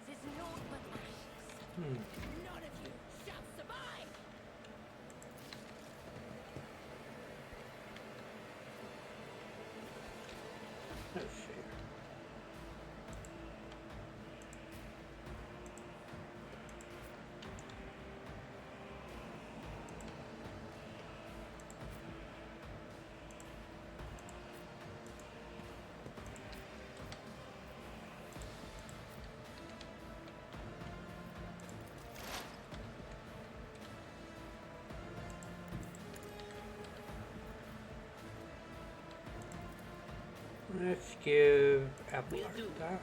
is not what I None of you shall survive! Let's see. Let's give Apple that.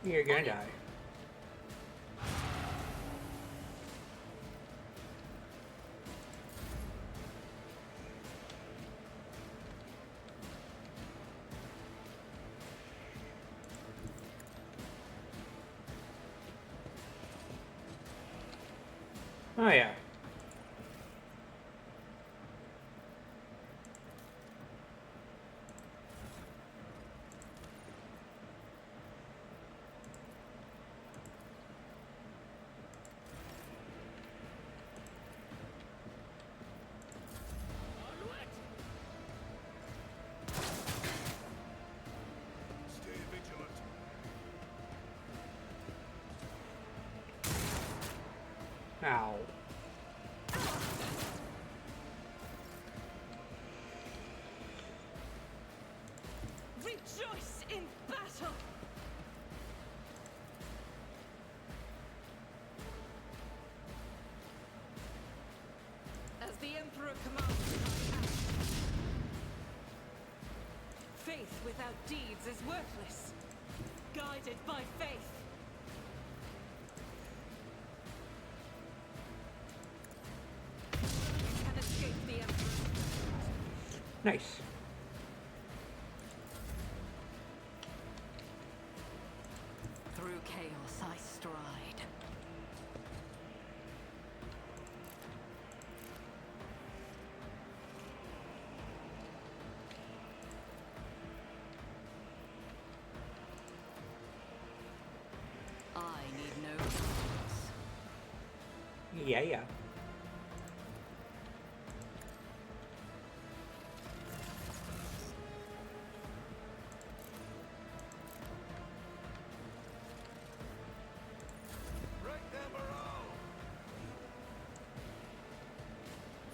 You're gonna die. Oh yeah. Stay vigilant. Ow. without deeds is worthless. Guided by faith. You can escape the Emperor. Nice. Through chaos I stride. I need no tools. Yeah. Break their morale!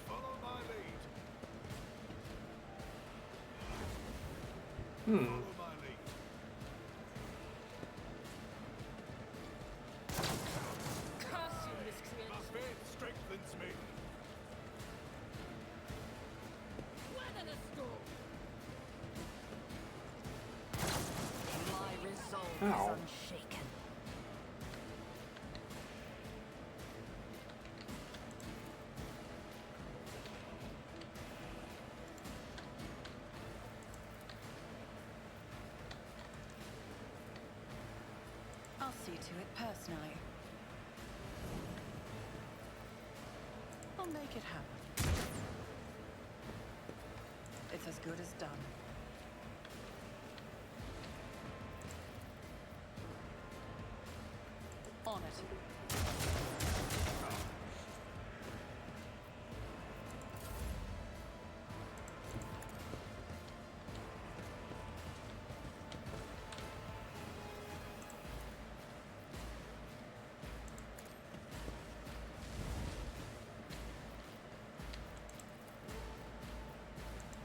Follow my lead. Follow my lead. Curse you, miscreant! My faith strengthens me. Weather the storm! My resolve Ow. is unshaken. I'll see to it personally. I'll make it happen. It's as good as done. On it.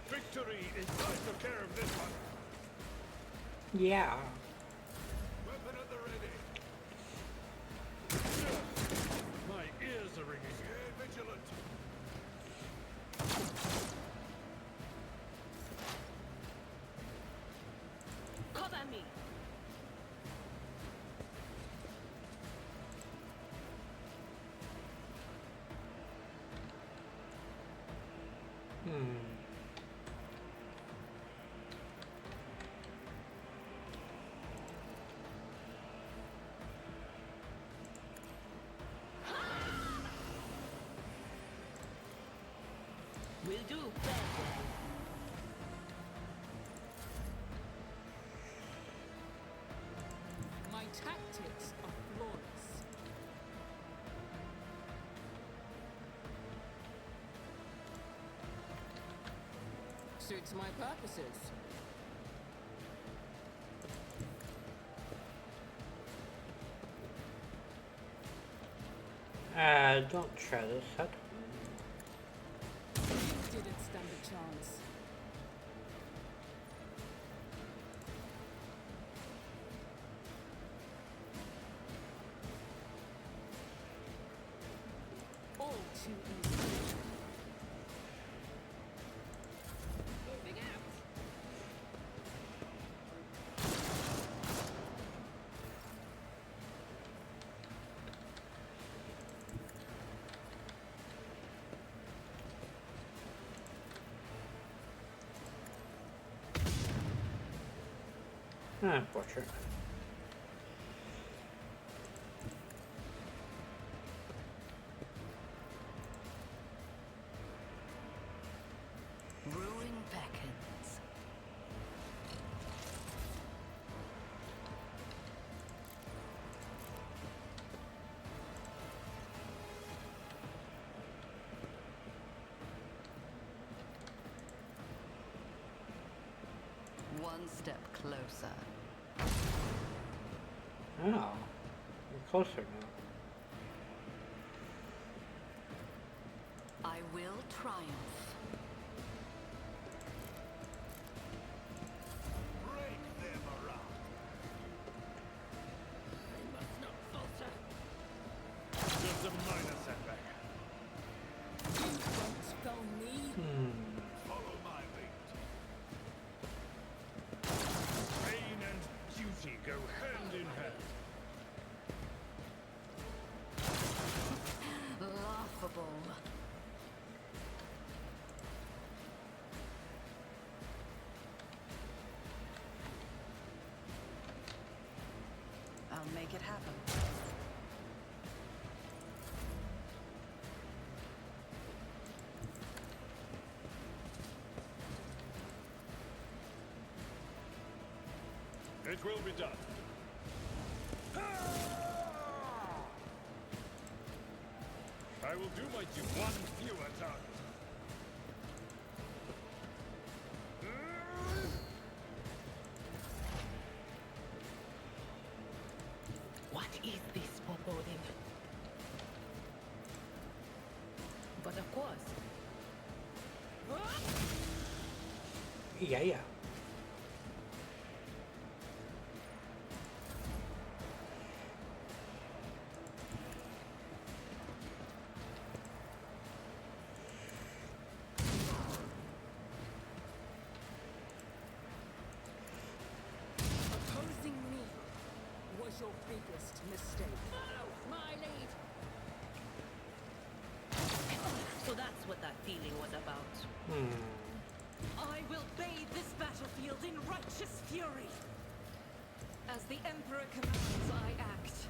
Victory is I took care of this one. Yeah. Weapon at the ready. My ears are ringing. Stay vigilant. Cover me! Will do, badly. My tactics are flawless. Suits my purposes. Don't try this out. You didn't stand a chance. All too easy. Moving out. Unfortunate. Ruin beckons. One step closer. Oh, you're closer now. I will triumph. Break their morale. I must not falter. Just a minor setback. You won't fool me. Follow my lead. and make it happen. It will be done. I will do my duty. One fewer target. What is this foreboding? But of course. Yeah. Opposing me was your biggest mistake. Follow my lead. So that's what that feeling was about. I will bathe this battlefield in righteous fury. As the Emperor commands, I act.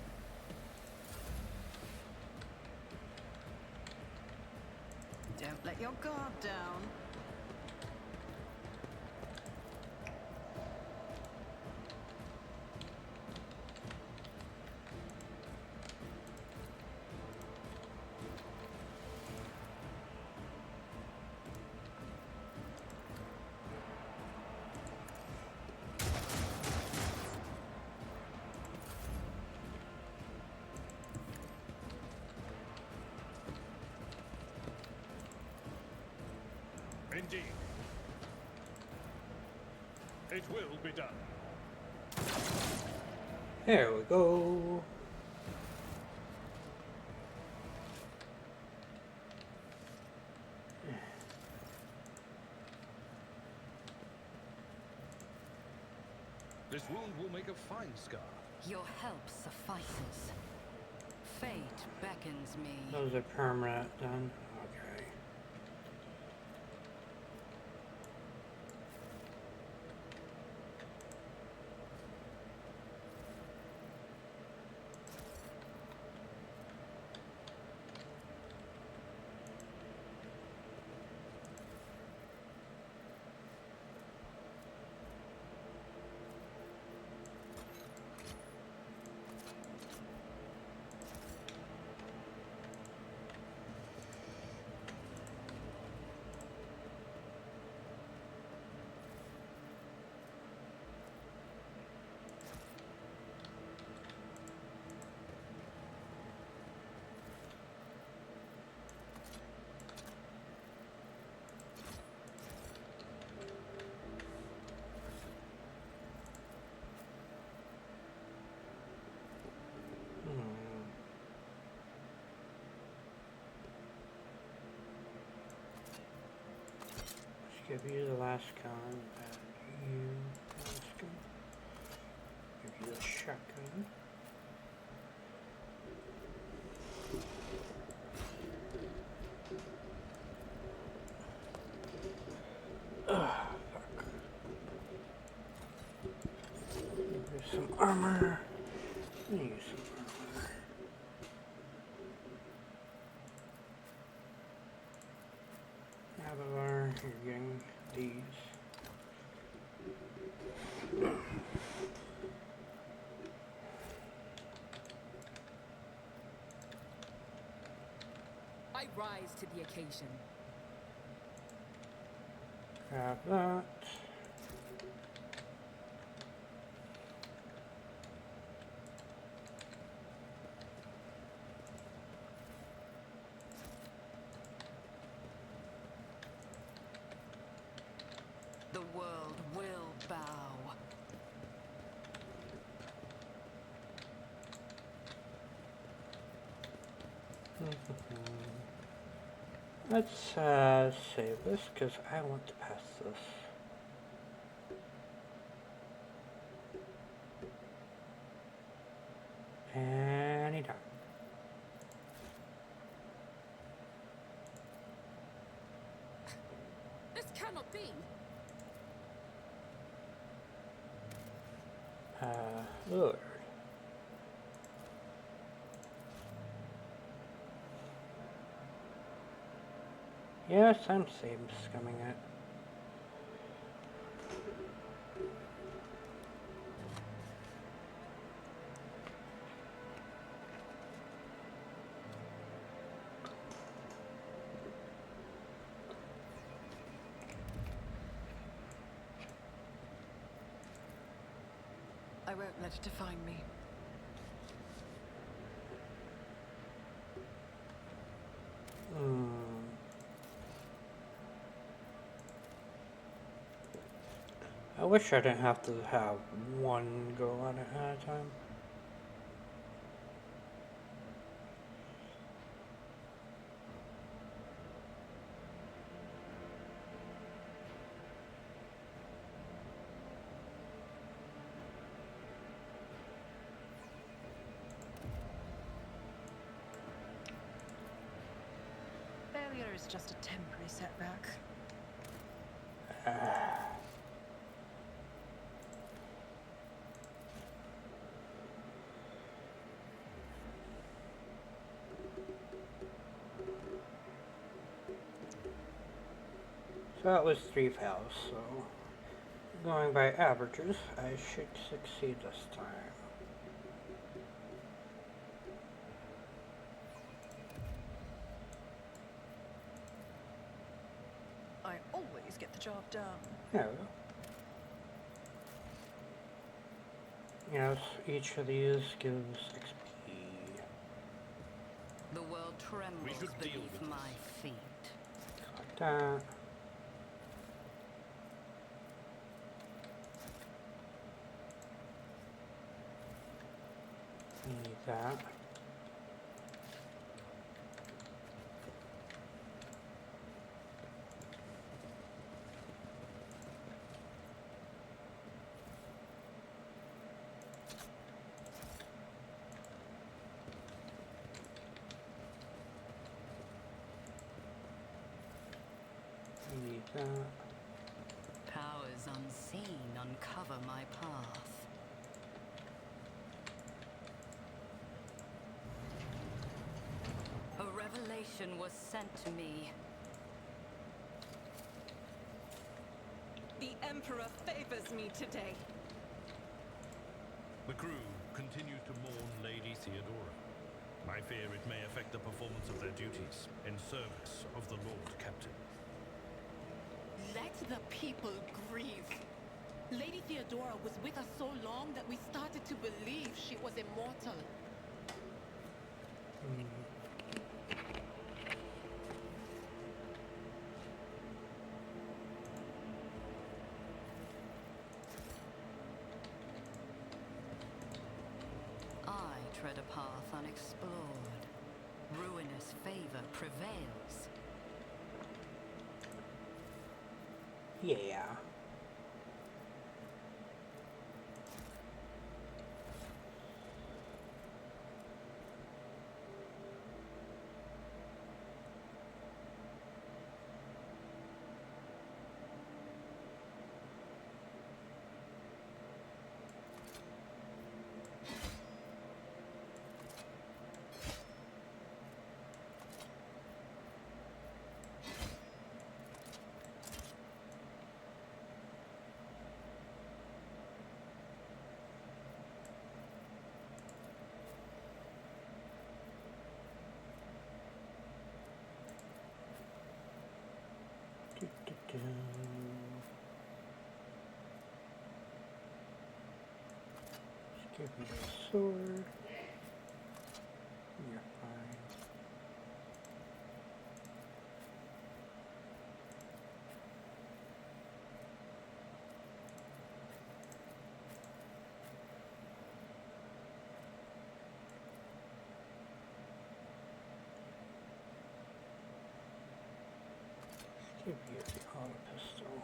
Don't let your guard down. Indeed. It will be done. There we go. This wound will make a fine scar. Your help suffices. Fate beckons me. Those are permanent then. Okay. Let's give you the last gun, and you last gun. Give you the shotgun. Fuck. There's some armor. Let me use some armor. Avalar, you're getting these. I rise to the occasion. Grab that. The world will bow. Let's save this because I want to pass this. Anytime. This cannot be. Lord. Yes, I'm same scumming it. I won't let it define me. I wish I didn't have to have one go on it at a time. Failure is just a temporary setback. So that was 3 fails, so going by averages, I should succeed this time. I always get the job done. There we go. Yes, each of these gives XP. The world trembles beneath my feet. Like that. Need that. Need that. Powers unseen uncover my path. A revelation was sent to me. The Emperor favors me today. The crew continue to mourn Lady Theodora. I fear it may affect the performance of their duties in service of the Lord Captain. Let the people grieve. Lady Theodora was with us so long that we started to believe she was immortal. I tread a path unexplored. Ruinous favor prevails. Yeah. Just give me the sword. You're fine. Give you the auto pistol.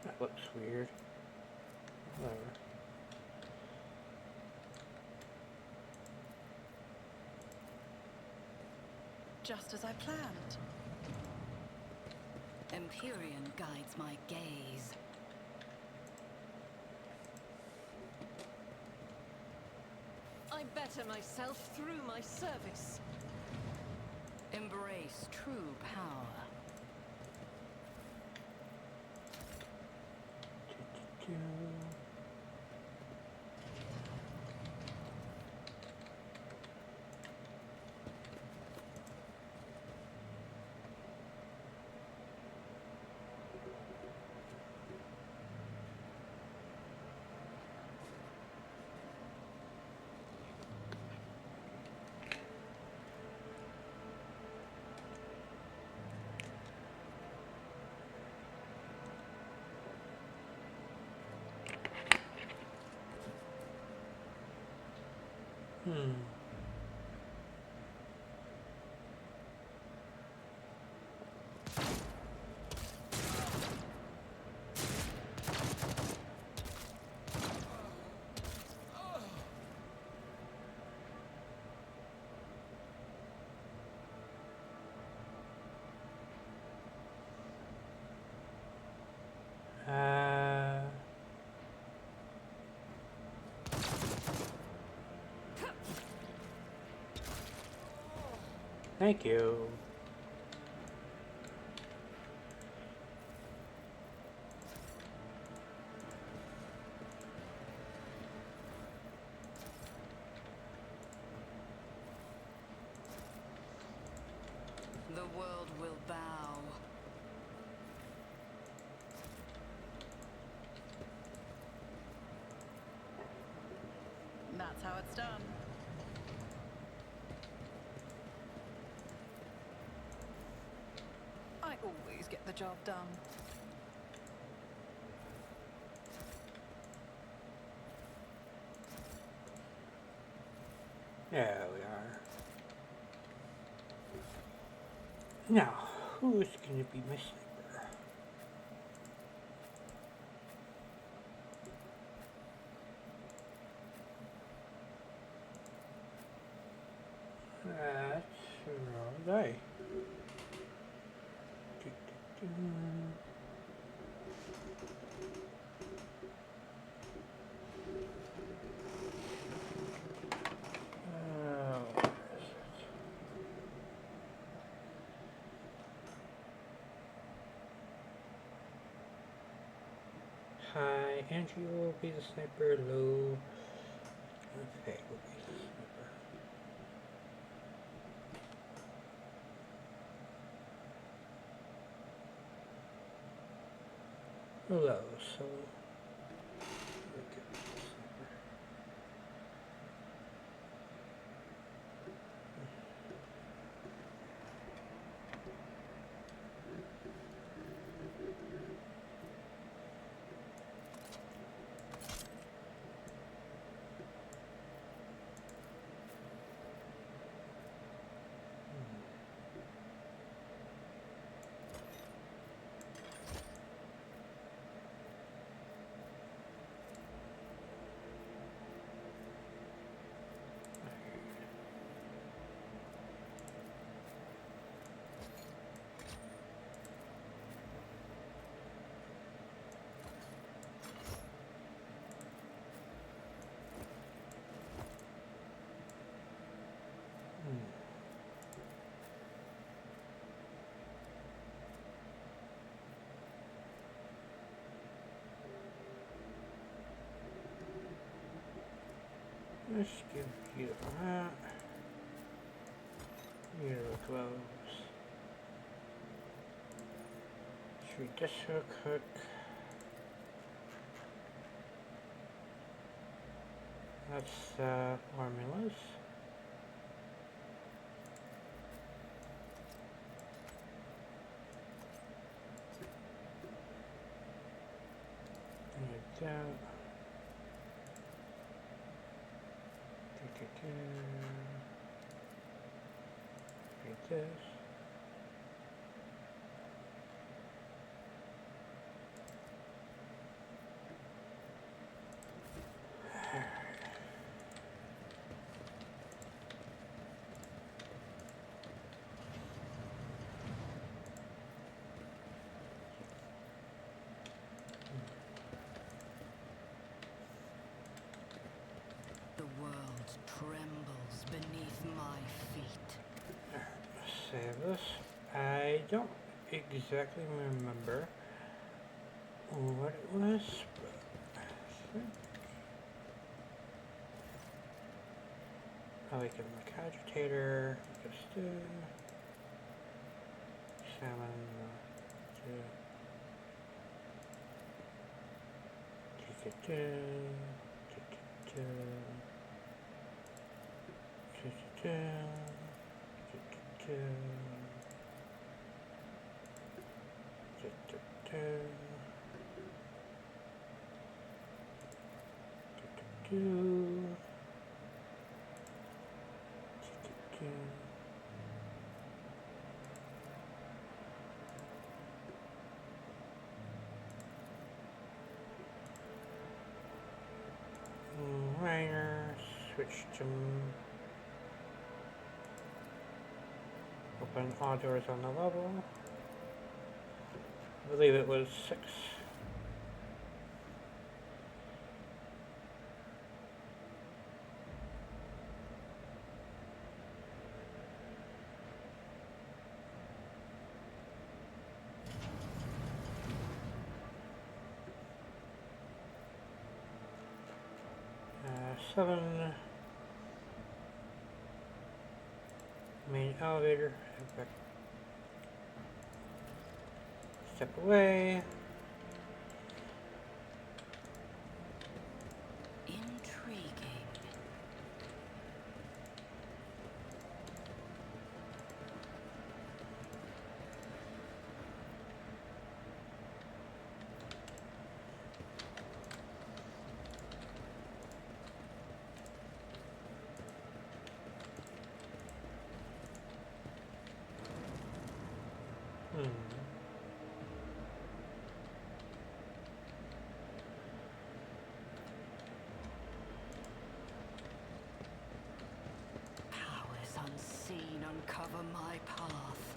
That looks weird. Whatever. Just as I planned. Empyrean guides my gaze. I better myself through my service. Embrace true power. Thank you. The world will bow. That's how it's done. I always get the job done. There we are. Now, who's going to be my sniper? That's wrong guy. High entry will be the sniper, low effect will be the sniper. Low, so let's give you that. Here it goes. Let's read this real quick. That's formulas. Like that. Like this. The world trembles beneath my feet. Save this. I don't exactly remember what it was, but Awaken like agitator, like a stew. Salmon, Rainer, switch to open all doors on the level. I believe it was 6. 7. Main elevator. Step away. Intriguing. Powers unseen uncover my path.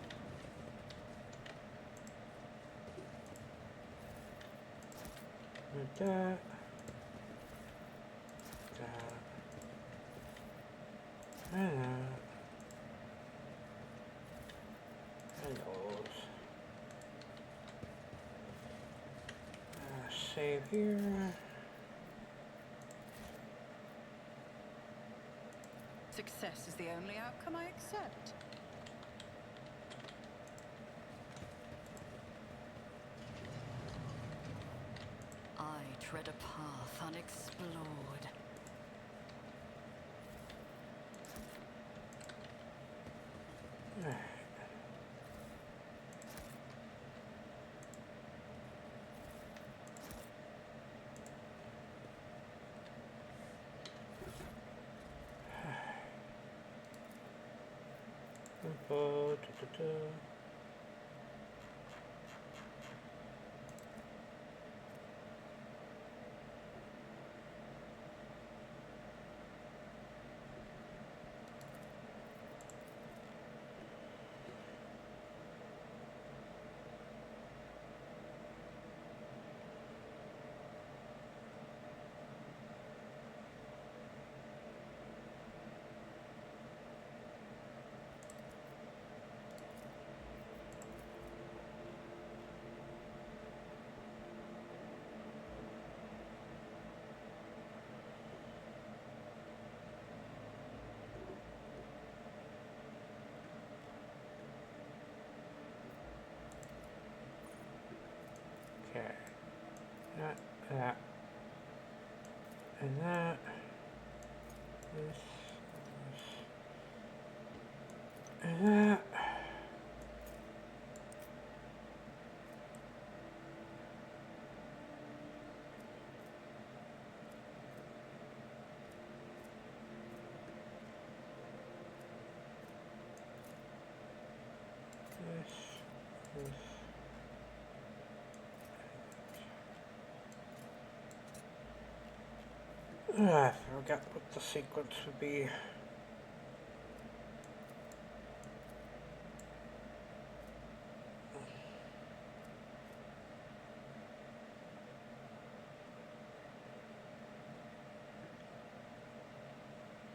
Like that. And those. Save here. Success is the only outcome I accept. I tread a path unexplored. Info, okay. That. And that. This. And that. This. I forgot what the sequence would be.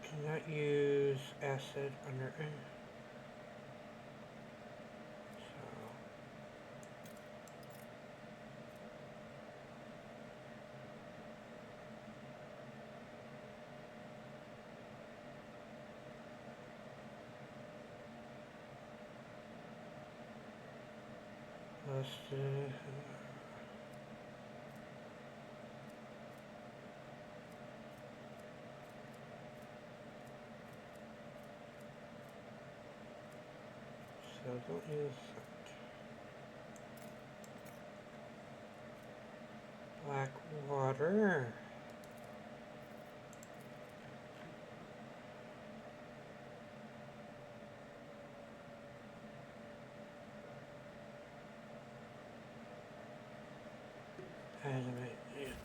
Cannot use acid under. Busted. So don't use that. Black water. Animate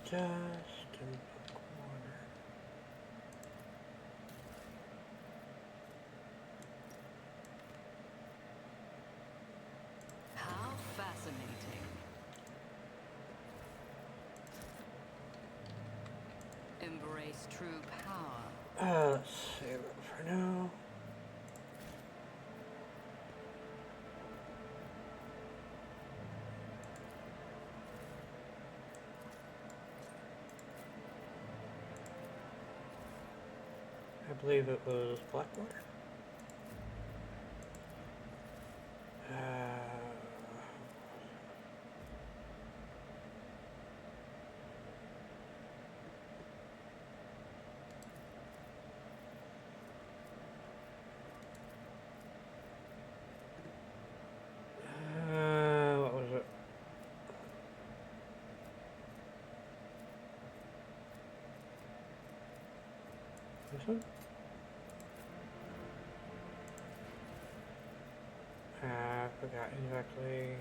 dust and black water. How fascinating. Embrace true power. Let's save it for now. I believe it was Blackwater. What was it? This one? I forgot exactly.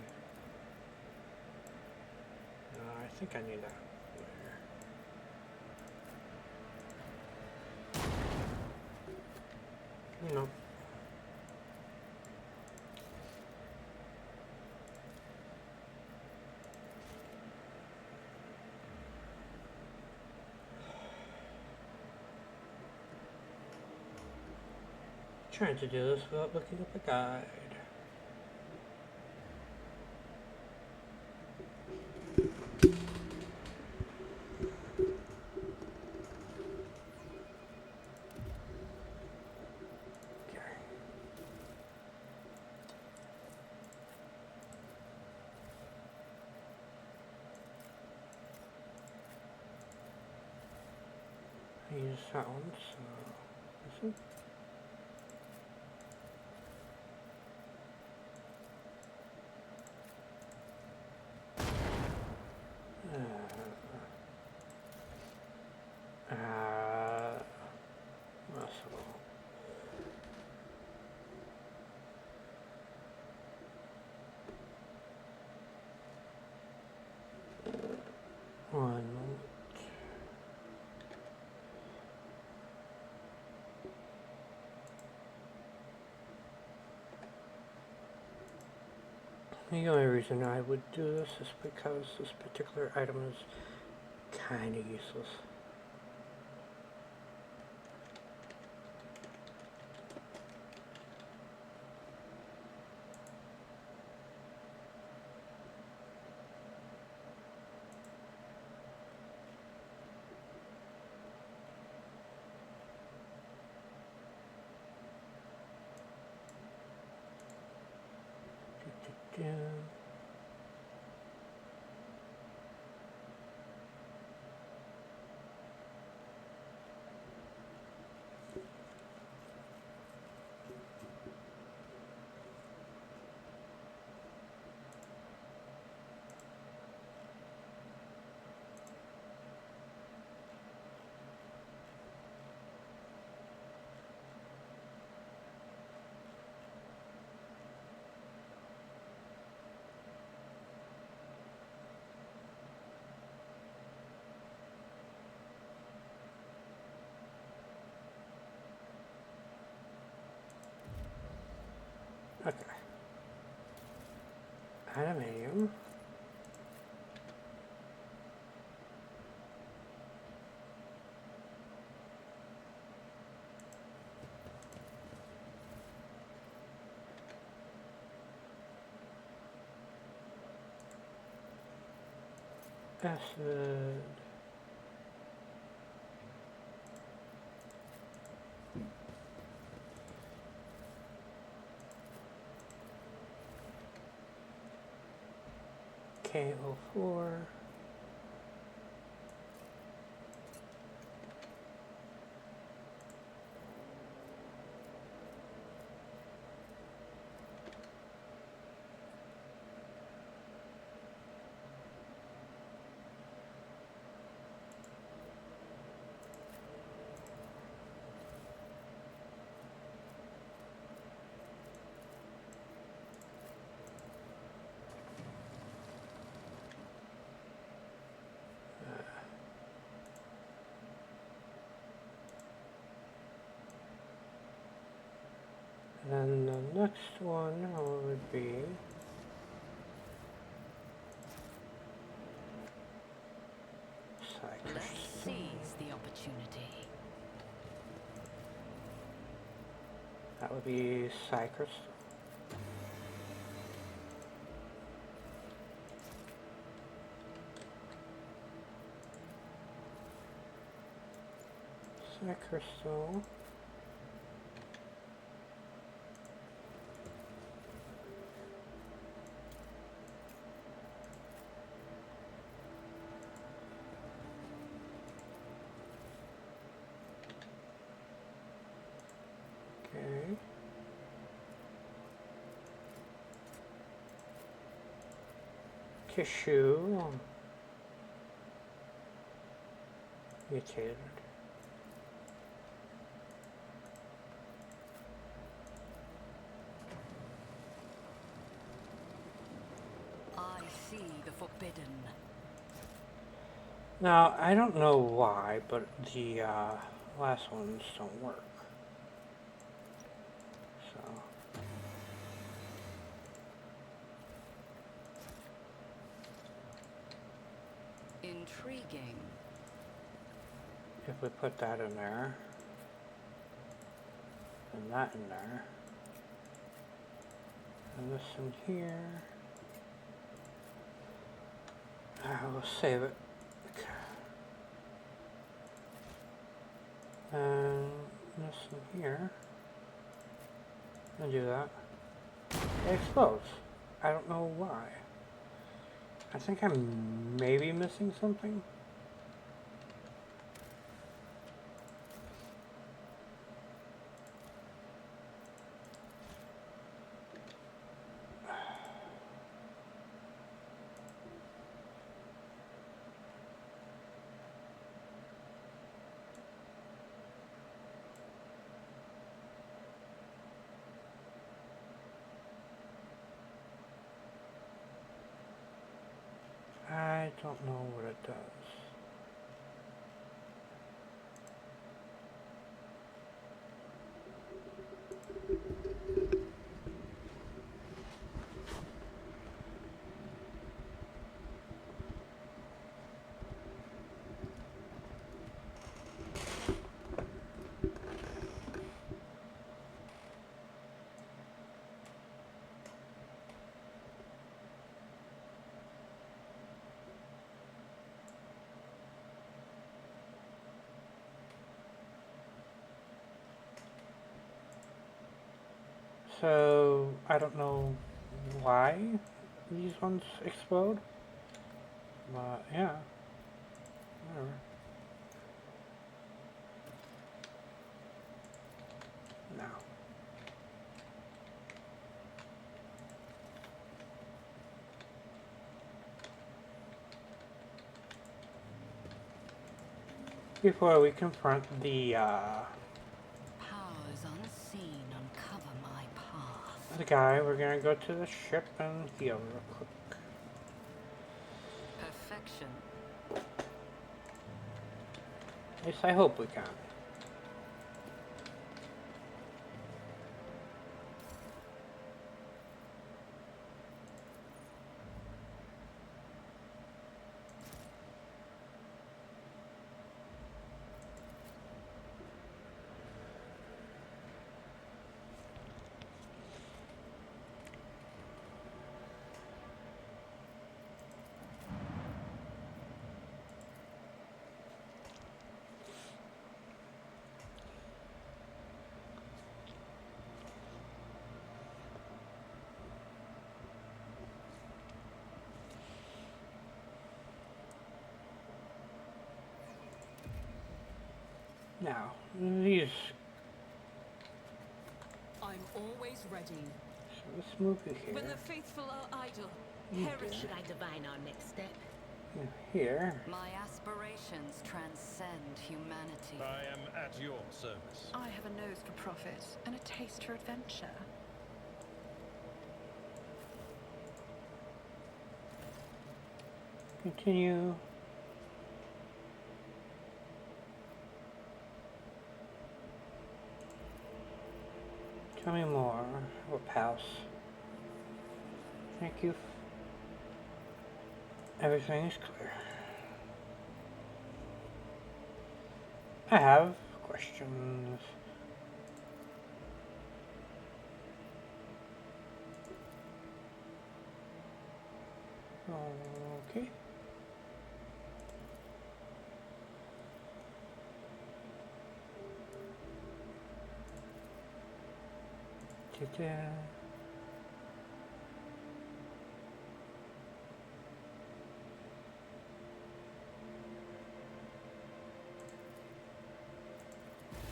I think I need that later. No. Trying to do this without looking at the guide. I use that one, so this one. Muscle. One moment. The only reason I would do this is because this particular item is kind of useless. Yeah. Okay. Adamantium. Acid. K04. And then the next one would be Let's seize the opportunity. that would be Cypress. Crystal. Okay. Tissue. Mutated. I see the forbidden. Now, I don't know why, but the last ones don't work. So. Intriguing. If we put that in there, and that in there, and this in here, we'll save it. And this in here, and do that. It explodes. I don't know why. I think I'm maybe missing something. I don't know what it does. So, I don't know why these ones explode, but yeah, whatever. Now. Before we confront the, Powers unseen uncover my path. the guy, we're gonna go to the ship and heal real quick. Perfection. At least I hope we can. Now, these. I'm always ready. So let's move you here. When the faithful are idle, Here. Should I divine our next step? You here. My aspirations transcend humanity. I am at your service. I have a nose for profit and a taste for adventure. Continue. Tell me more. What house? Thank you. Everything is clear. I have questions. Okay. Ta-da.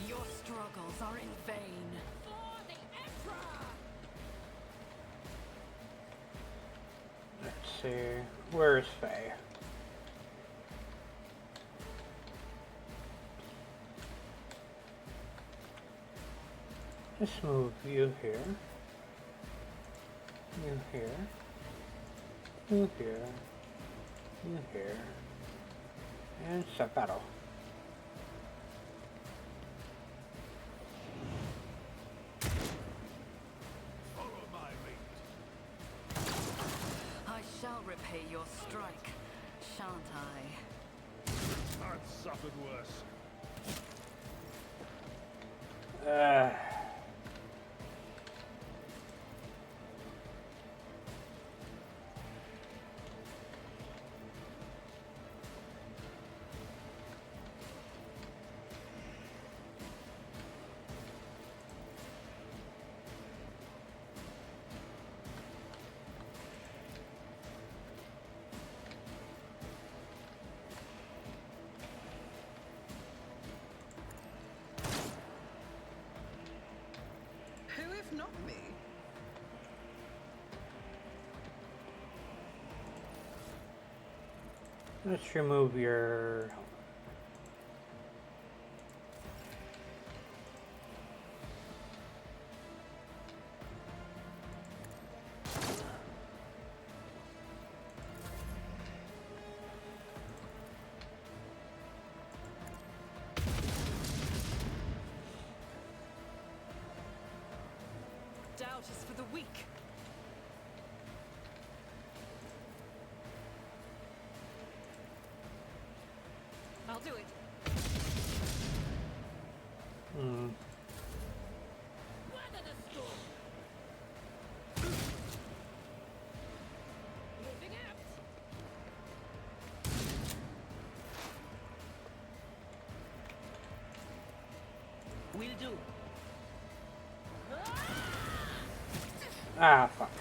Your struggles are in vain. For the Emperor! Let's see. Where's Faye? Let's move you here. You here. You here. You here. And set battle. Follow my lead. I shall repay your strike, shan't I? I've suffered worse. Who if not me? Let's remove your... Doubt is for the weak. I'll do it. Weather the storm! Moving out! Will do. Ah, fuck.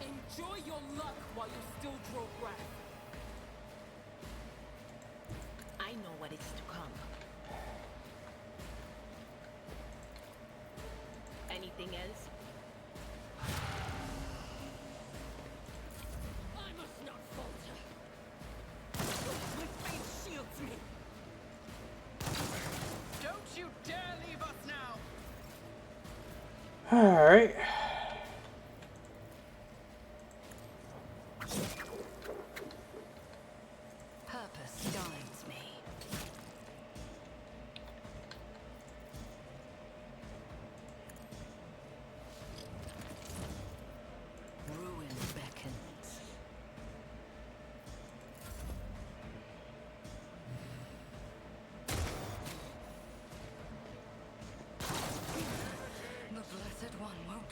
Enjoy your luck while you still draw breath. I know what is to come. Anything else? I must not falter. My fate shields me. Don't you dare leave us now! Alright. Purpose guides me. Ruin beckons. The Blessed One won't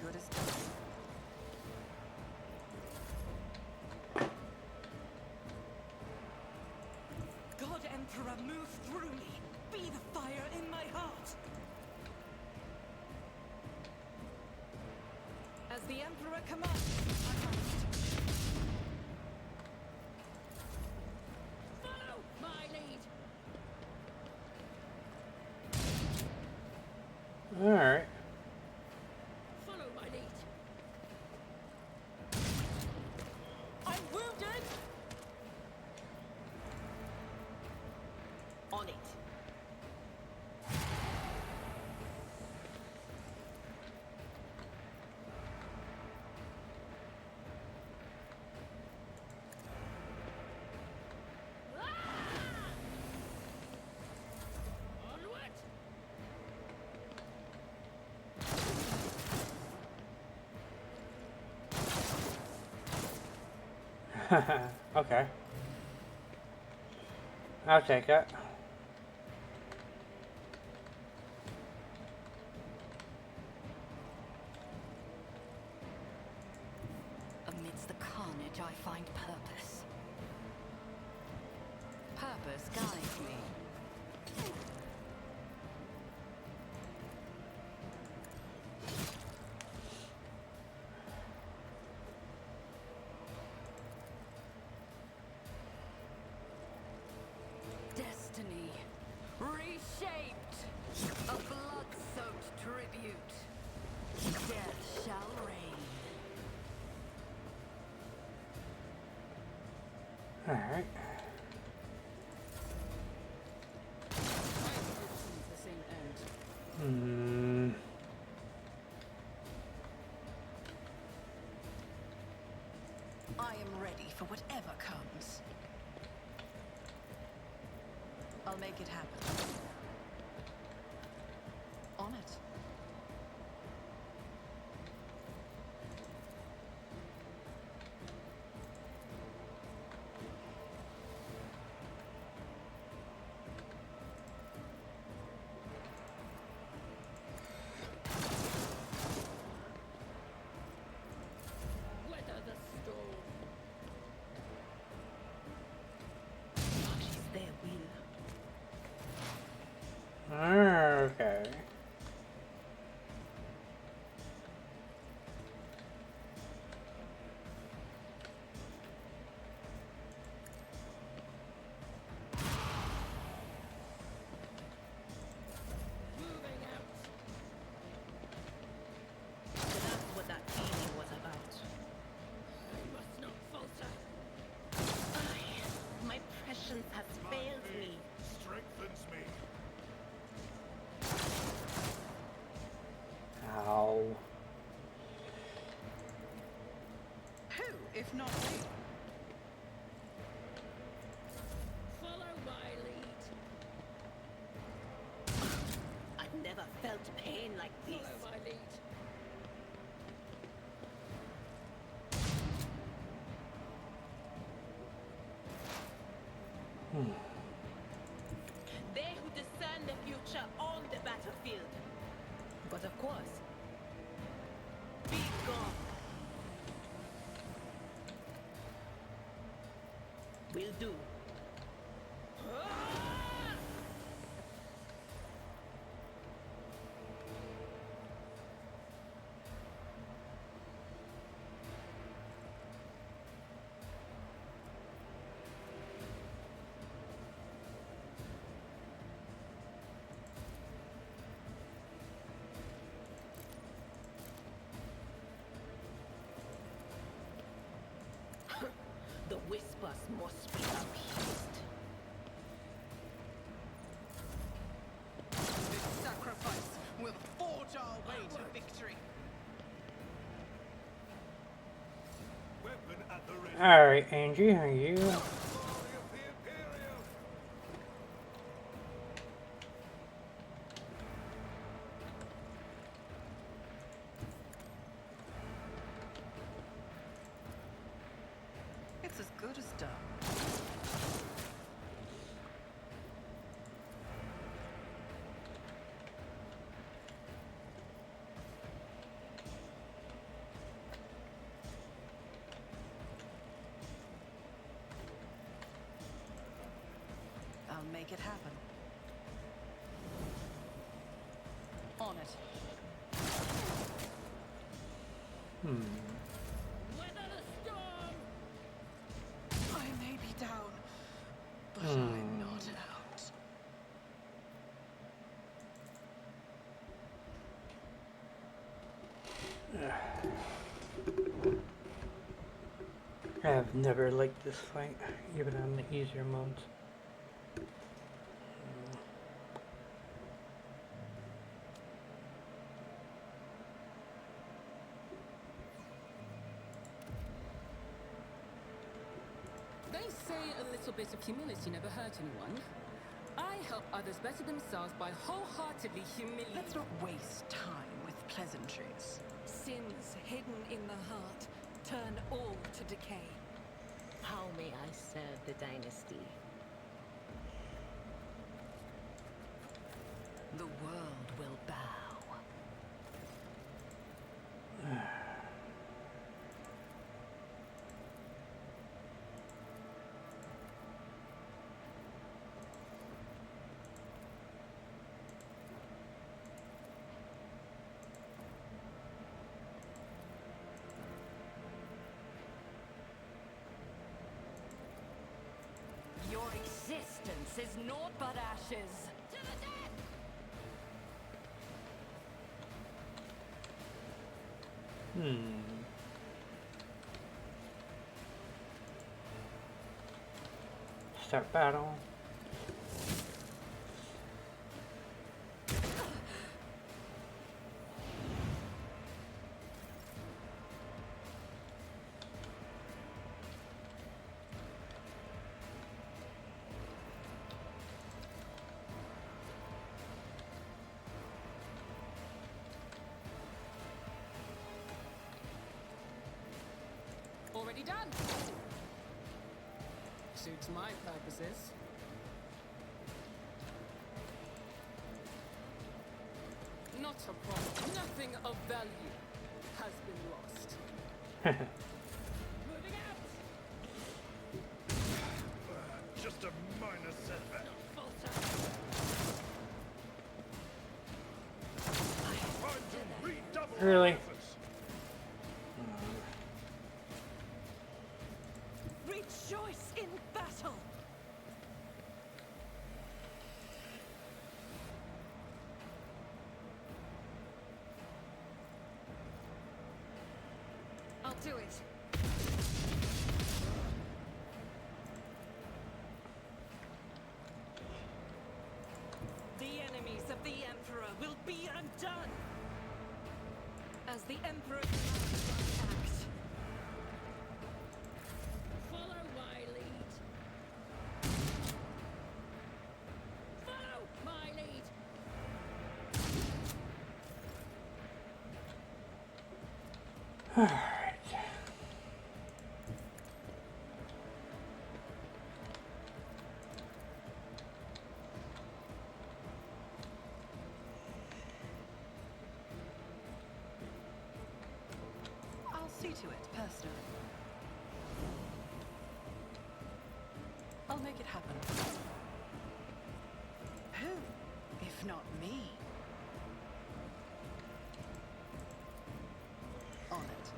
good as done. God Emperor, move through me. Be the fire in my heart. As the Emperor commands, I must. Follow my lead. Alright. Follow my lead. I'm wounded. On it. Onward. Okay. I'll take it. Amidst the carnage, I find purpose. Purpose guides me. Destiny reshaped. A blood-soaked tribute. Death shall reign. Alright. The same end. Hmm. I am ready for whatever comes. I'll make it happen. On it. Weather the storm. Such is their will. Okay. Moving out. That's what that feeling was about. I must not falter. My prescience has failed me. Strengthens me. Ow. Who, if not me? Follow my lead. I've never felt pain like this. Follow my lead. They who discern the future on the battlefield. But of course, be gone. Will do. The whispers must be appeased. This sacrifice will forge our way to victory. Weapon at the ready. Alright, Angie, are you? It's as good as done. make it happen. On it. Weather the storm! I may be down, but I'm not out. I've never liked this fight, even on the easier modes. They say a little bit of humility never hurt anyone. I help others better themselves by wholeheartedly humiliating. Let's not waste time with pleasantries. Sins hidden in the heart turn all to decay. How may I serve the dynasty? The world will bow. Your existence is naught but ashes. To the death! Start battle. Already done. Suits my purposes. Not a problem. Nothing of value has been lost. Moving out. Just a minor setback. Time to redouble Really? efforts. Rejoice in battle! I'll do it. The enemies of the Emperor will be undone! As the Emperor acts. Follow my lead. Follow my lead. Alright. I'll see to it, personally. I'll make it happen. Who, if not me? On it.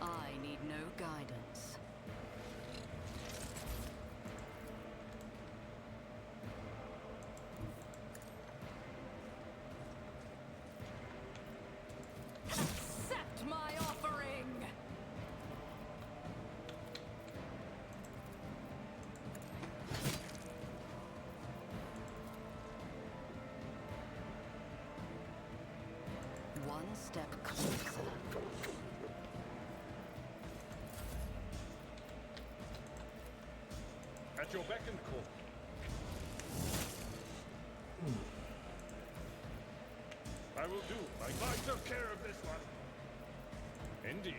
I need no guidance. Accept my offering! One step closer. At your beck and call. I will do my part of care of this one. Indeed.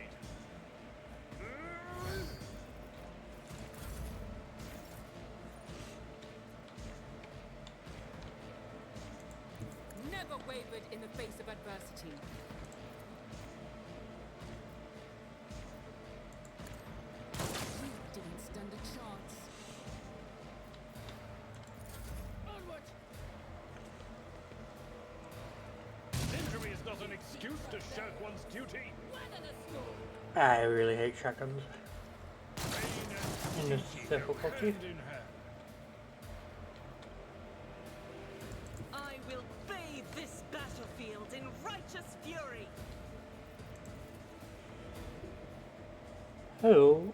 Never wavered in the face of adversity. excuse to shirk one's duty. I really hate shotguns in this difficulty. Hand in hand. I will bathe this battlefield in righteous fury. Hello.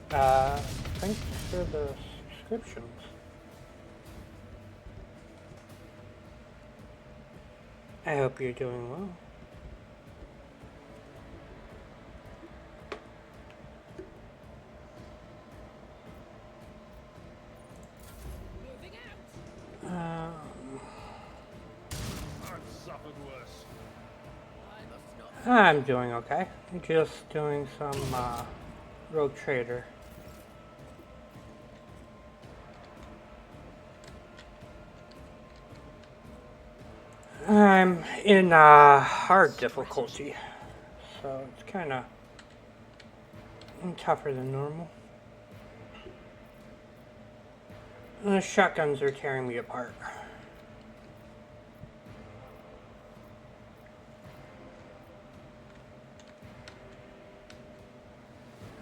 Thanks for the subscriptions. I hope you're doing well. I've suffered worse. I'm doing okay. Just doing some Rogue Trader. I'm in hard difficulty, so it's kind of tougher than normal. The shotguns are tearing me apart.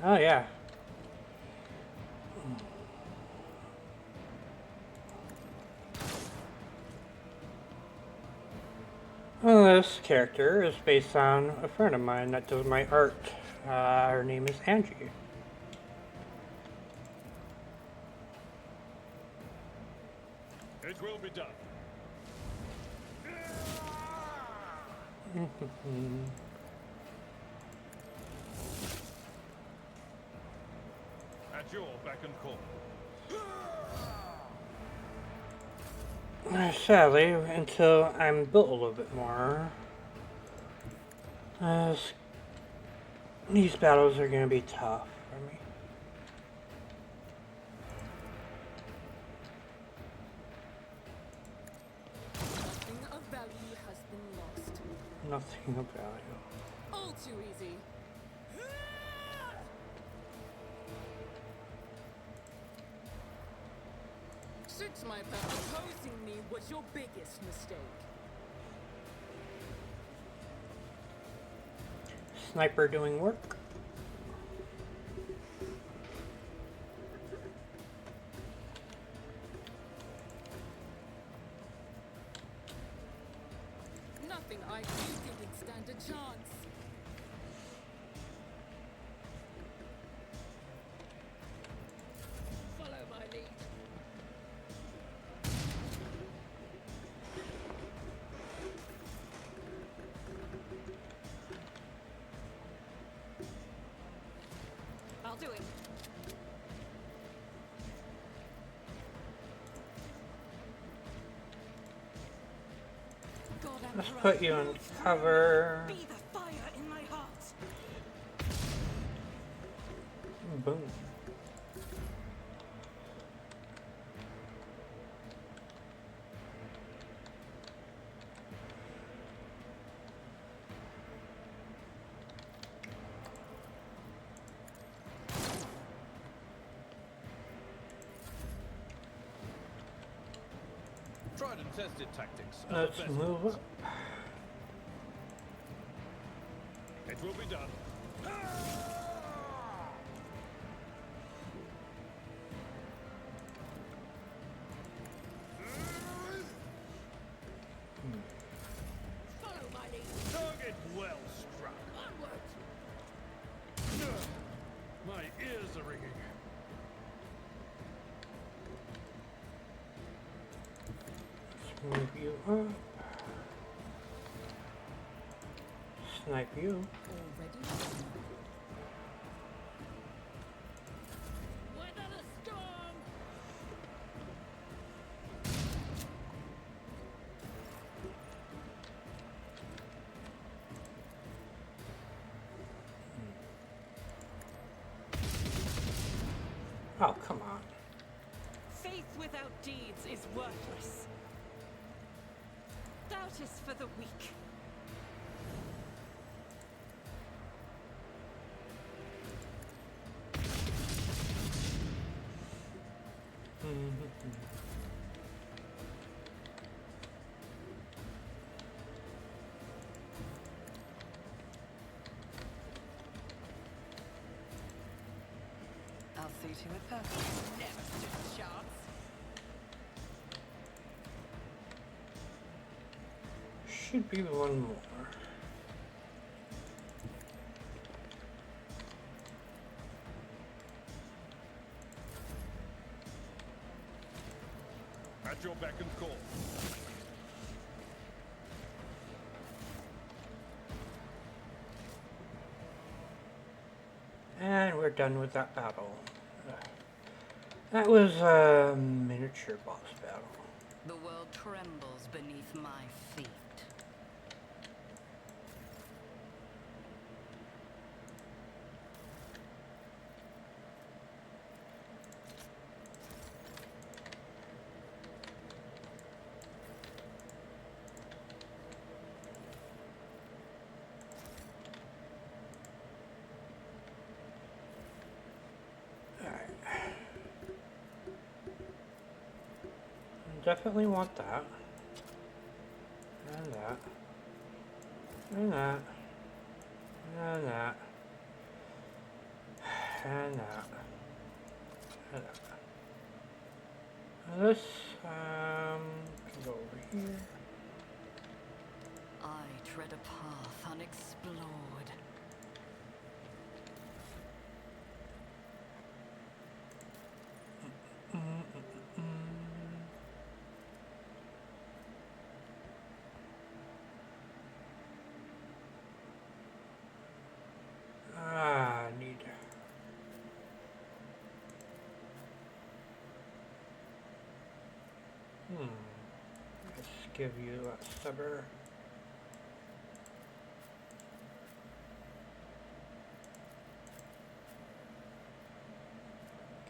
Oh yeah. Well, this character is based on a friend of mine that does my art. Her name is Angie. It will be done. At your beck and call. Sadly, until I'm built a little bit more, these battles are going to be tough for me. Nothing of value has been lost. Nothing of value. All too easy. Six, my pal, opposing me was your biggest mistake. Sniper doing work. Nothing I do didn't stand a chance. Follow my lead. I'll do it. Let's put you in cover. Be the fire in my heart. Boom. Tried and tested tactics. Let's move up. It will be done. Follow my lead. Target well struck. Onward. My ears are ringing. Let's move you up. Snipe you. Weather the storm. Oh, come on. Faith without deeds is worthless. Doubt is for the weak. I'll see to it perfectly. Never stood a chance. Should be one more. At your beck and call. And we're done with that battle. That was a miniature boss battle. The world trembles beneath my feet. Definitely want that. And that. And that. And that. And that. And that. This, can go over here. I tread a path unexplored. Need. Let's give you a stubber.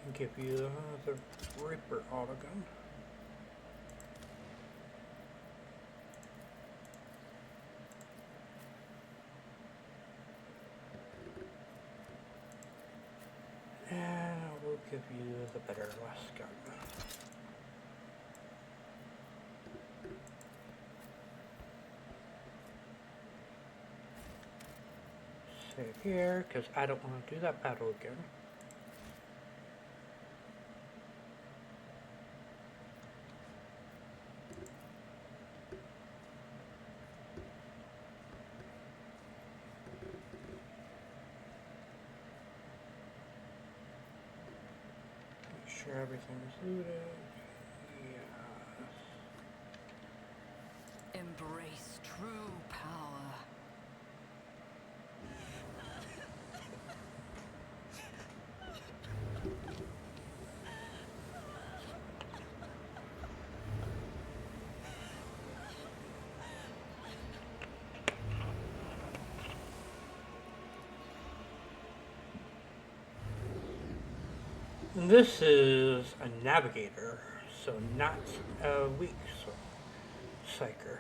Can give you the Reaper autogun. And I will give you the better last gun. Save here, because I don't want to do that battle again. Sure everything's looted. Yeah. Embrace true power. And this is a navigator, so not a weak psyker.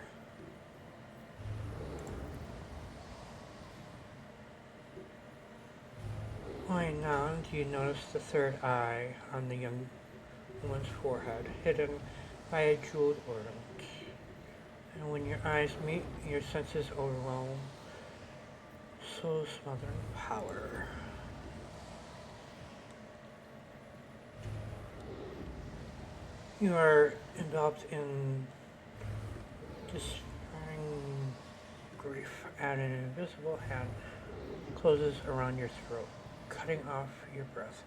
Why now do you notice the third eye on the young woman's forehead, hidden by a jeweled ornament? And when your eyes meet, your senses overwhelm, soul smothering power. You are enveloped in despairing grief, and an invisible hand closes around your throat, cutting off your breath.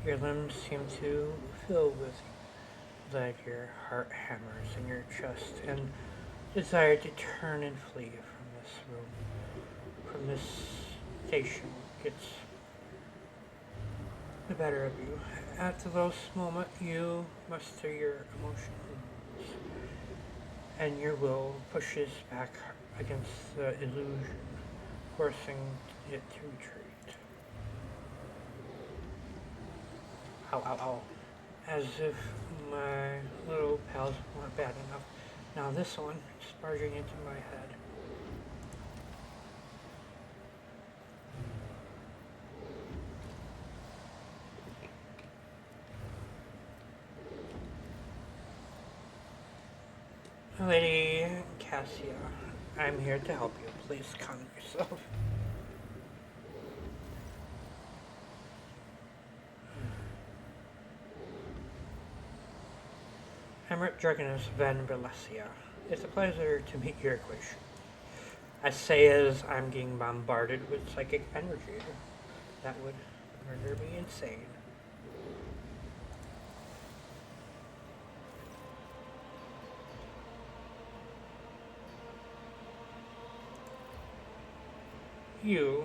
Your limbs seem to fill with lead, your heart hammers in your chest, and desire to turn and flee from this room, from this station gets the better of you. At the lowest moment, you muster your emotions, and your will pushes back against the illusion, forcing it to retreat. Ow, ow, ow. As if my little pals weren't bad enough. Now this one is barging into my head. Lady Cassia, I'm here to help you. Please calm yourself. Emirate Dragonus Van Berlesia. It's a pleasure to meet your equation. I say as I'm getting bombarded with psychic energy. That would render me insane. You...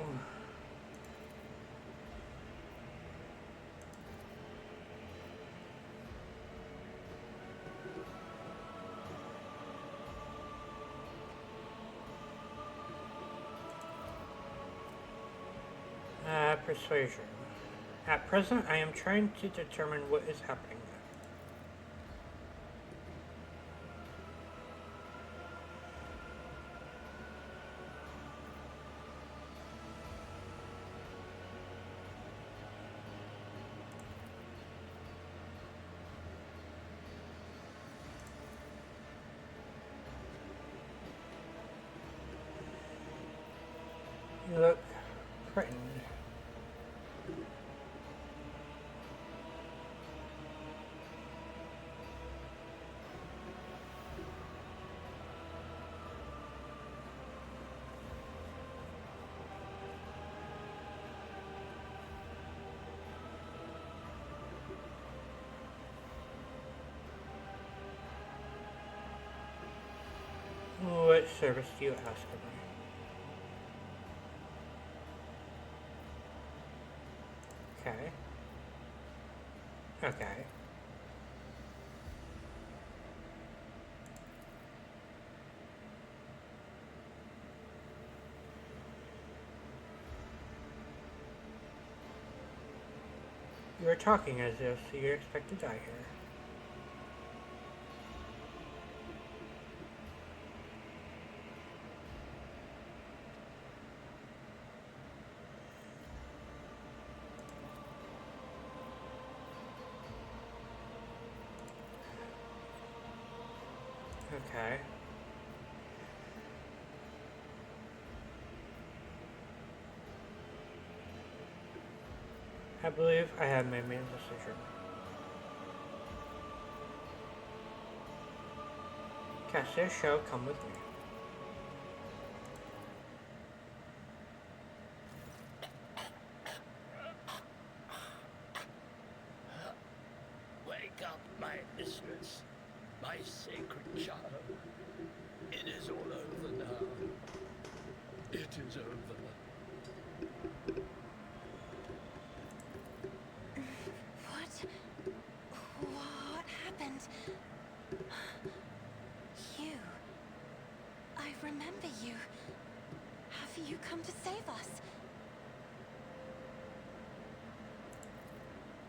Persuasion. At present, I am trying to determine what is happening. You look frightened. What service do you ask of me? Okay. Okay. You are talking as if you expect to die here. Okay. I believe I have made my decision. Cassius shall come with me. Wake up, my mistress, my sacred child. It is all over now. It is over. What happened? You. I remember you. Have you come to save us?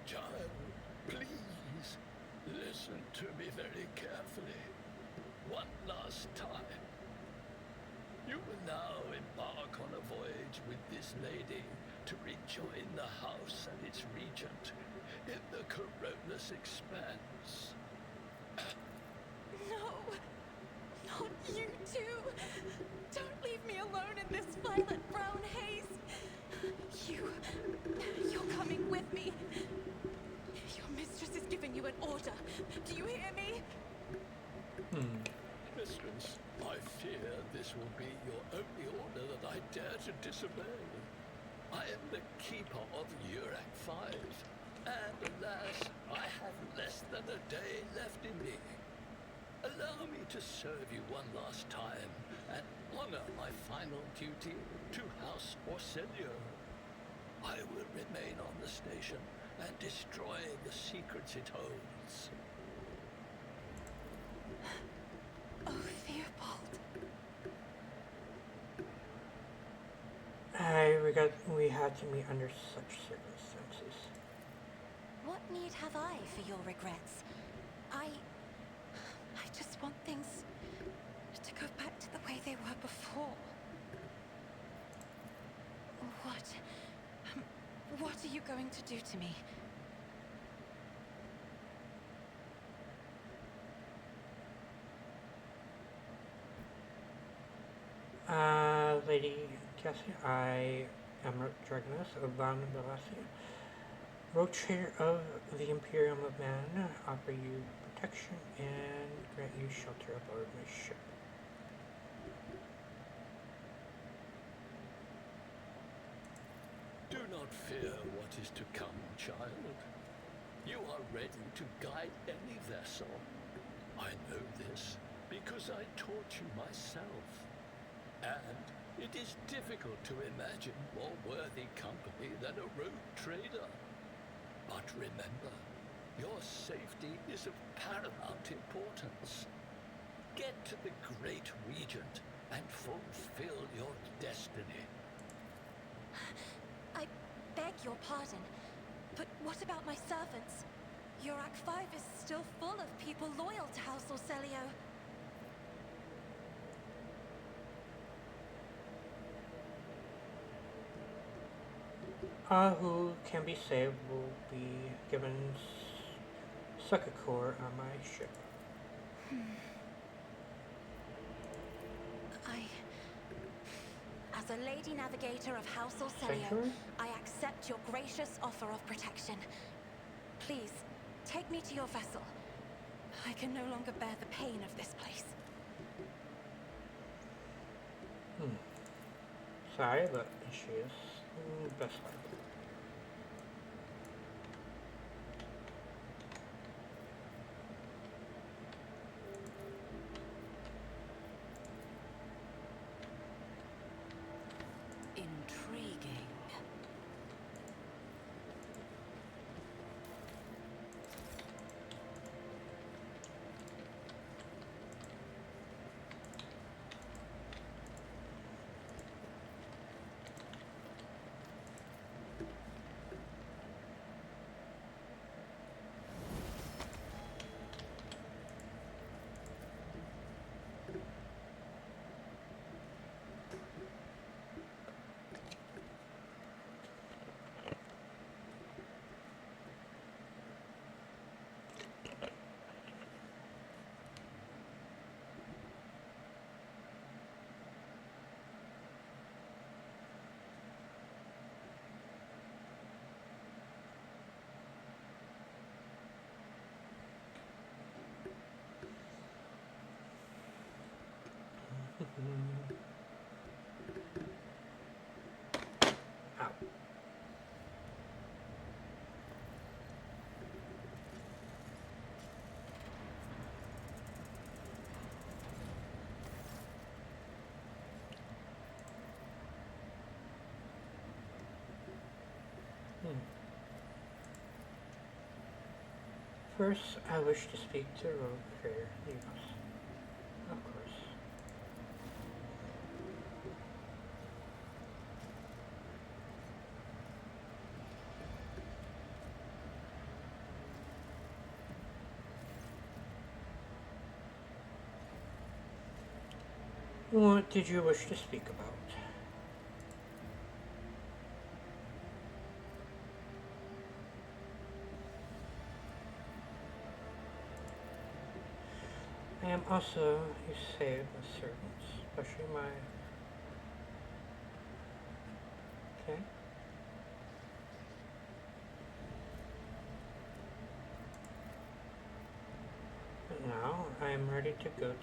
Child, please, listen to me very carefully. One last time. You will now embark on a voyage with this lady to rejoin the house and its regent in the Corollas Expanse. No! Not you too! Don't leave me alone in this violet-brown haze! You're coming with me! Your mistress is giving you an order. Do you hear me? Mistress, I fear this will be your only order that I dare to disobey. I am the keeper of Urak 5, and alas, I have less than a day left in me. Allow me to serve you one last time and honor my final duty to House Orselio. I will remain on the station and destroy the secrets it holds. Oh, Theobald. I regret we had to meet under such circumstances. What need have I for your regrets? I just want things to go back to the way they were before. What are you going to do to me? Lady Cassie, I am Dragoness of Van Berlesia. Rotator of the Imperium of Man, offer you protection and grant you shelter aboard my ship. Do not fear what is to come, child. You are ready to guide any vessel. I know this because I taught you myself. And it is difficult to imagine more worthy company than a rogue trader. But remember, your safety is of paramount importance. Get to the Great Regent and fulfill your destiny. I beg your pardon, but what about my servants? Yurak 5 is still full of people loyal to House Orselio. Who can be saved will be given succor core on my ship. As a lady navigator of House Orselio, Sanctuary? I accept your gracious offer of protection. Please, take me to your vessel. I can no longer bear the pain of this place. Sorry, but she is best life. Intriguing. Ow. First, I wish to speak to Rogue Fair Neos. Of course. What did you wish to speak about? I am also you save the servants, especially my... Okay. But now I am ready to go to...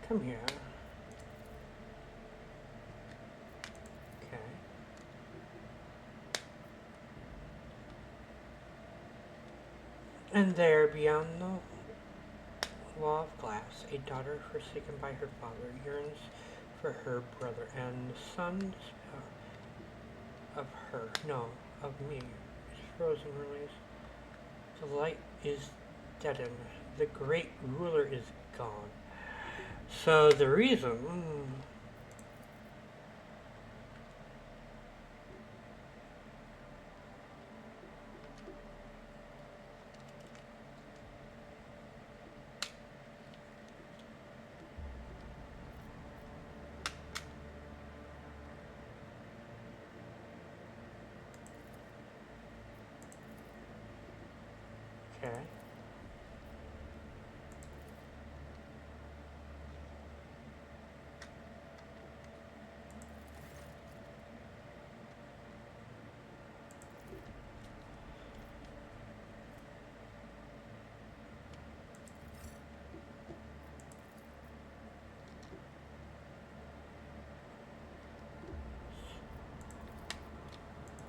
Come here. Okay. And there, beyond the wall of glass, a daughter forsaken by her father yearns for her brother, and the sun of her, no, of me, is frozen release. The light is deadened. The great ruler is gone. So the reason... Okay.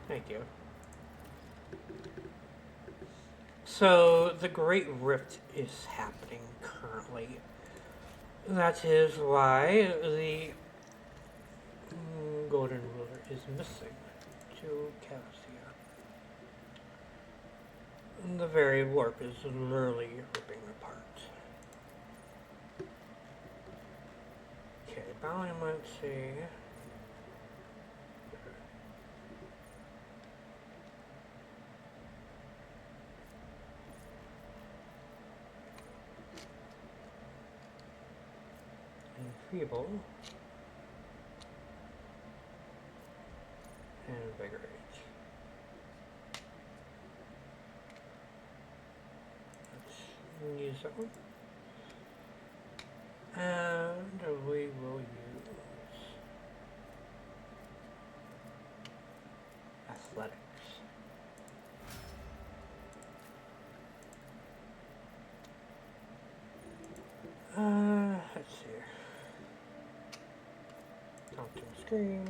Thank you. So, the Great Rift is happening currently. That is why the Golden Ruler is missing to Cassia. And the very warp is literally ripping apart. Okay, Bally might see. Enfeeble. And Invigorate. Let's use that one. And we will use Athletics. Let's see. Talk to the screen.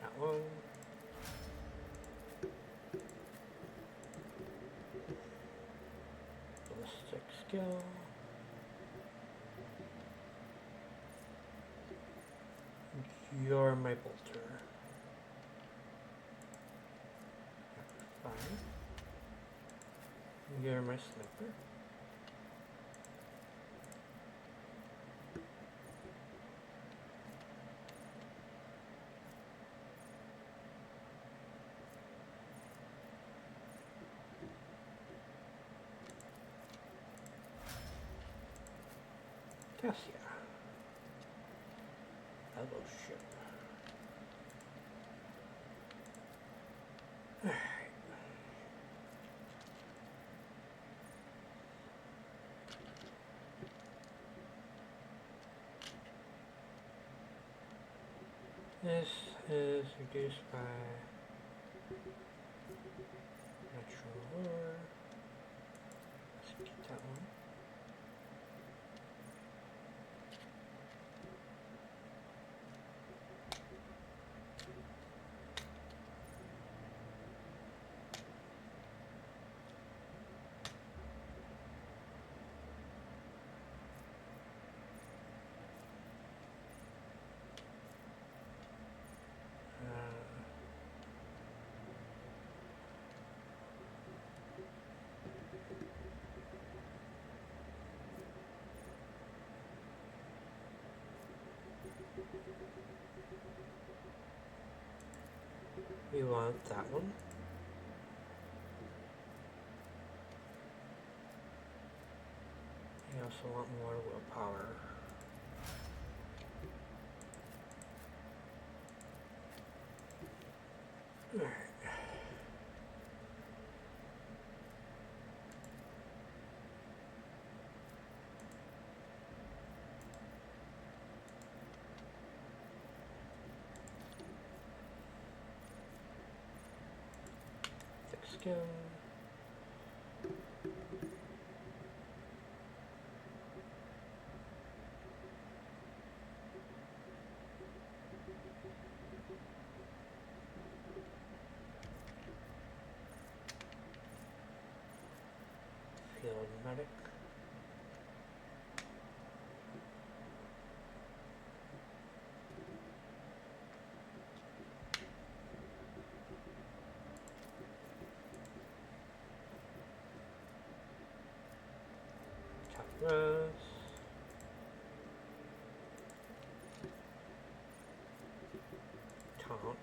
That one. Ballistic skill. You're my bolter. Fine. You're my sniper. Cassia. Hello, ship. Alright. This is reduced by natural lore. Let's keep that one. We want that one. We also want more willpower. Alright. Thick skin. medic. Top rows. Taunt.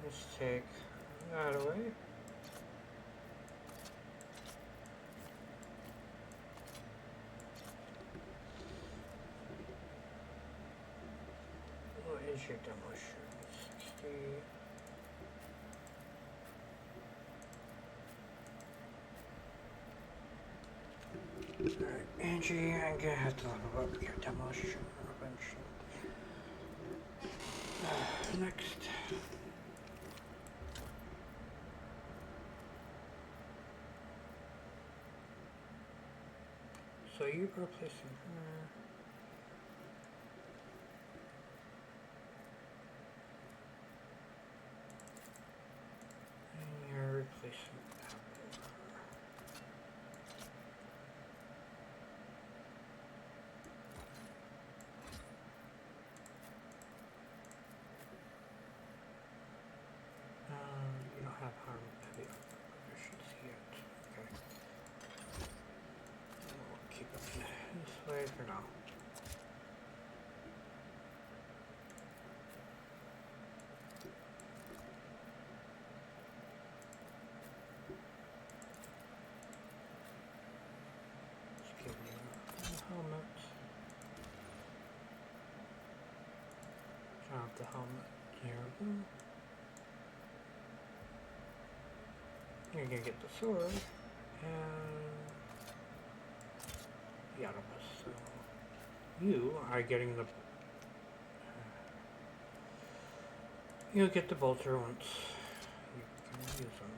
Let's take that away. What is your demolition? 60. Alright, Angie, I'm gonna have to level up your demolition eventually. Next. So you're replacing her. And you're replacing you don't have harm heavy proficiency yet. Okay. We'll keep it this way for now. Just give me a helmet. Drop the helmet. Here we go. You're gonna get the sword and the octopus. So you are getting the. You'll get the bolter once you can use them.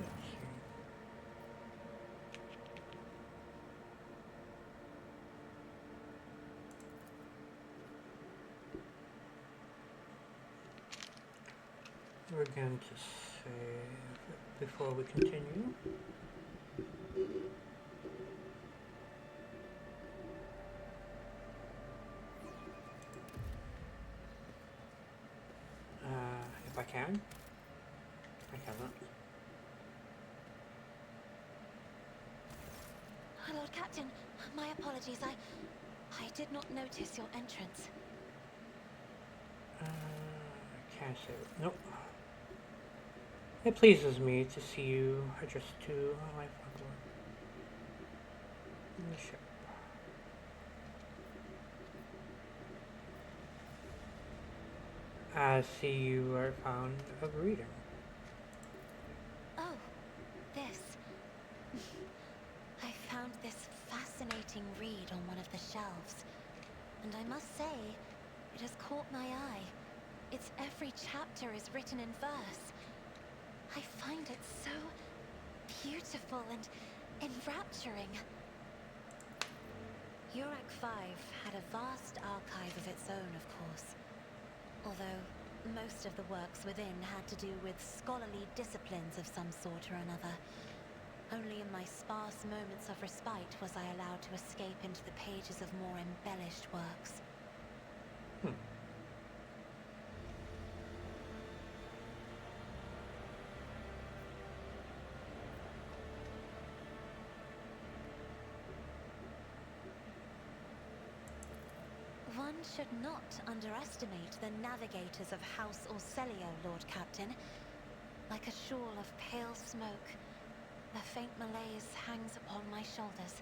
Let's see. We're going to save before we continue. If I can. I cannot. Lord Captain, my apologies. I did not notice your entrance. I can't say it. Nope. It pleases me to see you addressed to a life in the ship. I see you are fond of reading. Oh, this. I found this fascinating read on one of the shelves, and I must say, it has caught my eye. Its every chapter is written in verse. I find it so beautiful and enrapturing. Urak 5 had a vast archive of its own, of course. Although most of the works within had to do with scholarly disciplines of some sort or another. Only in my sparse moments of respite was I allowed to escape into the pages of more embellished works. One should not underestimate the navigators of House Orselio, Lord Captain. Like a shawl of pale smoke, the faint malaise hangs upon my shoulders.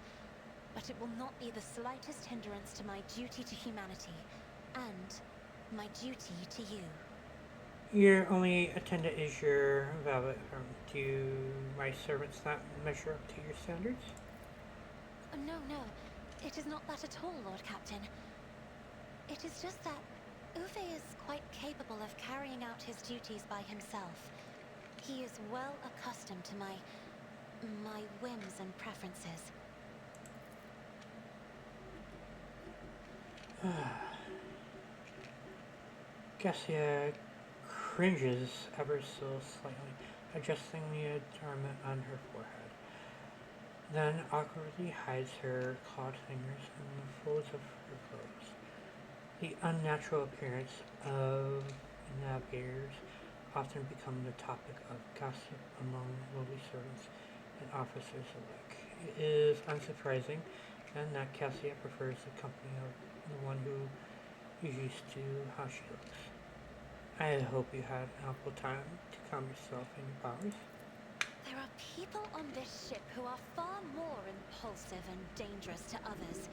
but it will not be the slightest hindrance to my duty to humanity, and my duty to you. Your only attendant is your valet. Do my servants not measure up to your standards? No, no. It is not that at all, Lord Captain. It is just that Uwe is quite capable of carrying out his duties by himself. He is well accustomed to my whims and preferences. Cassia cringes ever so slightly, adjusting the adornment on her forehead. Then awkwardly hides her clawed fingers in the folds of her clothes. The unnatural appearance of navigators often become the topic of gossip among lowly servants and officers alike. It is unsurprising then that Cassia prefers the company of the one who is used to how she looks. I hope you had ample time to calm yourself and your powers. There are people on this ship who are far more impulsive and dangerous to others,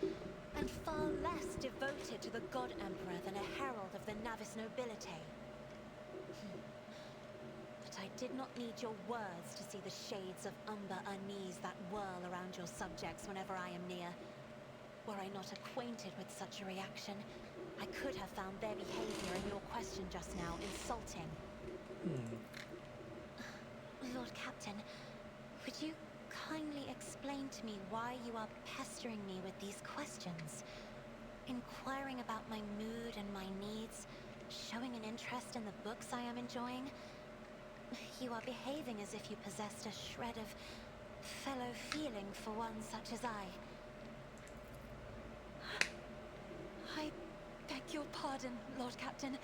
and far less devoted to the God Emperor than a herald of the Navis nobility. But I did not need your words to see the shades of umber unease that whirl around your subjects whenever I am near. Were I not acquainted with such a reaction, I could have found their behavior in your question just now insulting. Lord Captain, would you kindly explain to me why you are pestering me with these questions? Inquiring about my mood and my needs, showing an interest in the books I am enjoying. You are behaving as if you possessed a shred of fellow feeling for one such as I. I beg your pardon, Lord Captain.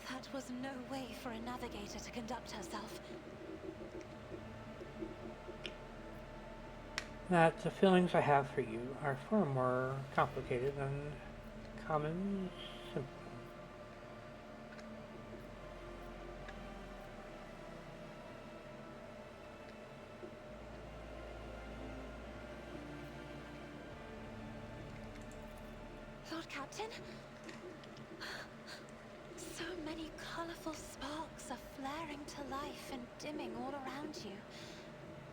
That was no way for a navigator to conduct herself. That the feelings I have for you are far more complicated than common simple. Lord Captain? So many colorful sparks are flaring to life and dimming all around you.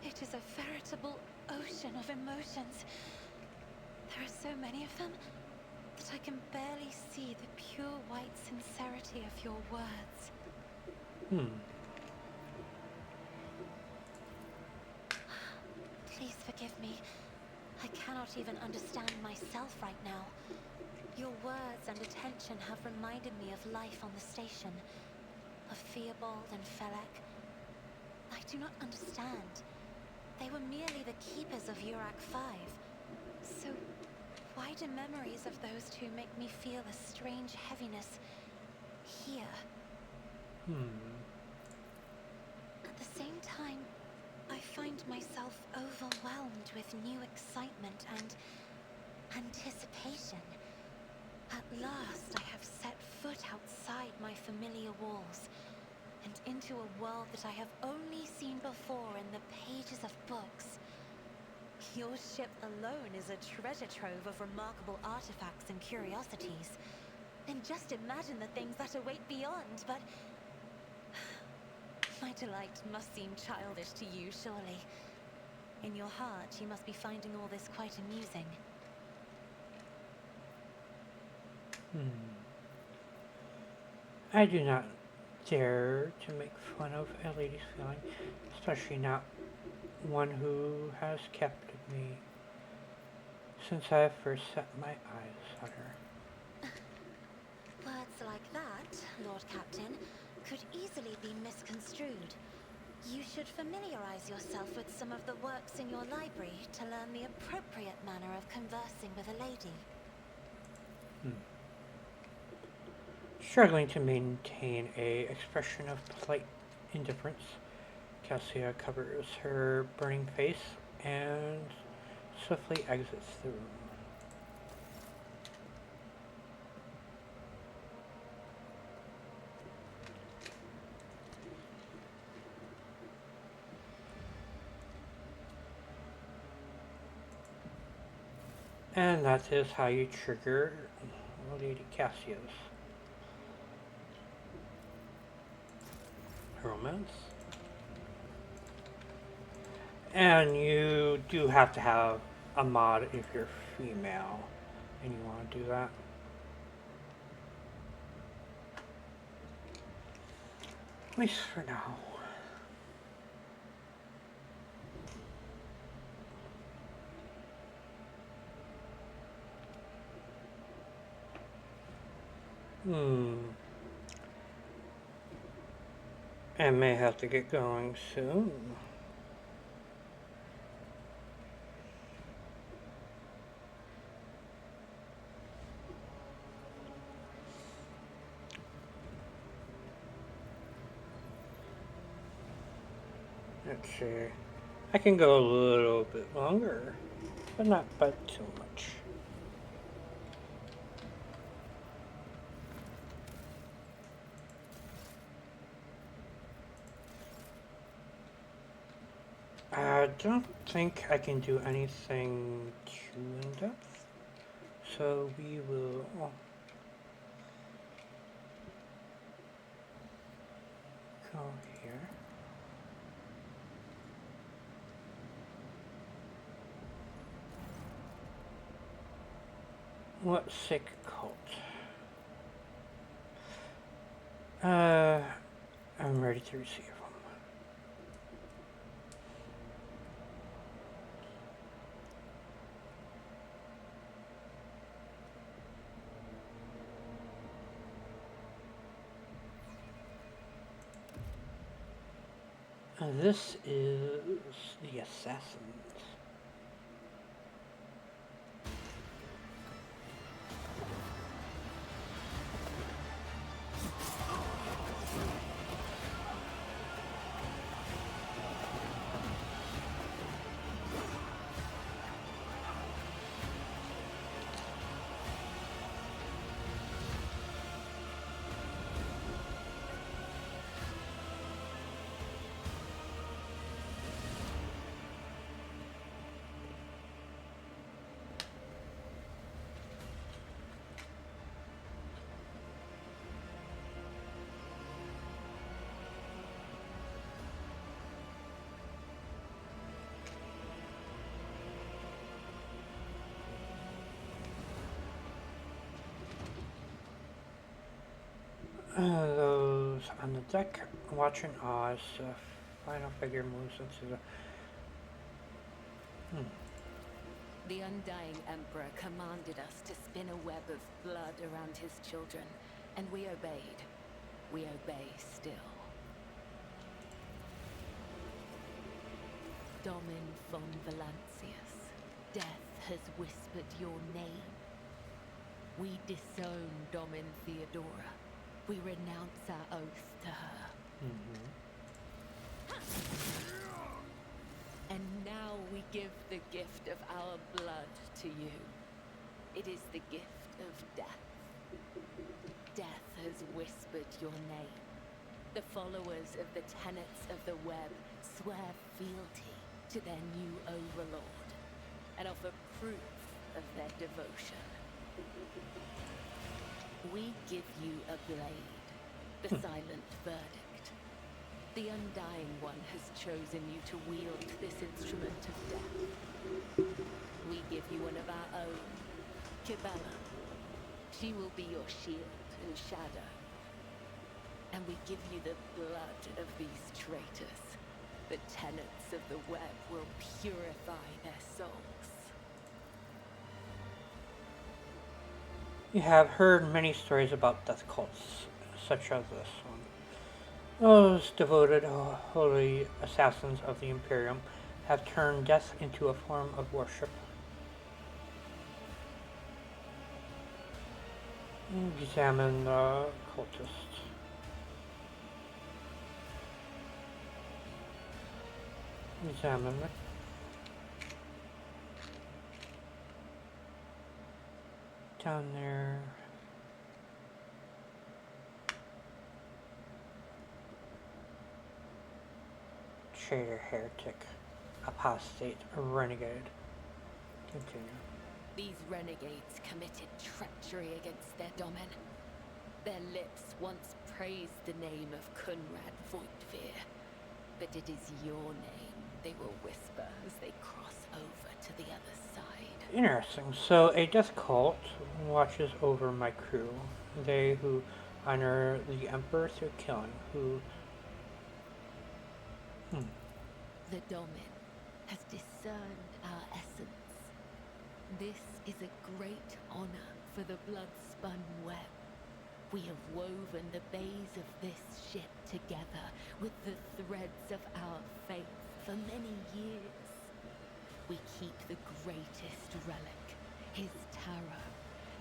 It is a veritable ocean of emotions. There are so many of them that I can barely see the pure white sincerity of your words. Please forgive me. I cannot even understand myself right now. Your words and attention have reminded me of life on the station, of Theobald and Felek. I do not understand. They were merely the keepers of Urak 5. So, why do memories of those two make me feel a strange heaviness here? At the same time, I find myself overwhelmed with new excitement and anticipation. At last, I have set foot outside my familiar walls and into a world that I have only seen before in the pages of books. Your ship alone is a treasure trove of remarkable artifacts and curiosities. And just imagine the things that await beyond, but my delight must seem childish to you, surely. In your heart, you must be finding all this quite amusing. I do not dare to make fun of a lady's feeling, especially not one who has captured me since I first set my eyes on her. Words like that, Lord Captain, could easily be misconstrued. You should familiarize yourself with some of the works in your library to learn the appropriate manner of conversing with a lady. Struggling to maintain a expression of polite indifference, Cassia covers her burning face and swiftly exits the room. And that is how you trigger Lady Cassius. Romance. And you do have to have a mod if you're female and you want to do that. At least for now. I may have to get going soon. Let's see. I can go a little bit longer, but not by too much. I don't think I can do anything too in-depth, so we will go here. What sick cult? I'm ready to receive them. This is the assassins. Those on the deck watching Oz, final figure moves into the... The Undying Emperor commanded us to spin a web of blood around his children, and we obeyed. We obey still. Domin von Valancius, death has whispered your name. We disown Domin Theodora. We renounce our oath to her. And now we give the gift of our blood to you. It is the gift of death. Death has whispered your name. The followers of the tenets of the web swear fealty to their new overlord and offer proof of their devotion. We give you a blade, the silent verdict. The Undying One has chosen you to wield this instrument of death. We give you one of our own, Kibella. She will be your shield and shadow. And we give you the blood of these traitors. The tenets of the web will purify their souls. You have heard many stories about death cults, such as this one. Those devoted, holy assassins of the Imperium have turned death into a form of worship. Examine the cultist. Examine it. Down there. Traitor, heretic, apostate, renegade. Continue. These renegades committed treachery against their domain. Their lips once praised the name of Kunrad Voigtveer, but it is your name they will whisper as they cross over to the other side. Interesting. So a death cult watches over my crew. They who honor the Emperor through killing, who... The domain has discerned our essence. This is a great honor for the blood-spun web. We have woven the bays of this ship together with the threads of our faith for many years. We keep the greatest relic, his tarot,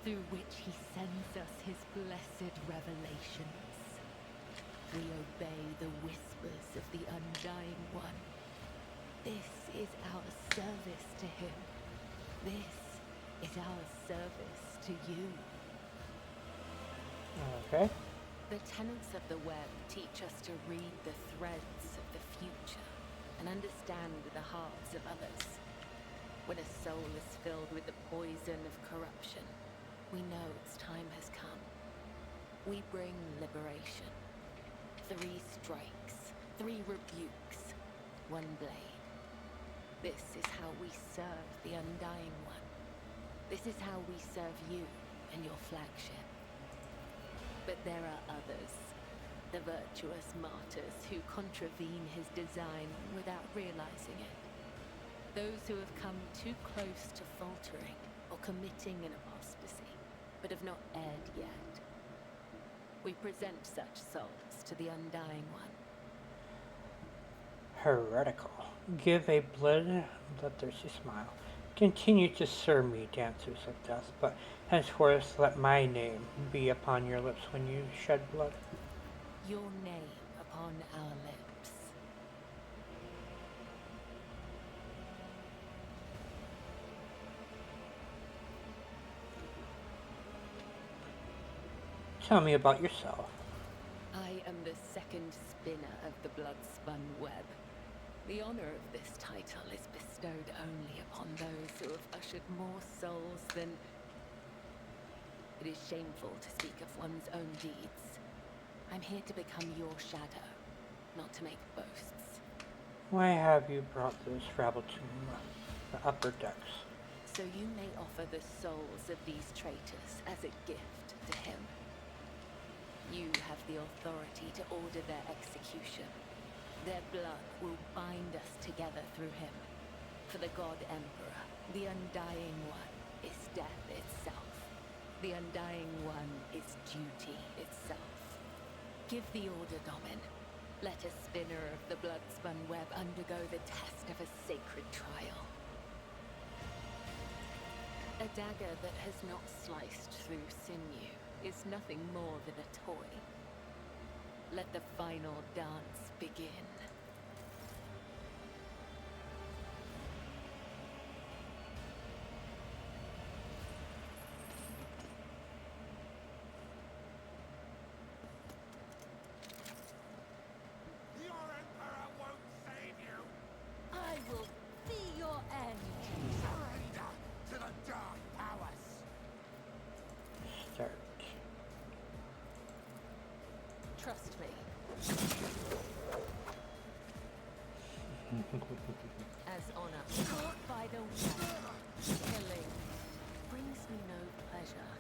through which he sends us his blessed revelations. We obey the whispers of the Undying One. This is our service to him. This is our service to you. Okay. The tenets of the web teach us to read the threads of the future and understand the hearts of others. When a soul is filled with the poison of corruption, we know its time has come. We bring liberation. 3 strikes, 3 rebukes, 1 blade. This is how we serve the Undying One. This is how we serve you and your flagship. But there are others, the virtuous martyrs who contravene his design without realizing it. Those who have come too close to faltering or committing an apostasy, but have not erred yet. We present such souls to the Undying One. Heretical. Give a bloodthirsty smile. Continue to serve me, dancers of death, but henceforth let my name be upon your lips when you shed blood. Your name upon our lips. Tell me about yourself. I am the second spinner of the blood-spun web. The honor of this title is bestowed only upon those who have ushered more souls than... It is shameful to speak of one's own deeds. I'm here to become your shadow, not to make boasts. Why have you brought this rabble to the upper decks? So you may offer the souls of these traitors as a gift to him. You have the authority to order their execution. Their blood will bind us together through him. For the God Emperor, the Undying One, is death itself. The Undying One is duty itself. Give the order, Domin. Let a spinner of the blood-spun web undergo the test of a sacred trial. A dagger that has not sliced through sinew is nothing more than a toy. Let the final dance begin. Your Emperor won't save you! I will be your end! Surrender to the Dark Powers! Start. Trust me. As honor, caught by the web, killing brings me no pleasure.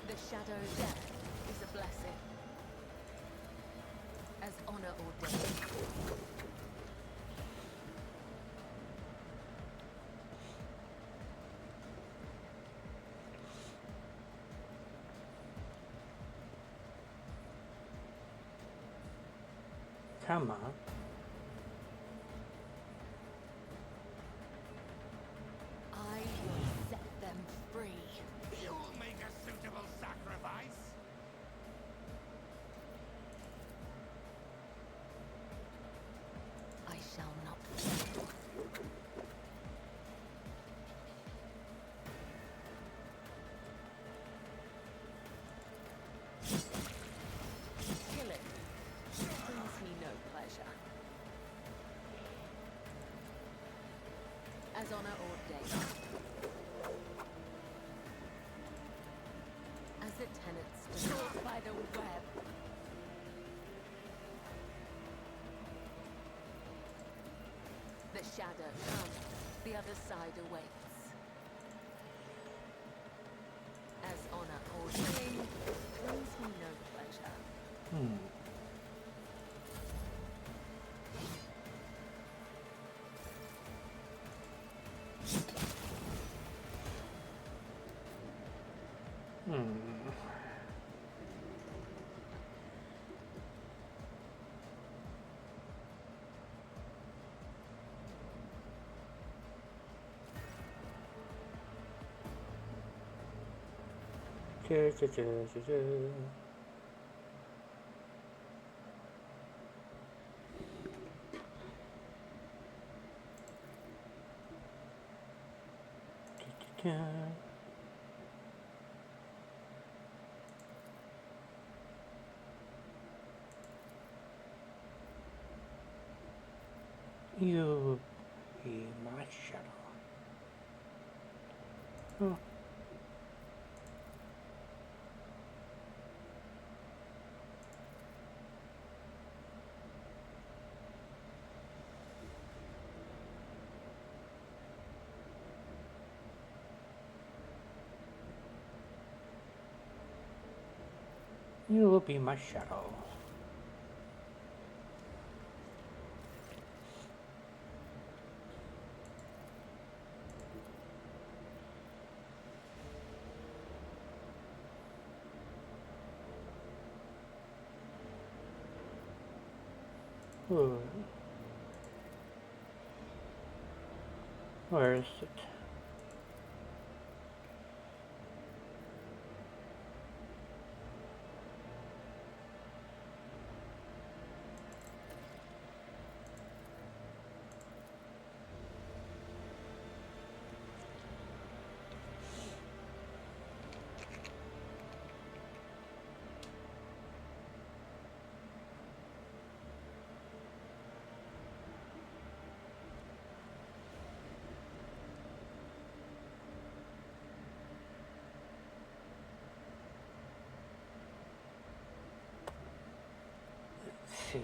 The shadow death is a blessing. As honor ordained. Come on. I will set them free. You'll make a suitable sacrifice! I shall not fail. Killing brings me no pleasure. As honor ordained. As the tenets stored by the web. The shadow comes, the other side awaits. As honor ordained, brings me no pleasure. You be my shadow. Oh. You will be my shadow. Ooh. Where is it? Let's see.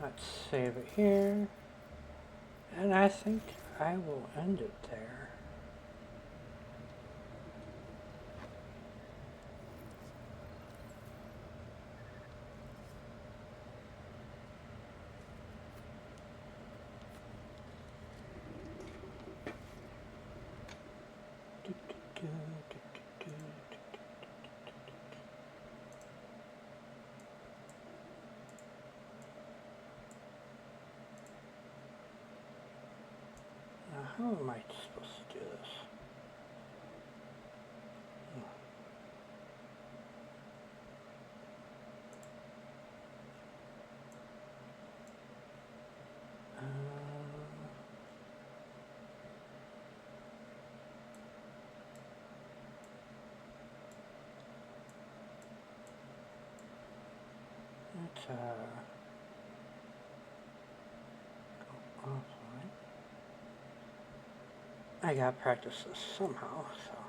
Let's save it here. And I think I will end it there. Now, how am I supposed to do this? Let's go offline. I gotta practice this somehow, so.